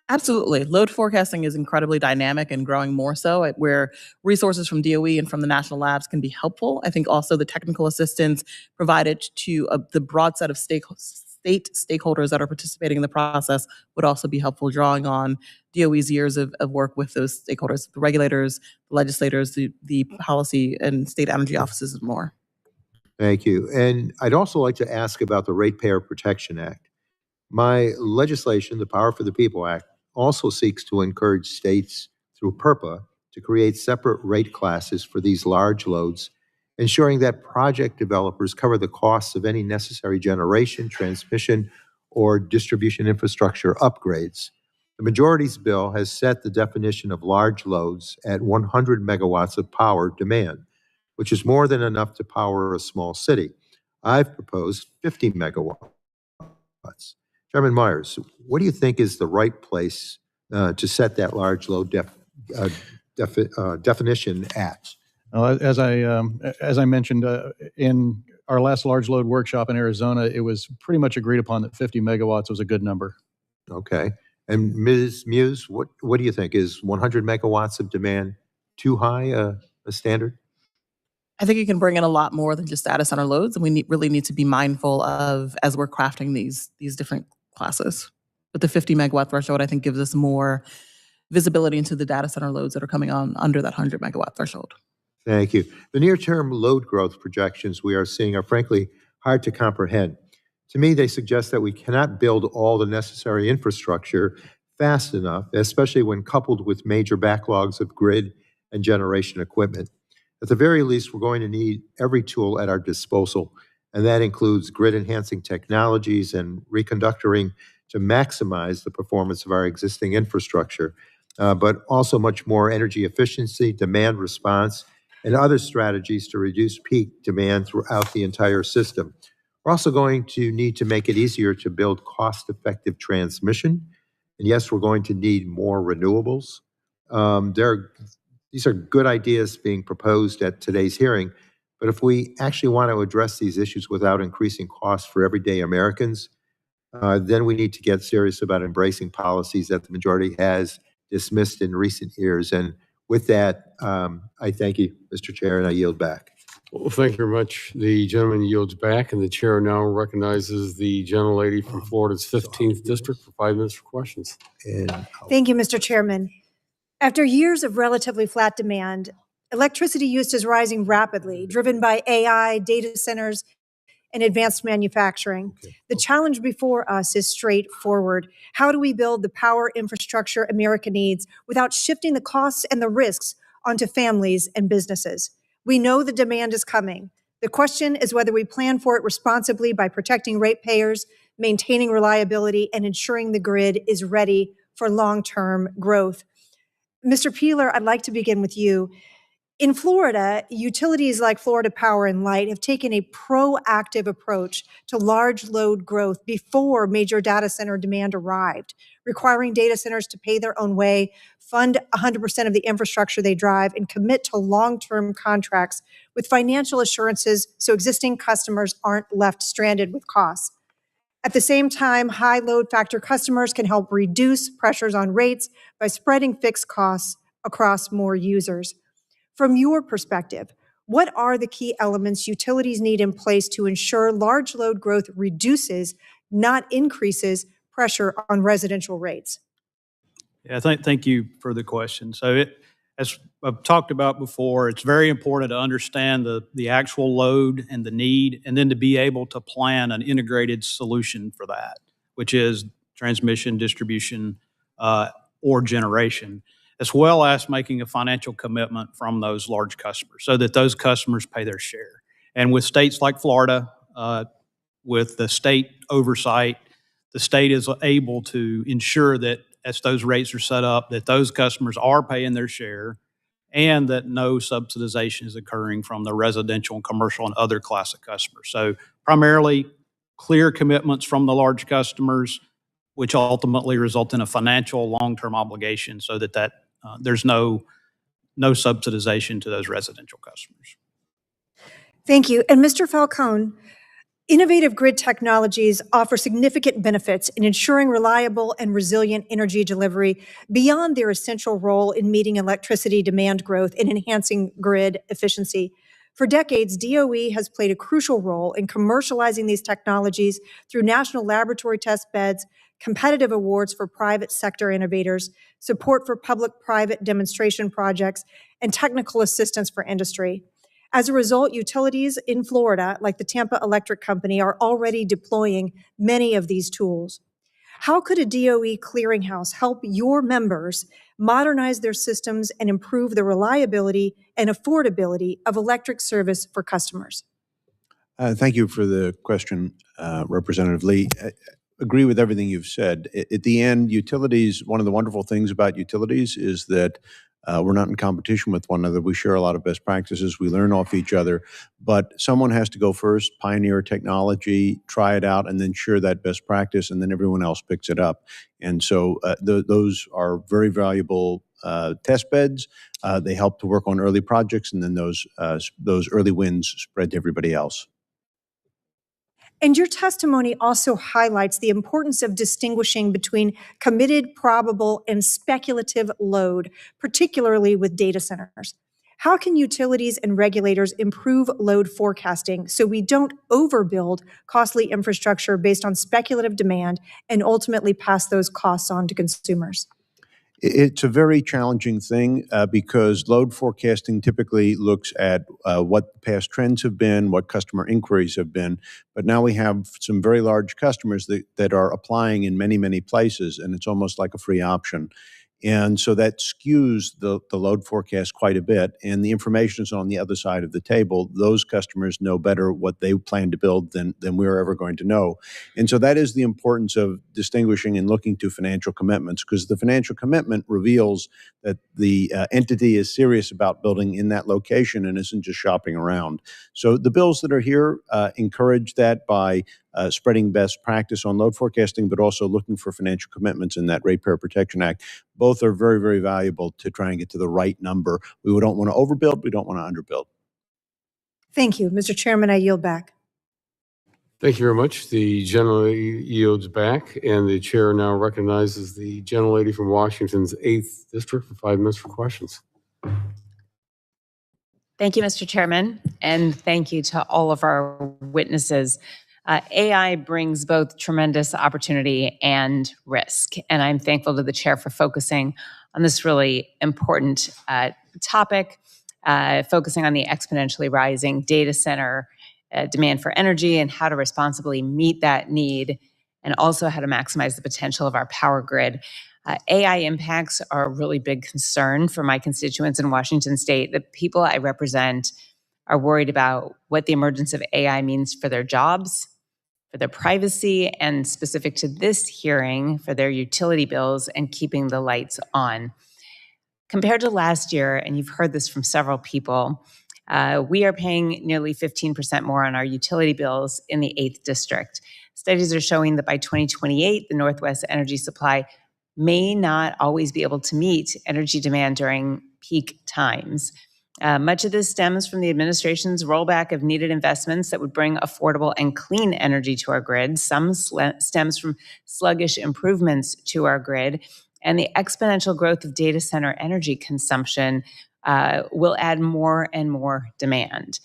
Absolutely. Load forecasting is incredibly dynamic and growing more so, where resources from DOE and from the national labs can be helpful. I think also the technical assistance provided to the broad set of state stakeholders that are participating in the process would also be helpful, drawing on DOE's years of work with those stakeholders, the regulators, the legislators, the policy and state energy offices, and more. Thank you. And I'd also like to ask about the Ratepayer Protection Act. My legislation, the Power for the People Act, also seeks to encourage states through PURPA to create separate rate classes for these large loads, ensuring that project developers cover the costs of any necessary generation, transmission, or distribution infrastructure upgrades. The majority's bill has set the definition of large loads at 100 megawatts of power demand, which is more than enough to power a small city. I've proposed 50 megawatts. Chairman Myers, what do you think is the right place to set that large load definition at? As I mentioned in our last large load workshop in Arizona, it was pretty much agreed upon that 50 megawatts was a good number. Okay. And Ms. Muse, what do you think? Is 100 megawatts of demand too high a standard? I think you can bring in a lot more than just data center loads, and we really need to be mindful of as we're crafting these different classes. But the 50 megawatt threshold, I think, gives us more visibility into the data center loads that are coming on under that 100 megawatt threshold. Thank you. The near-term load growth projections we are seeing are frankly hard to comprehend. To me, they suggest that we cannot build all the necessary infrastructure fast enough, especially when coupled with major backlogs of grid and generation equipment. At the very least, we're going to need every tool at our disposal, and that includes grid-enhancing technologies and reconductoring to maximize the performance of our existing infrastructure, but also much more energy efficiency, demand response, and other strategies to reduce peak demand throughout the entire system. We're also going to need to make it easier to build cost-effective transmission. And yes, we're going to need more renewables. These are good ideas being proposed at today's hearing, but if we actually want to address these issues without increasing costs for everyday Americans, then we need to get serious about embracing policies that the majority has dismissed in recent years. And with that, I thank you, Mr. Chair, and I yield back. Well, thank you very much. The gentleman yields back, and the chair now recognizes the gentlelady from Florida's 15th District for 5 minutes for questions. Thank you, Mr. Chairman. After years of relatively flat demand, electricity use is rising rapidly, driven by AI, data centers, and advanced manufacturing. The challenge before us is straightforward. How do we build the power infrastructure America needs without shifting the costs and the risks onto families and businesses? We know the demand is coming. The question is whether we plan for it responsibly by protecting ratepayers, maintaining reliability, and ensuring the grid is ready for long-term growth. Mr. Peeler, I'd like to begin with you. In Florida, utilities like Florida Power and Light have taken a proactive approach to large load growth before major data center demand arrived, requiring data centers to pay their own way, fund 100% of the infrastructure they drive, and commit to long-term contracts with financial assurances so existing customers aren't left stranded with costs. At the same time, high load factor customers can help reduce pressures on rates by spreading fixed costs across more users. From your perspective, what are the key elements utilities need in place to ensure large load growth reduces, not increases, pressure on residential rates? Yeah, thank you for the question. So as I've talked about before, it's very important to understand the actual load and the need, and then to be able to plan an integrated solution for that, which is transmission, distribution, or generation, as well as making a financial commitment from those large customers so that those customers pay their share. And with states like Florida, with the state oversight, the state is able to ensure that as those rates are set up, that those customers are paying their share and that no subsidization is occurring from the residential and commercial and other class of customers. So primarily clear commitments from the large customers, which ultimately result in a financial long-term obligation so that there's no subsidization to those residential customers. Thank you. And Mr. Falcone, innovative grid technologies offer significant benefits in ensuring reliable and resilient energy delivery beyond their essential role in meeting electricity demand growth and enhancing grid efficiency. For decades, DOE has played a crucial role in commercializing these technologies through national laboratory test beds, competitive awards for private sector innovators, support for public-private demonstration projects, and technical assistance for industry. As a result, utilities in Florida, like the Tampa Electric Company, are already deploying many of these tools. How could a DOE clearinghouse help your members modernize their systems and improve the reliability and affordability of electric service for customers? Thank you for the question, Representative Lee. I agree with everything you've said. At the end, utilities, one of the wonderful things about utilities is that We're not in competition with one another. We share a lot of best practices. We learn off each other. But someone has to go first, pioneer technology, try it out, and then share that best practice, and then everyone else picks it up. And so those are very valuable test beds. They help to work on early projects, and then those early wins spread to everybody else. And your testimony also highlights the importance of distinguishing between committed, probable, and speculative load, particularly with data centers. How can utilities and regulators improve load forecasting so we don't overbuild costly infrastructure based on speculative demand and ultimately pass those costs on to consumers? It's a very challenging thing because load forecasting typically looks at what past trends have been, what customer inquiries have been. But now we have some very large customers that are applying in many, many places, and it's almost like a free option. And so that skews the load forecast quite a bit, and the information is on the other side of the table. Those customers know better what they plan to build than we're ever going to know. And so that is the importance of distinguishing and looking to financial commitments, because the financial commitment reveals that the entity is serious about building in that location and isn't just shopping around. So the bills that are here encourage that by spreading best practice on load forecasting, but also looking for financial commitments in that Ratepayer Protection Act. Both are very, very valuable to try and get to the right number. We don't want to overbuild. We don't want to underbuild. Thank you. Mr. Chairman, I yield back. Thank you very much. The gentlelady yields back, and the chair now recognizes the gentlelady from Washington's 8th District for 5 minutes for questions. Thank you, Mr. Chairman, and thank you to all of our witnesses. AI brings both tremendous opportunity and risk, and I'm thankful to the chair for focusing on this really important topic, focusing on the exponentially rising data center demand for energy and how to responsibly meet that need, and also how to maximize the potential of our power grid. AI impacts are a really big concern for my constituents in Washington State. The people I represent are worried about what the emergence of AI means for their jobs, for their privacy, and specific to this hearing, for their utility bills and keeping the lights on. Compared to last year, and you've heard this from several people, we are paying nearly 15% more on our utility bills in the 8th District. Studies are showing that by 2028, the Northwest energy supply may not always be able to meet energy demand during peak times. Much of this stems from the administration's rollback of needed investments that would bring affordable and clean energy to our grid. Some stems from sluggish improvements to our grid, and the exponential growth of data center energy consumption will add more and more demand.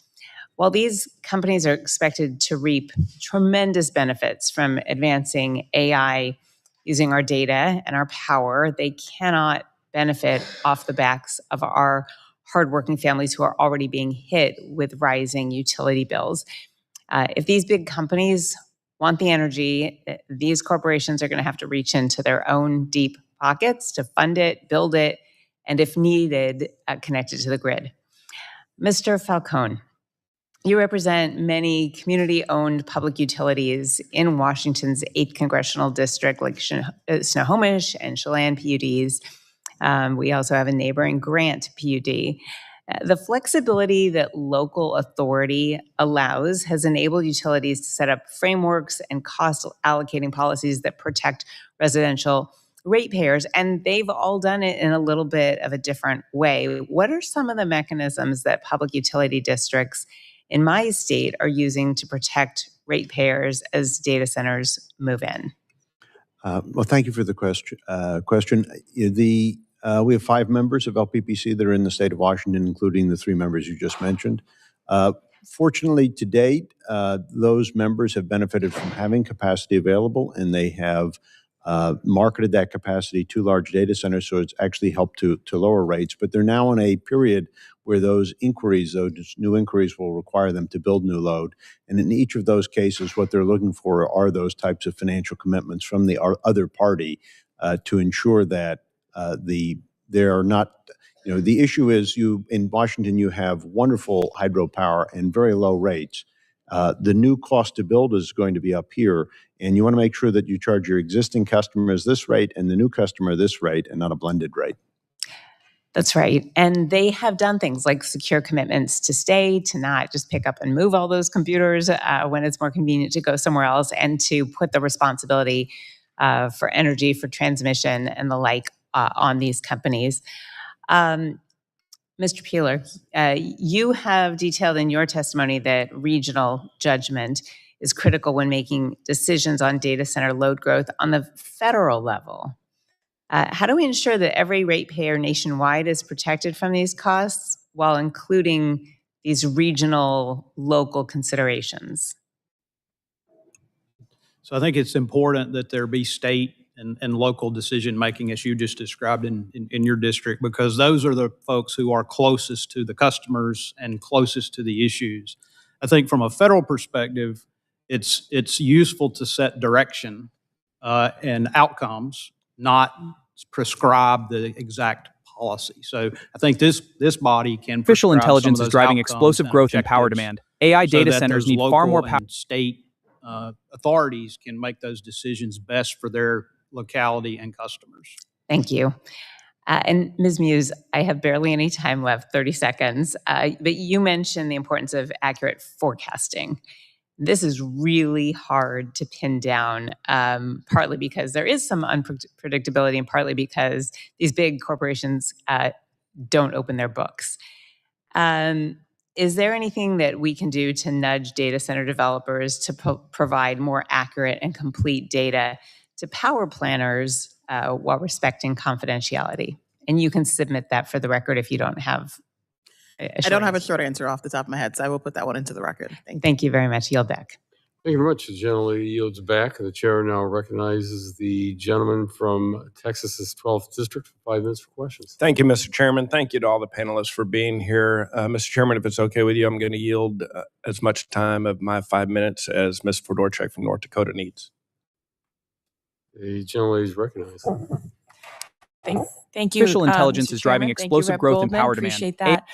While these companies are expected to reap tremendous benefits from advancing AI using our data and our power, they cannot benefit off the backs of our hardworking families who are already being hit with rising utility bills. If these big companies want the energy, these corporations are going to have to reach into their own deep pockets to fund it, build it, and if needed, connect it to the grid. Mr. Falcone, you represent many community-owned public utilities in Washington's 8th Congressional District, like Snohomish and Chelan PUDs. We also have a neighboring Grant PUD. The flexibility that local authority allows has enabled utilities to set up frameworks and cost allocating policies that protect residential ratepayers, and they've all done it in a little bit of a different way. What are some of the mechanisms that public utility districts in my state are using to protect ratepayers as data centers move in? Well, thank you for the question. We have 5 members of LPPC that are in the state of Washington, including the 3 members you just mentioned. Fortunately, to date, those members have benefited from having capacity available, and they have marketed that capacity to large data centers, so it's actually helped to lower rates. But they're now in a period where those new inquiries will require them to build new load. And in each of those cases, what they're looking for are those types of financial commitments from the other party to ensure that there are not, the issue is in Washington, you have wonderful hydropower and very low rates. The new cost to build is going to be up here, and you want to make sure that you charge your existing customers this rate and the new customer this rate and not a blended rate. That's right. And they have done things like secure commitments to stay, to not just pick up and move all those computers when it's more convenient to go somewhere else, and to put the responsibility for energy, for transmission, and the like on these companies. Mr. Peeler, you have detailed in your testimony that regional judgment is critical when making decisions on data center load growth on the federal level. How do we ensure that every ratepayer nationwide is protected from these costs while including these regional, local considerations? So I think it's important that there be state and local decision-making, as you just described in your district, because those are the folks who are closest to the customers and closest to the issues. I think from a federal perspective, it's useful to set direction and outcomes, not prescribe the exact policy. So I think this body can artificial prescribe intelligence some of is those driving outcomes explosive and growth in power objectives demand. AI so data that centers those need far more local power. and state authorities can make those decisions best for their locality and customers. Thank you. And Ms. Muse, I have barely any time left, 30 seconds, but you mentioned the importance of accurate forecasting. This is really hard to pin down, partly because there is some unpredictability and partly because these big corporations don't open their books. Is there anything that we can do to nudge data center developers to provide more accurate and complete data to power planners while respecting confidentiality? And you can submit that for the record if you don't have I don't have a short answer off the top of my head, so I will put that one into the record. Thank you. Thank you very much. Yield back. Thank you very much. The gentlelady yields back, and the chair now recognizes the gentleman from Texas's 12th District for 5 minutes for questions. Thank you, Mr. Chairman. Thank you to all the panelists for being here. Mr. Chairman, if it's okay with you, I'm going to yield as much time of my 5 minutes as Ms. Fedorchak from North Dakota needs. The gentlelady is recognized. Thank you. Artificial intelligence Mr. is driving Chairman. Thank you, explosive Rep. growth in Goldman. power demand. Appreciate that.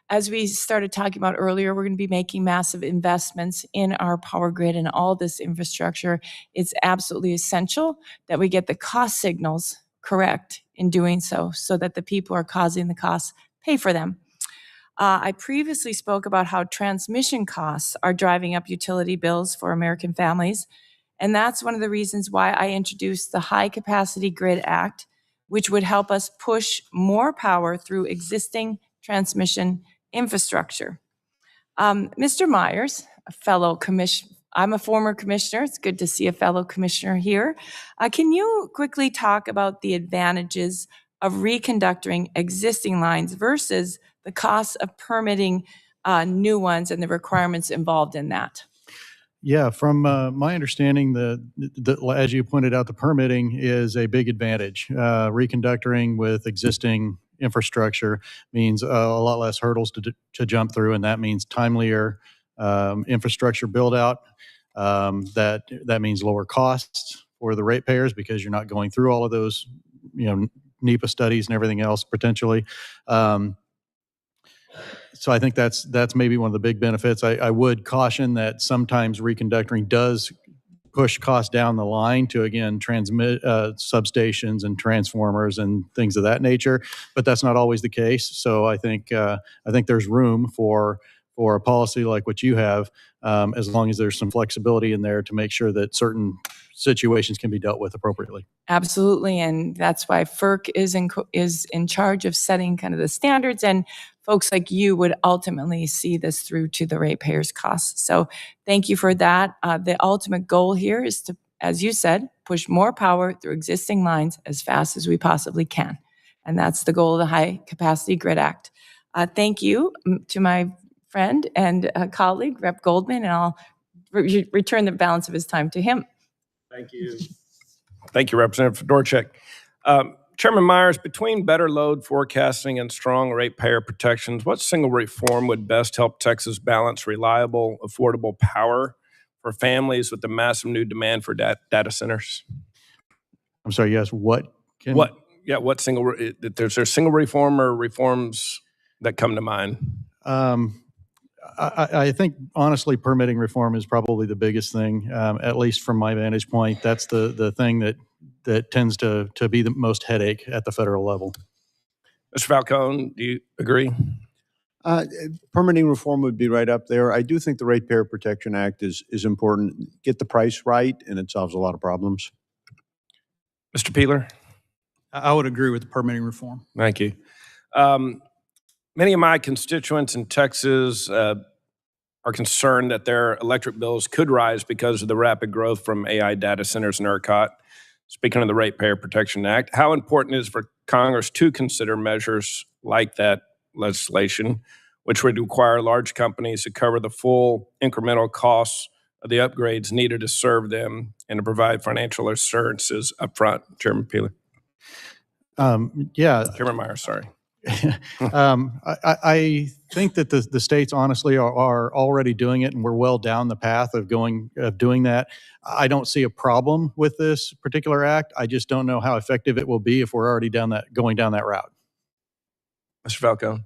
As we started talking about earlier, we're going to be making massive investments in our power grid and all this infrastructure. It's absolutely essential that we get the cost signals correct in doing so that the people who are causing the costs pay for them. I previously spoke about how transmission costs are driving up utility bills for American families. And that's one of the reasons why I introduced the High Capacity Grid Act, which would help us push more power through existing transmission infrastructure. Mr. Myers, a fellow commissioner, I'm a former commissioner. It's good to see a fellow commissioner here. Can you quickly talk about the advantages of reconducting existing lines versus the costs of permitting new ones and the requirements involved in that? Yeah, from my understanding, as you pointed out, the permitting is a big advantage. Reconductoring with existing infrastructure means a lot less hurdles to jump through, and that means timelier infrastructure build out. That means lower costs for the ratepayers because you're not going through all of those, NEPA studies and everything else potentially. So I think that's maybe one of the big benefits. I would caution that sometimes reconductoring does push costs down the line to, again, transmit substations and transformers and things of that nature, but that's not always the case. So I think there's room for a policy like what you have, as long as there's some flexibility in there to make sure that certain situations can be dealt with appropriately. Absolutely, and that's why FERC is in charge of setting kind of the standards, and folks like you would ultimately see this through to the ratepayers' costs. So thank you for that. The ultimate goal here is to, as you said, push more power through existing lines as fast as we possibly can, and that's the goal of the High Capacity Grid Act. Thank you to my friend and colleague, Rep. Goldman, and I'll return the balance of his time to him. Thank you. Thank you, Representative Fedorchak. Chairman Myers, between better load forecasting and strong ratepayer protections, what single reform would best help Texas balance reliable, affordable power for families with the massive new demand for data centers? I'm sorry, yes, what single, is there single reform or reforms that come to mind? I think, honestly, permitting reform is probably the biggest thing, at least from my vantage point. That's the thing that tends to be the most headache at the federal level. Mr. Falcone, do you agree? Permitting reform would be right up there. I do think the Ratepayer Protection Act is important. Get the price right, and it solves a lot of problems. Mr. Peeler? I would agree with the permitting reform. Thank you. Many of my constituents in Texas are concerned that their electric bills could rise because of the rapid growth from AI data centers and ERCOT. Speaking of the Ratepayer Protection Act, how important is for Congress to consider measures like that legislation, which would require large companies to cover the full incremental costs of the upgrades needed to serve them and to provide financial assurances upfront? Chairman Peeler. Yeah. Chairman Myers, sorry. I think that the states honestly are already doing it, and we're well down the path of doing that. I don't see a problem with this particular act. I just don't know how effective it will be if we're already going down that route. Mr. Falcone.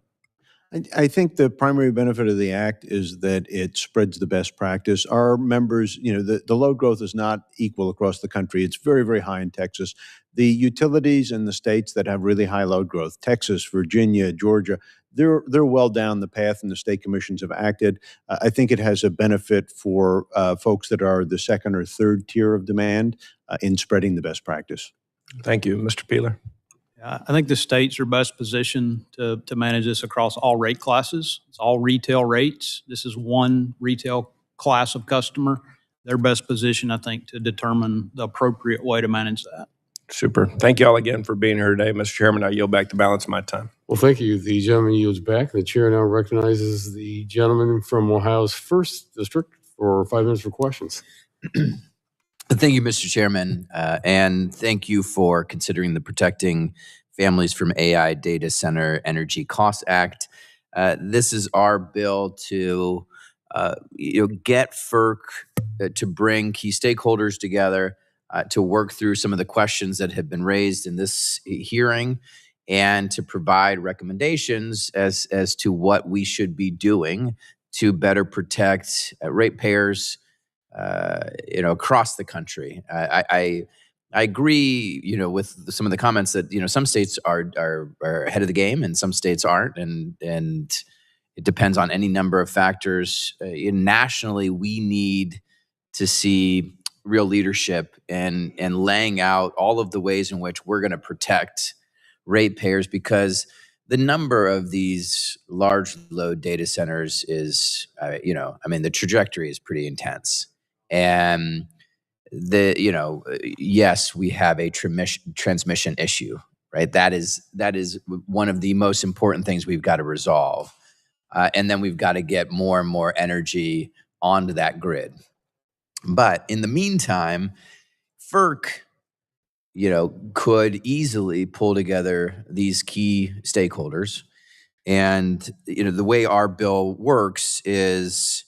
I think the primary benefit of the act is that it spreads the best practice. Our members, the load growth is not equal across the country. It's very, very high in Texas. The utilities in the states that have really high load growth, Texas, Virginia, Georgia, they're well down the path, and the state commissions have acted. I think it has a benefit for folks that are the second or third tier of demand in spreading the best practice. Thank you. Mr. Peeler. I think the states are best positioned to manage this across all rate classes. It's all retail rates. This is one retail class of customer. They're best positioned, I think, to determine the appropriate way to manage that. Super. Thank you all again for being here today. Mr. Chairman, I yield back the balance of my time. Well, thank you. The gentleman yields back. The chair now recognizes the gentleman from Ohio's 1st District for 5 minutes for questions. Thank you, Mr. Chairman, and thank you for considering the Protecting Families from AI Data Center Energy Costs Act. This is our bill to get FERC to bring key stakeholders together to work through some of the questions that have been raised in this hearing, and to provide recommendations as to what we should be doing to better protect ratepayers across the country. I agree, with some of the comments that some states are ahead of the game and some states aren't, and it depends on any number of factors. Nationally, we need to see real leadership and laying out all of the ways in which we're going to protect ratepayers, because the number of these large load data centers is, the trajectory is pretty intense. And yes, we have a transmission issue, right? That is one of the most important things we've got to resolve. And then we've got to get more and more energy onto that grid. But in the meantime, FERC, could easily pull together these key stakeholders. And, the way our bill works is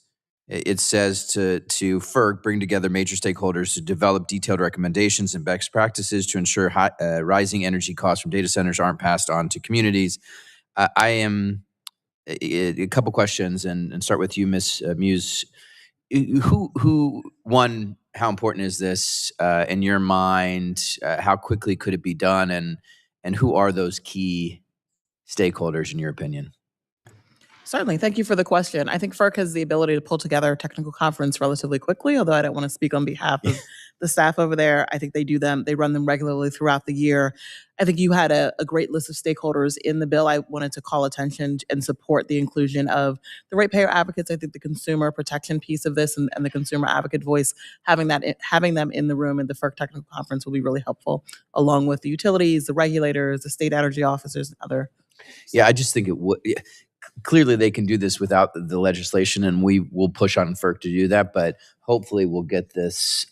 it says to FERC, bring together major stakeholders to develop detailed recommendations and best practices to ensure rising energy costs from data centers aren't passed on to communities. A couple questions, and start with you, Ms. Muse. How important is this in your mind? How quickly could it be done? And who are those key stakeholders in your opinion? Certainly. Thank you for the question. I think FERC has the ability to pull together a technical conference relatively quickly, although I don't want to speak on behalf of the staff over there. I think they run them regularly throughout the year. I think you had a great list of stakeholders in the bill. I wanted to call attention and support the inclusion of the ratepayer advocates. I think the consumer protection piece of this and the consumer advocate voice, having them in the room in the FERC technical conference will be really helpful, along with the utilities, the regulators, the state energy officers, and other. Yeah, I just think it would. Clearly, they can do this without the legislation, and we will push on FERC to do that. But hopefully, we'll get this,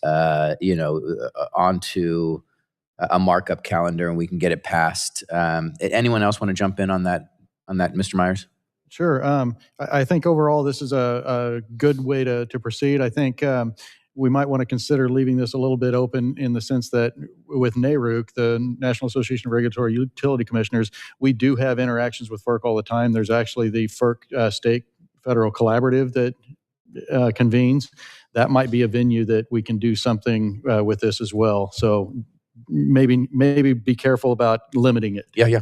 onto a markup calendar, and we can get it passed. Anyone else want to jump in on that, Mr. Myers? Sure. I think overall this is a good way to proceed. I think we might want to consider leaving this a little bit open in the sense that with NARUC, the National Association of Regulatory Utility Commissioners, we do have interactions with FERC all the time. There's actually the FERC State Federal Collaborative that convenes. That might be a venue that we can do something with this as well. So maybe be careful about limiting it. Yeah.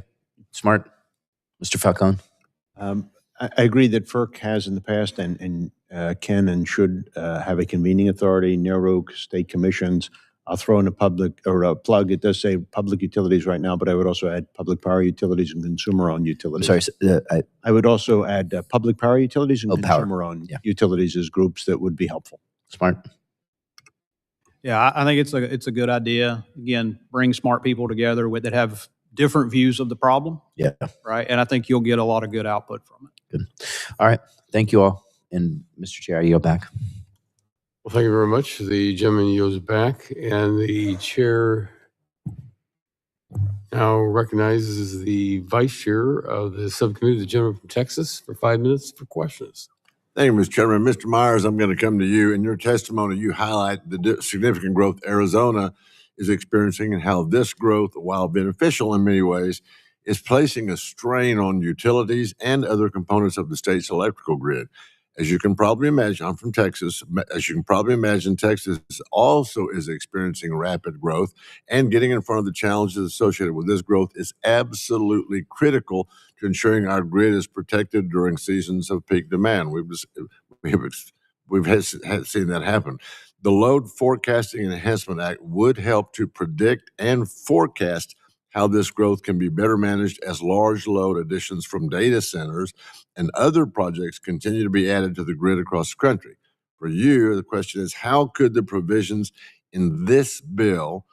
Smart. Mr. Falcone? I agree that FERC has in the past and can and should have a convening authority, narrow state commissions. I'll throw in a public or a plug. It does say public utilities right now, but I would also add public power utilities and consumer-owned utilities. I'm sorry. I would also add public power utilities and power. consumer-owned utilities as groups that would be helpful. Smart. Yeah, I think it's a good idea. Again, bring smart people together that have different views of the problem. Yeah. Right. And I think you'll get a lot of good output from it. Good. All right. Thank you all. And Mr. Chair, I yield back. Well, thank you very much. The gentleman yields back, and the chair now recognizes the vice chair of the subcommittee, the gentleman from Texas, for 5 minutes for questions. Thank you, Mr. Chairman. Mr. Myers, I'm going to come to you. In your testimony, you highlight the significant growth Arizona is experiencing and how this growth, while beneficial in many ways, is placing a strain on utilities and other components of the state's electrical grid. As you can probably imagine, I'm from Texas. As you can probably imagine, Texas also is experiencing rapid growth, and getting in front of the challenges associated with this growth is absolutely critical to ensuring our grid is protected during seasons of peak demand. We've seen that happen. The Load Forecasting Enhancement Act would help to predict and forecast how this growth can be better managed as large load additions from data centers and other projects continue to be added to the grid across the country. For you, the question is, how could the provisions in this bill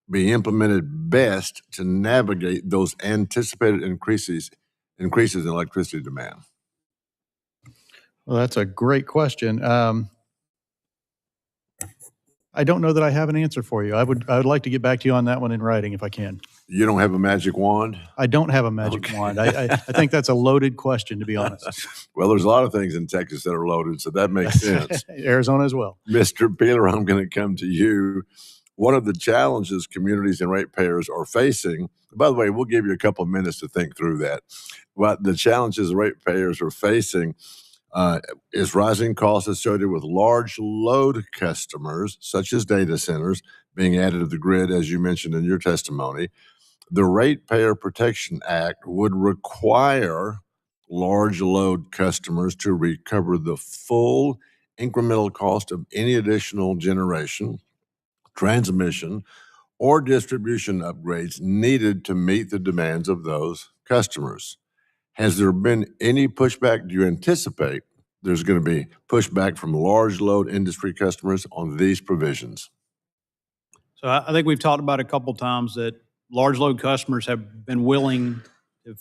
be implemented best to navigate those anticipated increases in electricity demand? Well, that's a great question. I don't know that I have an answer for you. I would like to get back to you on that one in writing if I can. You don't have a magic wand? I don't have a magic wand. I think that's a loaded question, to be honest. Well, there's a lot of things in Texas that are loaded, so that makes sense. Arizona as well. Mr. Peeler, I'm going to come to you. One of the challenges communities and ratepayers are facing, by the way, we'll give you a couple of minutes to think through that. What the challenges ratepayers are facing is rising costs associated with large load customers, such as data centers, being added to the grid, as you mentioned in your testimony. The Ratepayer Protection Act would require large load customers to recover the full incremental cost of any additional generation, transmission, or distribution upgrades needed to meet the demands of those customers. Has there been any pushback? Do you anticipate there's going to be pushback from large load industry customers on these provisions? So I think we've talked about a couple times that large load customers have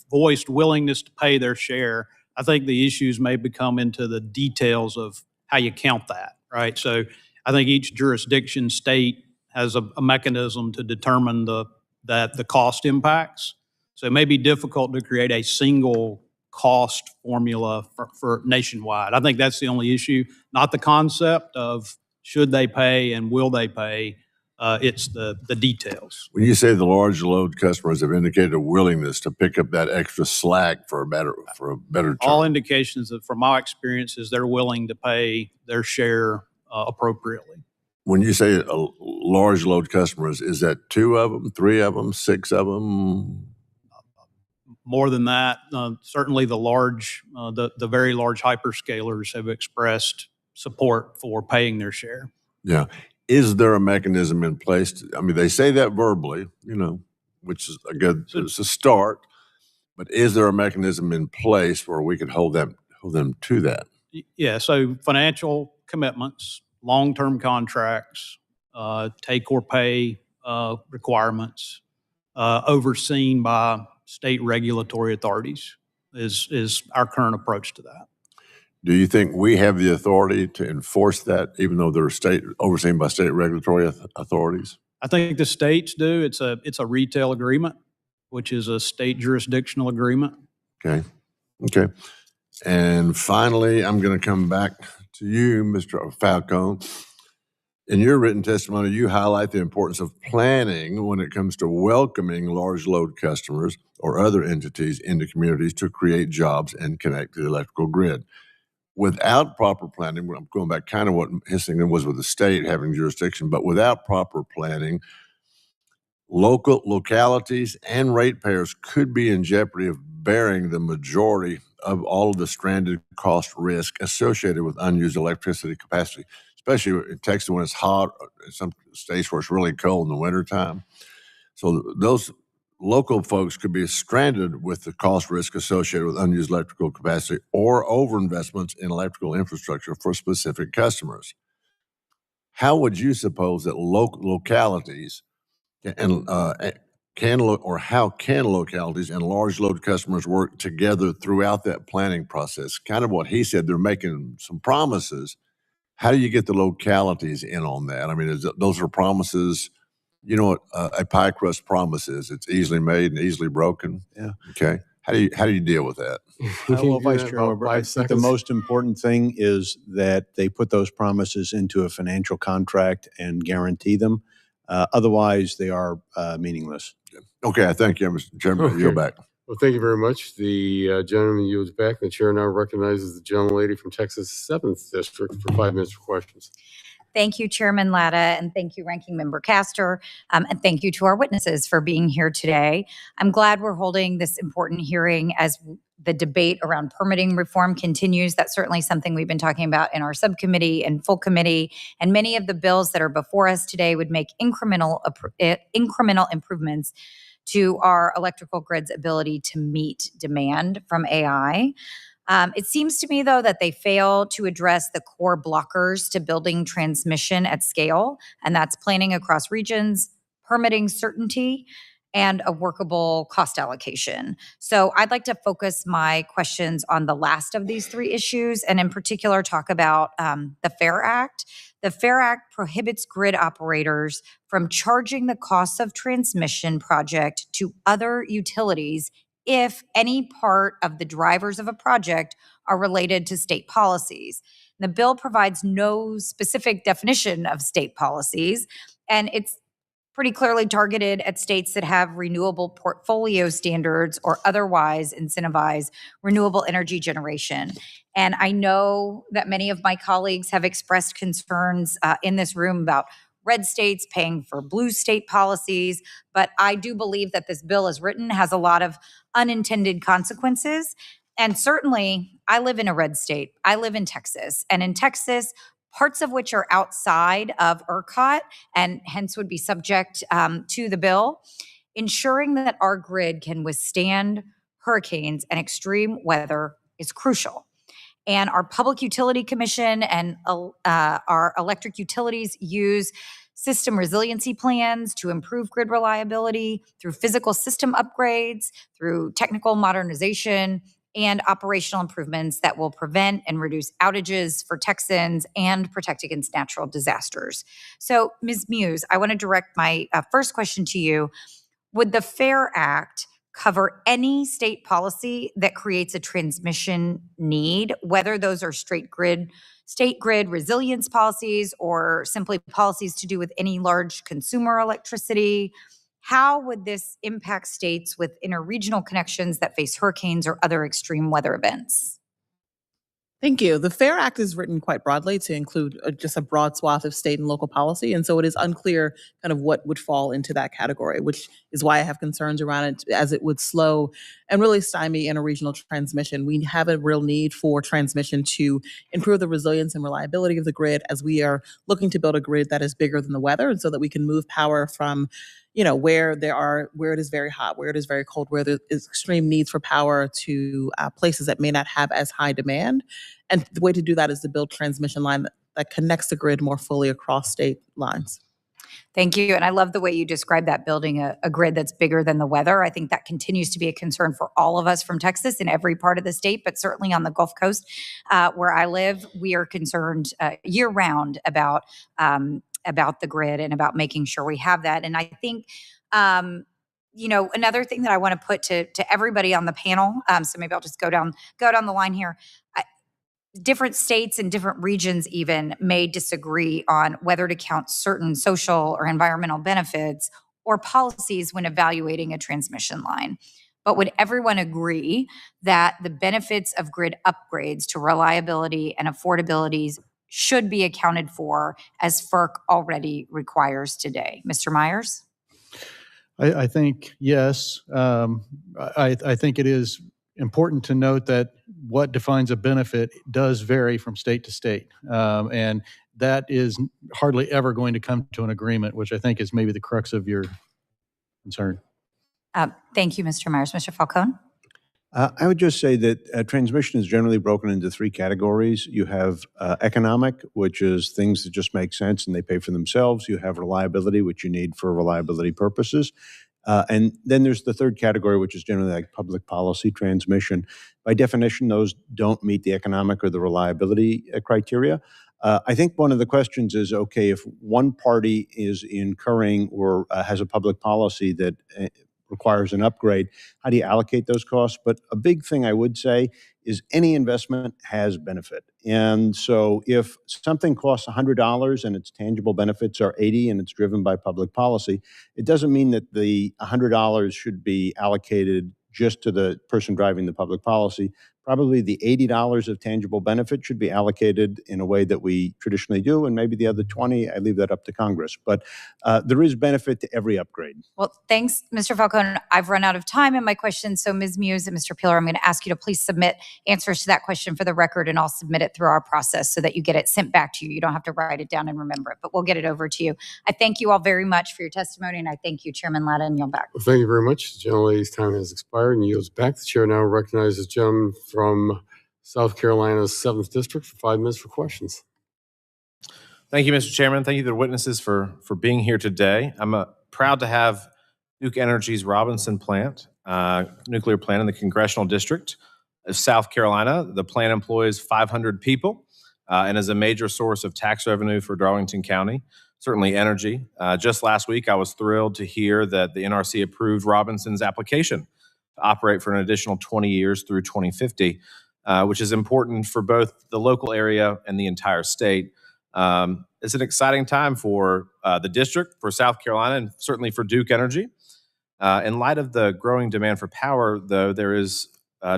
voiced willingness to pay their share. I think the issues may become into the details of how you count that, right? So I think each jurisdiction state has a mechanism to determine the cost impacts. So it may be difficult to create a single cost formula for nationwide. I think that's the only issue, not the concept of should they pay and will they pay. It's the details. When you say the large load customers have indicated a willingness to pick up that extra slack for a better term. All indications that from my experience is they're willing to pay their share appropriately. When you say large load customers, is that 2 of them, 3 of them, 6 of them? More than that, certainly the very large hyperscalers have expressed support for paying their share. Yeah. Is there a mechanism in place? They say that verbally, which is it's a start, but is there a mechanism in place where we could hold them to that? Yeah. So financial commitments, long-term contracts, take or pay requirements, overseen by state regulatory authorities is our current approach to that. Do you think we have the authority to enforce that, even though they're overseen by state regulatory authorities? I think the states do. It's a retail agreement, which is a state jurisdictional agreement. Okay. And finally, I'm going to come back to you, Mr. Falcone. In your written testimony, you highlight the importance of planning when it comes to welcoming large load customers or other entities into communities to create jobs and connect to the electrical grid. Without proper planning, I'm going back kind of what Hissington was with the state having jurisdiction, but without proper planning, Localities and ratepayers could be in jeopardy of bearing the majority of all of the stranded cost risk associated with unused electricity capacity, especially in Texas when it's hot, in some states where it's really cold in the wintertime. So those local folks could be stranded with the cost risk associated with unused electrical capacity or overinvestments in electrical infrastructure for specific customers. How would you suppose that localities how can localities and large load customers work together throughout that planning process? Kind of what he said, they're making some promises. How do you get the localities in on that? I mean, those are promises, you know what a pie crust promise is. It's easily made and easily broken. Yeah. Okay. How do you deal with that? Well, Vice Chair Weber, I think the most important thing is that they put those promises into a financial contract and guarantee them. Otherwise, they are meaningless. Okay, I thank you, Mr. Chairman. Okay. You're back. Well, thank you very much. The gentleman yields back. The chair now recognizes the gentlelady from Texas 7th District for 5 minutes for questions. Thank you, Chairman Latta, and thank you, Ranking Member Castor, and thank you to our witnesses for being here today. I'm glad we're holding this important hearing as the debate around permitting reform continues. That's certainly something we've been talking about in our subcommittee and full committee, and many of the bills that are before us today would make incremental improvements to our electrical grid's ability to meet demand from AI. It seems to me, though, that they fail to address the core blockers to building transmission at scale, and that's planning across regions, permitting certainty, and a workable cost allocation. So I'd like to focus my questions on the last of these three issues, and in particular talk about the FAIR Act. The FAIR Act prohibits grid operators from charging the costs of transmission project to other utilities if any part of the drivers of a project are related to state policies. The bill provides no specific definition of state policies, and it's pretty clearly targeted at states that have renewable portfolio standards or otherwise incentivize renewable energy generation. And I know that many of my colleagues have expressed concerns in this room about red states paying for blue state policies, but I do believe that this bill as written has a lot of unintended consequences. And certainly, I live in a red state. I live in Texas. And in Texas, parts of which are outside of ERCOT and hence would be subject to the bill, ensuring that our grid can withstand hurricanes and extreme weather is crucial. And our Public Utility Commission and our electric utilities use system resiliency plans to improve grid reliability through physical system upgrades, through technical modernization, and operational improvements that will prevent and reduce outages for Texans and protect against natural disasters. So, Ms. Muse, I want to direct my first question to you. Would the FAIR Act cover any state policy that creates a transmission need, whether those are state grid resilience policies or simply policies to do with any large consumer electricity? How would this impact states with interregional connections that face hurricanes or other extreme weather events? Thank you. The FAIR Act is written quite broadly to include just a broad swath of state and local policy. And so it is unclear kind of what would fall into that category, which is why I have concerns around it, as it would slow and really stymie interregional transmission. We have a real need for transmission to improve the resilience and reliability of the grid as we are looking to build a grid that is bigger than the weather, and so that we can move power from where it is very hot, where it is very cold, where there is extreme needs for power to places that may not have as high demand. And the way to do that is to build transmission line that connects the grid more fully across state lines. Thank you. And I love the way you describe that, building a grid that's bigger than the weather. I think that continues to be a concern for all of us from Texas in every part of the state, but certainly on the Gulf Coast where I live, we are concerned year round about the grid and about making sure we have that. And I think, another thing that I want to put to everybody on the panel, so maybe I'll just go down the line here. Different states and different regions even may disagree on whether to count certain social or environmental benefits or policies when evaluating a transmission line. But would everyone agree that the benefits of grid upgrades to reliability and affordability should be accounted for as FERC already requires today? Mr. Myers? I think, yes. I think it is important to note that what defines a benefit does vary from state to state. And that is hardly ever going to come to an agreement, which I think is maybe the crux of your concern. Thank you, Mr. Myers. Mr. Falcone? I would just say that transmission is generally broken into three categories. You have economic, which is things that just make sense and they pay for themselves. You have reliability, which you need for reliability purposes. And then there's the third category, which is generally like public policy transmission. By definition, those don't meet the economic or the reliability criteria. I think one of the questions is, okay, if one party is incurring or has a public policy that requires an upgrade, how do you allocate those costs? But a big thing I would say is any investment has benefit. And so if something costs $100 and its tangible benefits are 80 and it's driven by public policy, it doesn't mean that the $100 should be allocated just to the person driving the public policy. Probably the $80 of tangible benefit should be allocated in a way that we traditionally do, and maybe the other 20, I leave that up to Congress. But there is benefit to every upgrade. Well, thanks, Mr. Falcone. I've run out of time in my questions, so Ms. Muse and Mr. Peeler, I'm going to ask you to please submit answers to that question for the record, and I'll submit it through our process so that you get it sent back to you. You don't have to write it down and remember it, but we'll get it over to you. I thank you all very much for your testimony, and I thank you, Chairman Latta, and yield back. Well, thank you very much. The gentlelady's time has expired and yields back. The chair now recognizes the gentleman from South Carolina's 7th District for 5 minutes for questions. Thank you, Mr. Chairman. Thank you to the witnesses for being here today. I'm proud to have Duke Energy's Robinson plant, nuclear plant in the Congressional District of South Carolina. The plant employs 500 people and is a major source of tax revenue for Darlington County, certainly energy. Just last week, I was thrilled to hear that the NRC approved Robinson's application to operate for an additional 20 years through 2050, which is important for both the local area and the entire state. It's an exciting time for the district, for South Carolina, and certainly for Duke Energy. In light of the growing demand for power, though, there is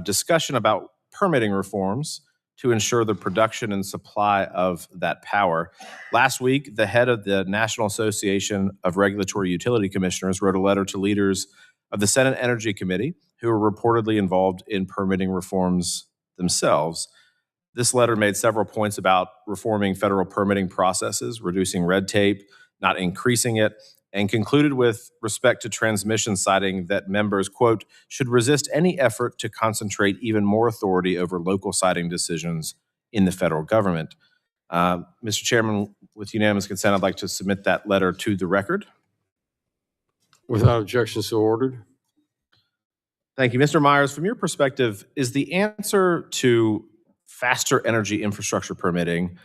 discussion about permitting reforms to ensure the production and supply of that power. Last week, the head of the National Association of Regulatory Utility Commissioners wrote a letter to leaders of the Senate Energy Committee who are reportedly involved in permitting reforms themselves. This letter made several points about reforming federal permitting processes, reducing red tape, not increasing it, and concluded with respect to transmission, citing that members, quote, should resist any effort to concentrate even more authority over local siting decisions in the federal government. Mr. Chairman, with unanimous consent, I'd like to submit that letter to the record. Without objection, so ordered. Thank you. Mr. Myers, from your perspective, is the answer to faster energy infrastructure permitting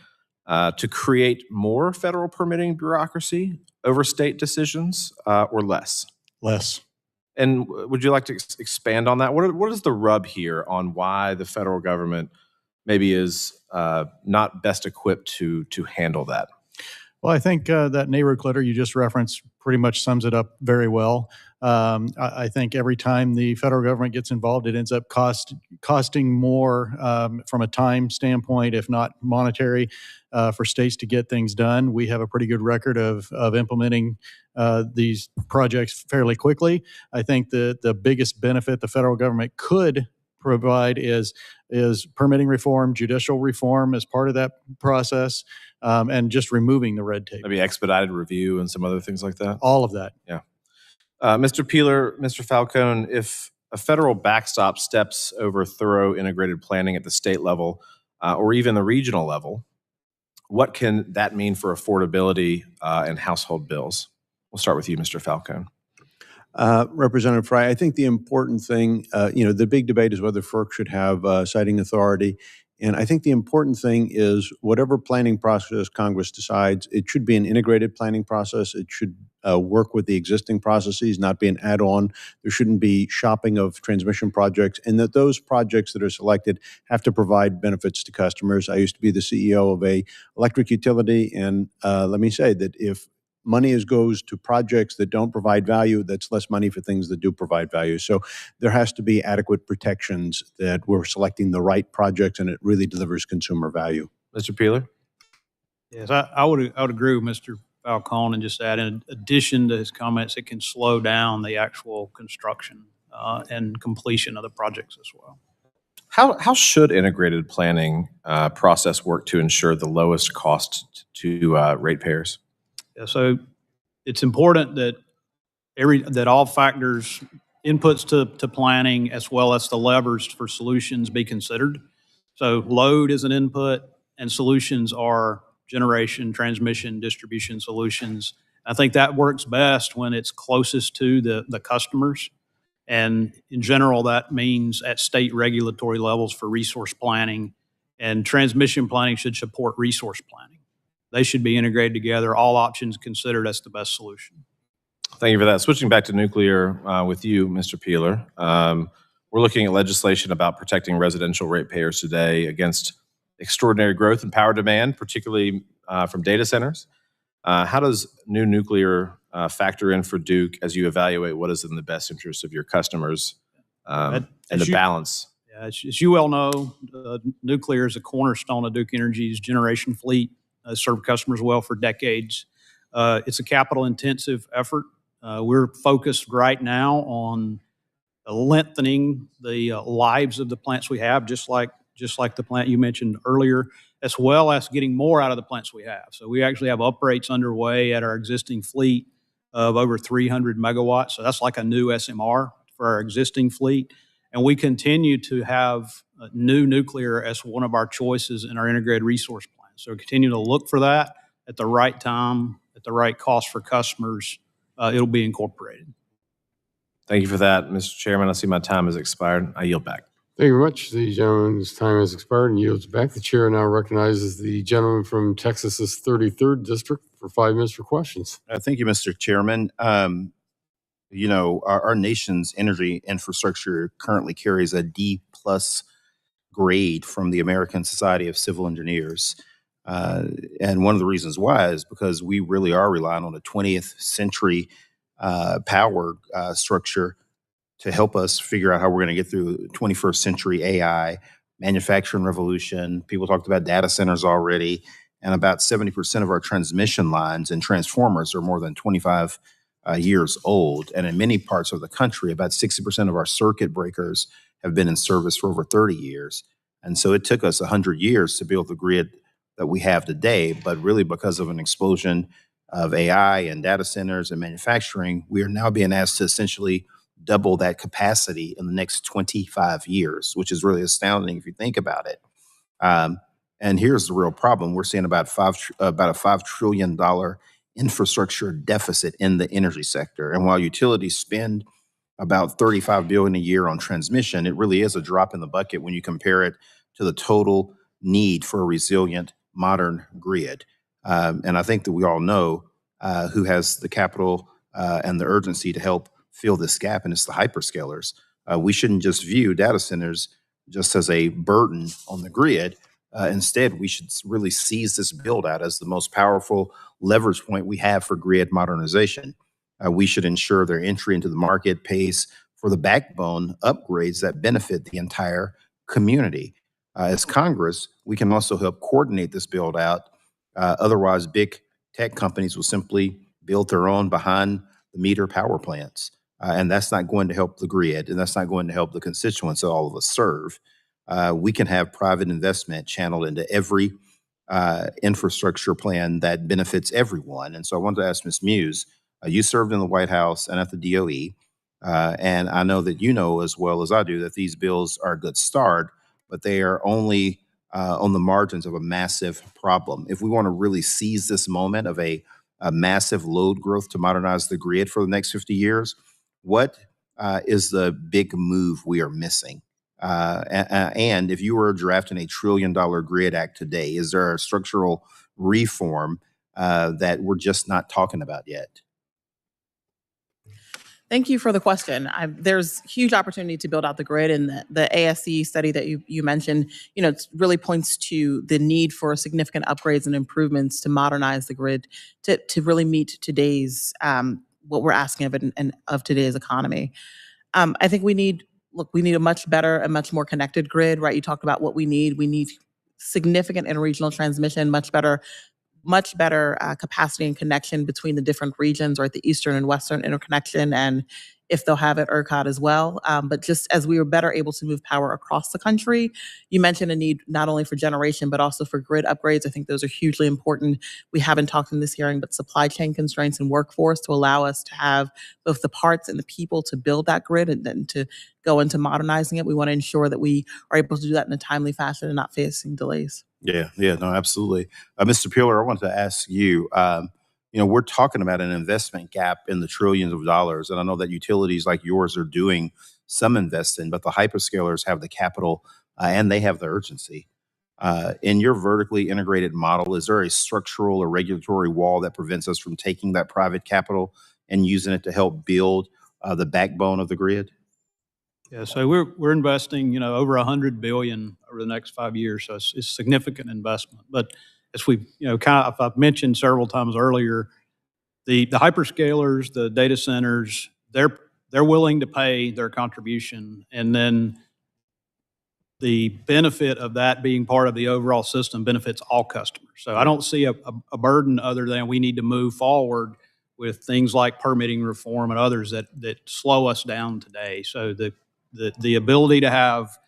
to create more federal permitting bureaucracy over state decisions or less? Less. And would you like to expand on that? What is the rub here on why the federal government maybe is not best equipped to handle that? Well, I think that NARUC letter you just referenced pretty much sums it up very well. I think every time the federal government gets involved, it ends up costing more from a time standpoint, if not monetary, for states to get things done. We have a pretty good record of implementing these projects fairly quickly. I think the biggest benefit the federal government could provide is permitting reform, judicial reform as part of that process, and just removing the red tape. Maybe expedited review and some other things like that? All of that. Yeah. Mr. Peeler, Mr. Falcone, if a federal backstop steps over thorough integrated planning at the state level or even the regional level, what can that mean for affordability and household bills? We'll start with you, Mr. Falcone. Representative Frey, I think the important thing, the big debate is whether FERC should have siting authority. And I think the important thing is whatever planning process Congress decides, it should be an integrated planning process. It should work with the existing processes, not be an add-on. There shouldn't be shopping of transmission projects, and that those projects that are selected have to provide benefits to customers. I used to be the CEO of a electric utility, and let me say that if money goes to projects that don't provide value, that's less money for things that do provide value. So there has to be adequate protections that we're selecting the right projects and it really delivers consumer value. Mr. Peeler? Yes, I would agree with Mr. Falcone and just add, in addition to his comments, it can slow down the actual construction and completion of the projects as well. How should integrated planning process work to ensure the lowest cost to ratepayers? Yeah, so it's important that all factors, inputs to planning, as well as the levers for solutions, be considered. So load is an input, and solutions are generation, transmission, distribution solutions. I think that works best when it's closest to the customers. And in general, that means at state regulatory levels for resource planning, and transmission planning should support resource planning. They should be integrated together, all options considered. That's the best solution. Thank you for that. Switching back to nuclear with you, Mr. Peeler. We're looking at legislation about protecting residential ratepayers today against extraordinary growth in power demand, particularly from data centers. How does new nuclear factor in for Duke as you evaluate what is in the best interest of your customers and the balance? Yeah, as you well know, nuclear is a cornerstone of Duke Energy's generation fleet, served customers well for decades. It's a capital-intensive effort. We're focused right now on lengthening the lives of the plants we have, just like the plant you mentioned earlier, as well as getting more out of the plants we have. So we actually have uprates underway at our existing fleet of over 300 megawatts. So that's like a new SMR for our existing fleet. And we continue to have new nuclear as one of our choices in our integrated resource plan. So continue to look for that at the right time, at the right cost for customers. It'll be incorporated. Thank you for that, Mr. Chairman. I see my time has expired. I yield back. Thank you very much. The gentleman's time has expired and yields back. The chair now recognizes the gentleman from Texas's 33rd District for 5 minutes for questions. Thank you, Mr. Chairman. You know, our nation's energy infrastructure currently carries a D+ grade from the American Society of Civil Engineers. And one of the reasons why is because we really are relying on a 20th century power structure to help us figure out how we're going to get through 21st century AI, manufacturing revolution. People talked about data centers already, and about 70% of our transmission lines and transformers are more than 25 years old. And in many parts of the country, about 60% of our circuit breakers have been in service for over 30 years. And so it took us 100 years to build the grid that we have today, but really because of an explosion of AI and data centers and manufacturing, we are now being asked to essentially double that capacity in the next 25 years, which is really astounding if you think about it. And here's the real problem. We're seeing about a $5 trillion infrastructure deficit in the energy sector. And while utilities spend about $35 billion a year on transmission, it really is a drop in the bucket when you compare it to the total need for a resilient, modern grid. And I think that we all know who has the capital and the urgency to help fill this gap, and it's the hyperscalers. We shouldn't just view data centers just as a burden on the grid. Instead, we should really seize this build out as the most powerful leverage point we have for grid modernization. We should ensure their entry into the market pays for the backbone upgrades that benefit the entire community. As Congress, we can also help coordinate this build out. Otherwise, big tech companies will simply build their own behind the meter power plants. And that's not going to help the grid, and that's not going to help the constituents that all of us serve. We can have private investment channeled into every infrastructure plan that benefits everyone. And so I wanted to ask Ms. Muse, you served in the White House and at the DOE, and I know that you know as well as I do that these bills are a good start, but they are only on the margins of a massive problem. If we want to really seize this moment of a massive load growth to modernize the grid for the next 50 years, what is the big move we are missing? And if you were drafting a $1 trillion grid act today, is there a structural reform that we're just not talking about yet? Thank you for the question. There's huge opportunity to build out the grid, and the ASCE study that you mentioned, it really points to the need for significant upgrades and improvements to modernize the grid to really meet today's what we're asking of it and of today's economy. I think we need a much better and much more connected grid, right? You talked about what we need. We need significant interregional transmission, much better much better capacity and connection between the different regions, or at the Eastern and Western interconnection, and if they'll have it, ERCOT as well. But just as we were better able to move power across the country, you mentioned a need not only for generation, but also for grid upgrades. I think those are hugely important. We haven't talked in this hearing, but supply chain constraints and workforce to allow us to have both the parts and the people to build that grid and then to go into modernizing it. We want to ensure that we are able to do that in a timely fashion and not facing delays. Yeah, no, absolutely. Mr. Peeler, I wanted to ask you, we're talking about an investment gap in the trillions of dollars. And I know that utilities like yours are doing some investing, but the hyperscalers have the capital and they have the urgency. In your vertically integrated model, is there a structural or regulatory wall that prevents us from taking that private capital and using it to help build the backbone of the grid? Yeah, so we're investing, over $100 billion over the next 5 years. So it's significant investment. But as we, I've mentioned several times earlier, the hyperscalers, the data centers, they're willing to pay their contribution, and then the benefit of that being part of the overall system benefits all customers. So I don't see a burden other than we need to move forward with things like permitting reform and others that slow us down today. So the ability to have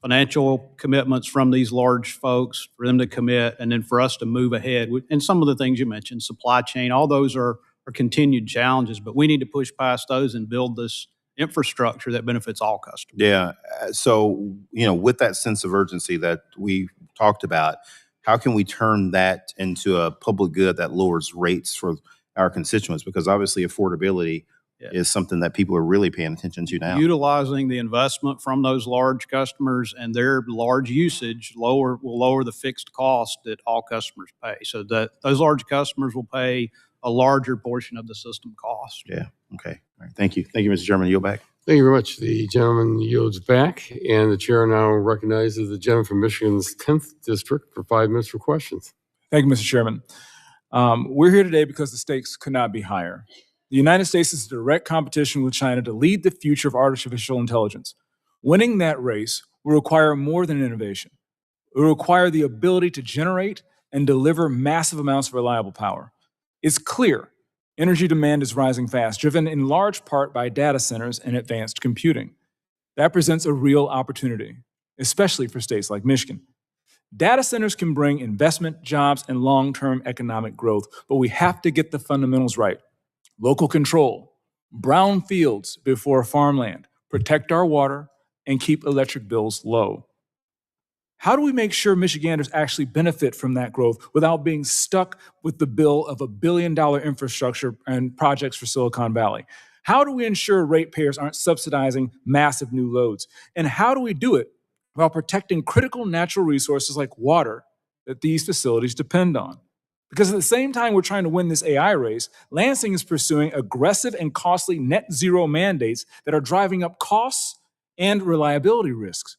financial commitments from these large folks, for them to commit, and then for us to move ahead. And some of the things you mentioned, supply chain, all those are continued challenges, but we need to push past those and build this infrastructure that benefits all customers. Yeah. So, with that sense of urgency that we talked about, how can we turn that into a public good that lowers rates for our constituents? Because obviously affordability is something that people are really paying attention to now. Utilizing the investment from those large customers and their large usage will lower the fixed cost that all customers pay. So that those large customers will pay a larger portion of the system cost. Yeah. Okay. All right. Thank you. Thank you, Mr. Chairman. Yield back. Thank you very much. The gentleman yields back, and the chair now recognizes the gentleman from Michigan's 10th District for 5 minutes for questions. Thank you, Mr. Chairman. We're here today because the stakes could not be higher. The United States is in direct competition with China to lead the future of artificial intelligence. Winning that race will require more than innovation. It will require the ability to generate and deliver massive amounts of reliable power. It's clear energy demand is rising fast, driven in large part by data centers and advanced computing. That presents a real opportunity, especially for states like Michigan. Data centers can bring investment, jobs, and long-term economic growth, but we have to get the fundamentals right. Local control, brown fields before farmland, protect our water, and keep electric bills low. How do we make sure Michiganders actually benefit from that growth without being stuck with the bill of $1 billion infrastructure and projects for Silicon Valley? How do we ensure ratepayers aren't subsidizing massive new loads? And how do we do it while protecting critical natural resources like water that these facilities depend on? Because at the same time we're trying to win this AI race, Lansing is pursuing aggressive and costly net zero mandates that are driving up costs and reliability risks.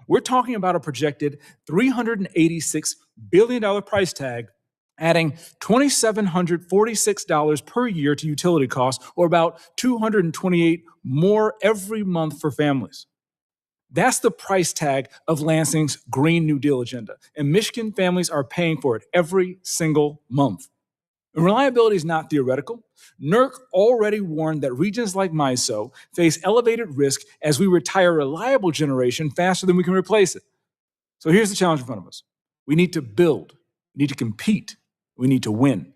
We're talking about a projected $386 billion price tag, adding $2,746 per year to utility costs, or about $228 more every month for families. That's the price tag of Lansing's Green New Deal agenda, and Michigan families are paying for it every single month. And reliability is not theoretical. NERC already warned that regions like MISO face elevated risk as we retire reliable generation faster than we can replace it. So here's the challenge in front of us. We need to build, we need to compete, we need to win.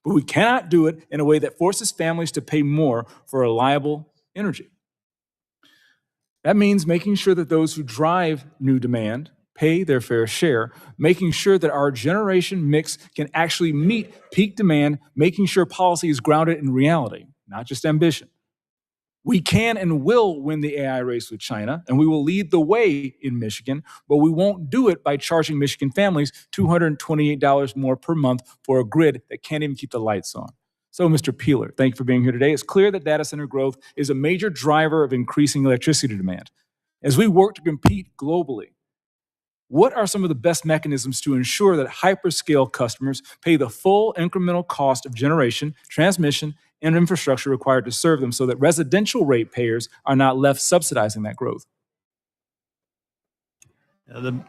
But we cannot do it in a way that forces families to pay more for reliable energy. That means making sure that those who drive new demand pay their fair share, making sure that our generation mix can actually meet peak demand, making sure policy is grounded in reality, not just ambition. We can and will win the AI race with China, and we will lead the way in Michigan, but we won't do it by charging Michigan families $228 more per month for a grid that can't even keep the lights on. So, Mr. Peeler, thank you for being here today. It's clear that data center growth is a major driver of increasing electricity demand. As we work to compete globally, what are some of the best mechanisms to ensure that hyperscale customers pay the full incremental cost of generation, transmission, and infrastructure required to serve them so that residential ratepayers are not left subsidizing that growth? The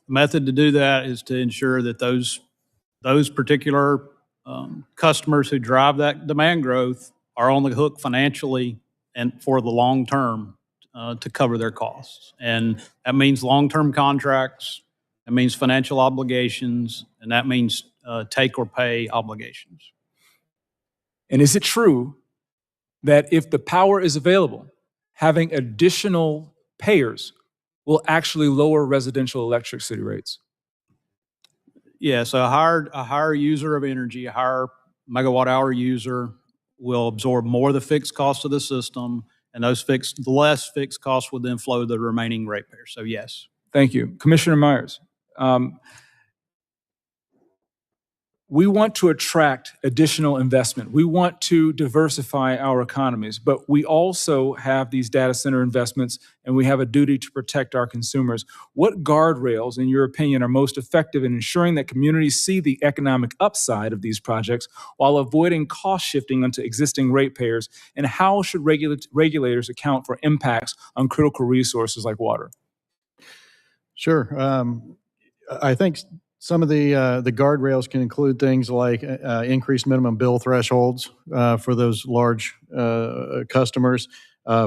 method to do that is to ensure that those those particular customers who drive that demand growth are on the hook financially and for the long term to cover their costs. And that means long-term contracts, that means financial obligations, and that means take or pay obligations. And is it true that if the power is available, having additional payers will actually lower residential electricity rates? Yeah, so a higher user of energy, a higher megawatt hour user will absorb more of the fixed costs of the system, and the less fixed costs will then flow to the remaining ratepayers. So yes. Thank you. Commissioner Myers, we want to attract additional investment. We want to diversify our economies, but we also have these data center investments and we have a duty to protect our consumers. What guardrails, in your opinion, are most effective in ensuring that communities see the economic upside of these projects while avoiding cost shifting onto existing ratepayers? And how should regulators account for impacts on critical resources like water? Sure. I think some of the guardrails can include things like increased minimum bill thresholds for those large customers,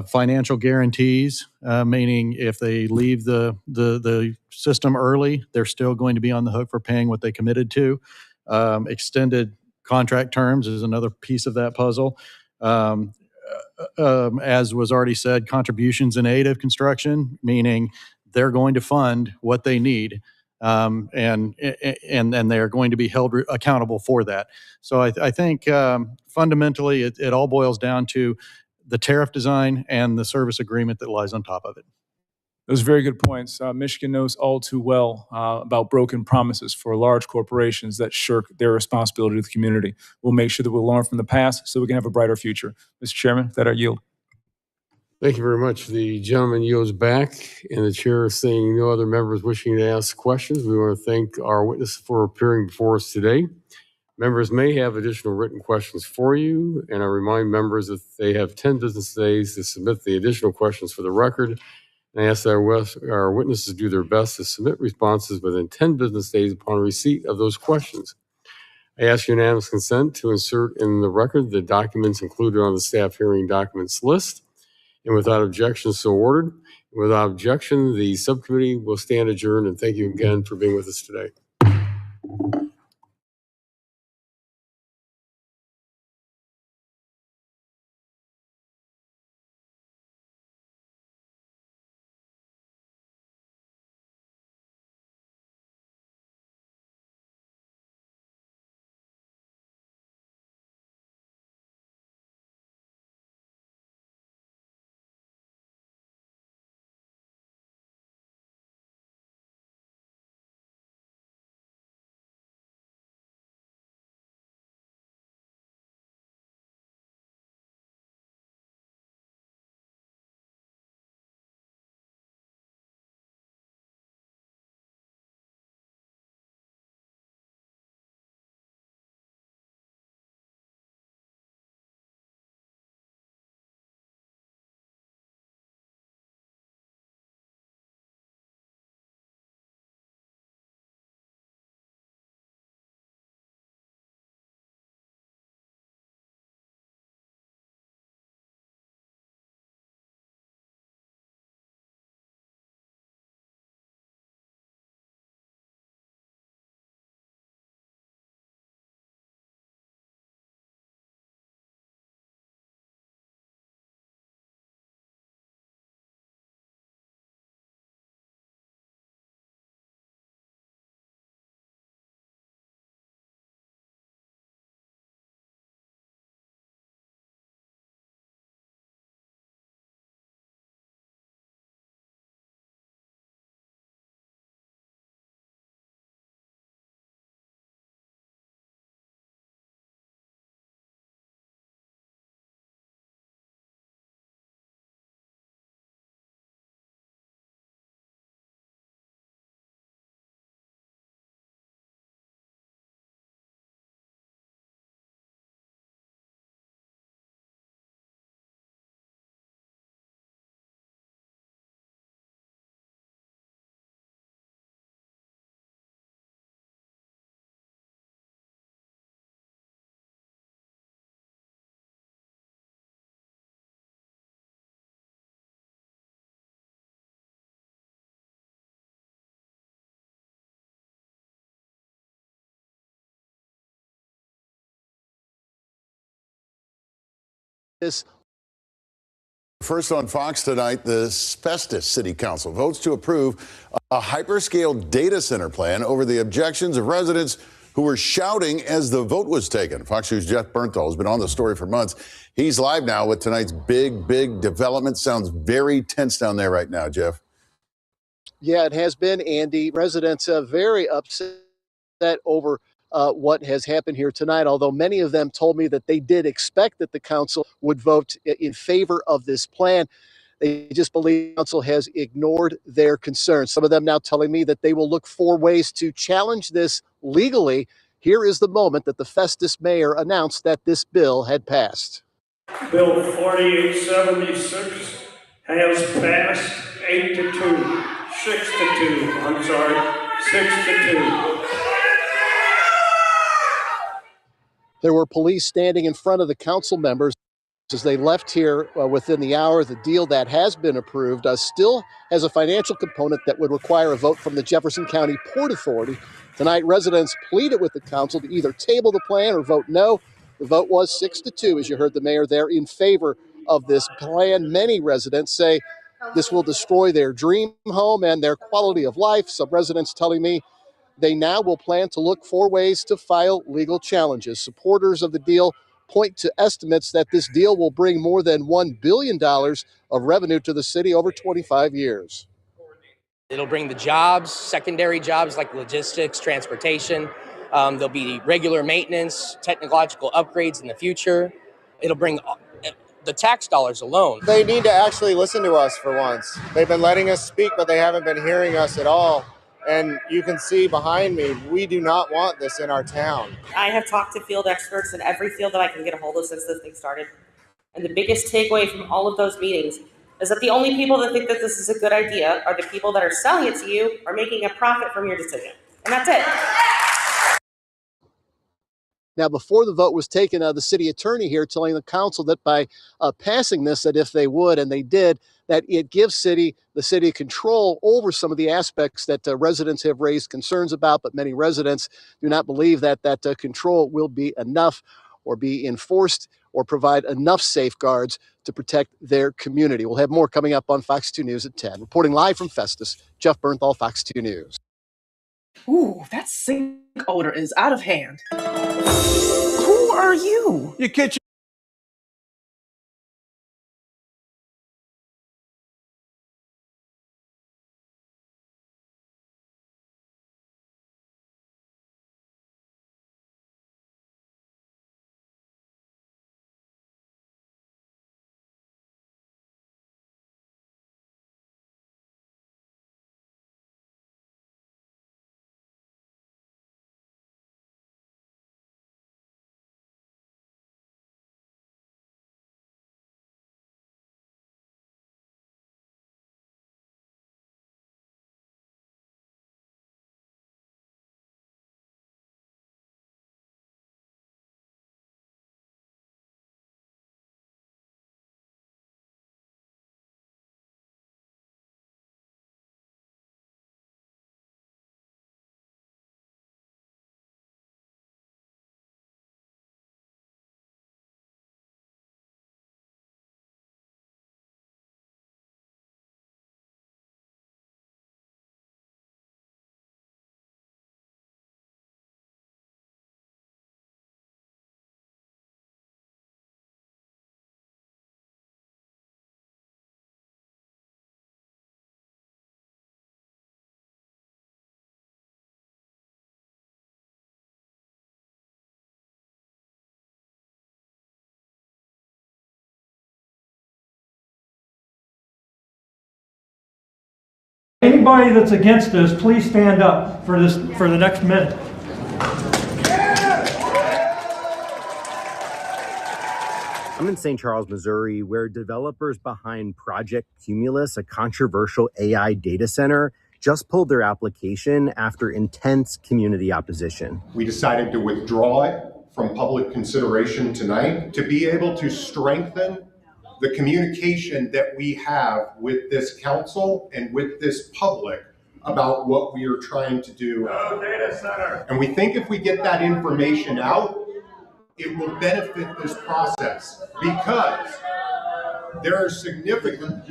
financial guarantees, meaning if they leave the system early, they're still going to be on the hook for paying what they committed to. Extended contract terms is another piece of that puzzle. As was already said, contributions in aid of construction, meaning they're going to fund what they need. And they are going to be held accountable for that. So I think fundamentally it all boils down to the tariff design and the service agreement that lies on top of it. Those are very good points. Michigan knows all too well about broken promises for large corporations that shirk their responsibility to the community. We'll make sure that we'll learn from the past so we can have a brighter future. Mr. Chairman, with that I yield. Thank you very much. The gentleman yields back, and the chair is seeing no other members wishing to ask questions. We want to thank our witnesses for appearing before us today. Members may have additional written questions for you, and I remind members that they have 10 business days to submit the additional questions for the record. And I ask that our witnesses do their best to submit responses within 10 business days upon receipt of those questions. I ask unanimous consent to insert in the record the documents included on the staff hearing documents list. And without objection, so ordered. Without objection, the subcommittee will stand adjourned. And thank you again for being with us today. this. First on Fox tonight, the STMTS City Council votes to approve a hyperscale data center plan over the objections of residents who were shouting as the vote was taken. Fox News' Jeff Bernthal has been on the story for months. He's live now with tonight's big development. Sounds very tense down there right now, Jeff. Yeah, it has been, Andy. Residents are very upset over what has happened here tonight, although many of them told me that they did expect that the council would vote in favor of this plan. They just believe the council has ignored their concerns. Some of them now telling me that they will look for ways to challenge this legally. Here is the moment that the Festus mayor announced that this bill had passed. Bill 4876 has passed 8-2, 6-2, I'm sorry, 6-2. There were police standing in front of the council members as they left here within the hour. The deal that has been approved still has a financial component that would require a vote from the Jefferson County Port Authority. Tonight, residents pleaded with the council to either table the plan or vote no. The vote was 6-2, as you heard the mayor there, in favor of this plan. Many residents say this will destroy their dream home and their quality of life. Some residents telling me they now will plan to look for ways to file legal challenges. Supporters of the deal point to estimates that this deal will bring more than $1 billion of revenue to the city over 25 years. It'll bring the jobs, secondary jobs like logistics, transportation. There'll be regular maintenance, technological upgrades in the future. It'll bring the tax dollars alone. They need to actually listen to us for once. They've been letting us speak, but they haven't been hearing us at all. And you can see behind me, we do not want this in our town. I have talked to field experts in every field that I can get a hold of since this thing started. And the biggest takeaway from all of those meetings is that the only people that think that this is a good idea are the people that are selling it to you or making a profit from your decision. And that's it. Now, before the vote was taken, the city attorney here telling the council that by passing this, that if they would, and they did, that it gives the city control over some of the aspects that residents have raised concerns about, but many residents do not believe that control will be enough or be enforced or provide enough safeguards to protect their community. We'll have more coming up on Fox 2 News at 10. Reporting live from Festus, Jeff Bernthal, Fox 2 News. Ooh, that sink odor is out of hand. Who are you? Your kitchen. Anybody that's against this, please stand up for the next minute. I'm in St. Charles, Missouri, where developers behind Project Cumulus, a controversial AI data center, just pulled their application after intense community opposition. We decided to withdraw it from public consideration tonight to be able to strengthen the communication that we have with this council and with this public about what we are trying to do. No data center. And we think if we get that information out it will benefit this process because there are significant.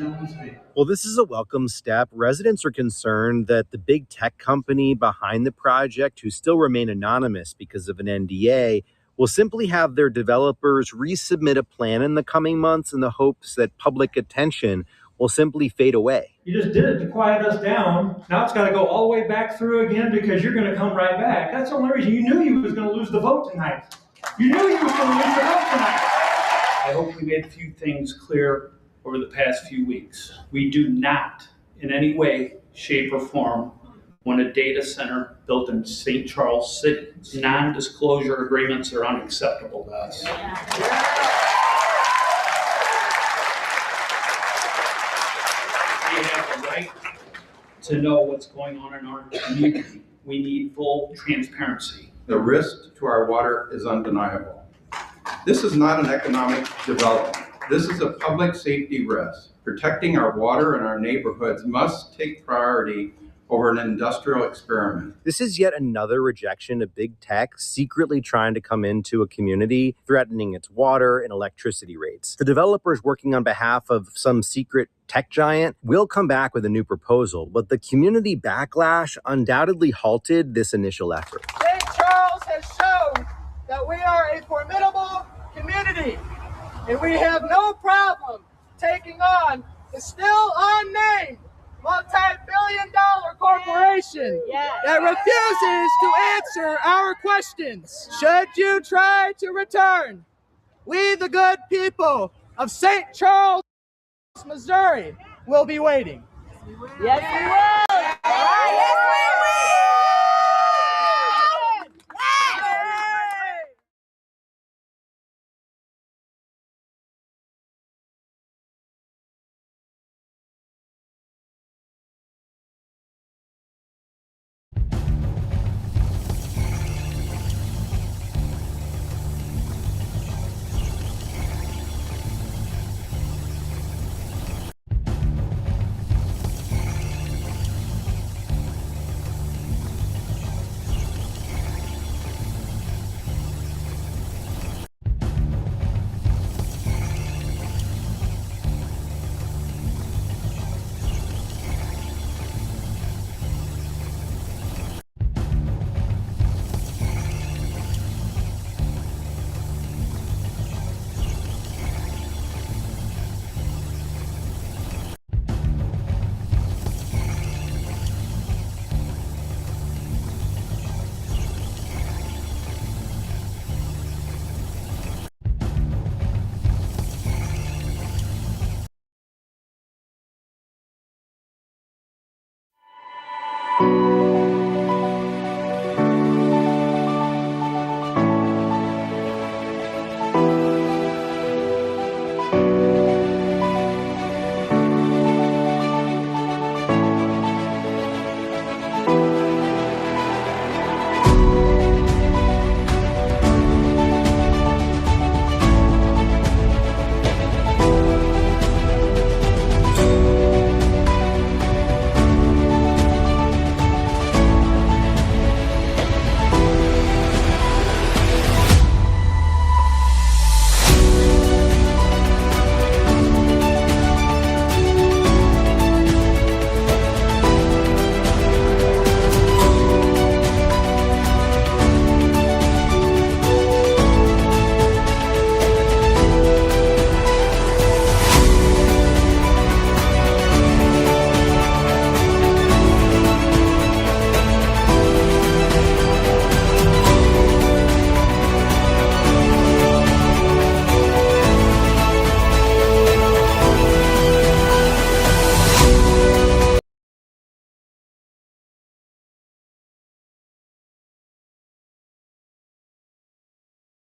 Well, this is a welcome step. Residents are concerned that the big tech company behind the project, who still remain anonymous because of an NDA, will simply have their developers resubmit a plan in the coming months in the hopes that public attention will simply fade away. You just did it to quiet us down. Now it's got to go all the way back through again because you're going to come right back. That's the only reason. You knew you was going to lose the vote tonight. You knew you was going to lose the vote tonight. I hope we made a few things clear over the past few weeks. We do not in any way, shape, or form want a data center built in St. Charles City. Non-disclosure agreements are unacceptable to us. We have the right to know what's going on in our community. We need full transparency. The risk to our water is undeniable. This is not an economic development. This is a public safety risk. Protecting our water and our neighborhoods must take priority over an industrial experiment. This is yet another rejection of big tech secretly trying to come into a community, threatening its water and electricity rates. The developers working on behalf of some secret tech giant will come back with a new proposal, but the community backlash undoubtedly halted this initial effort. St. Charles has shown that we are a formidable community, and we have no problem taking on the still unnamed multi-billion-dollar corporation that refuses to answer our questions. Should you try to return, we, the good people of St. Charles, Missouri, will be waiting. Yes, we will. Yes, we will.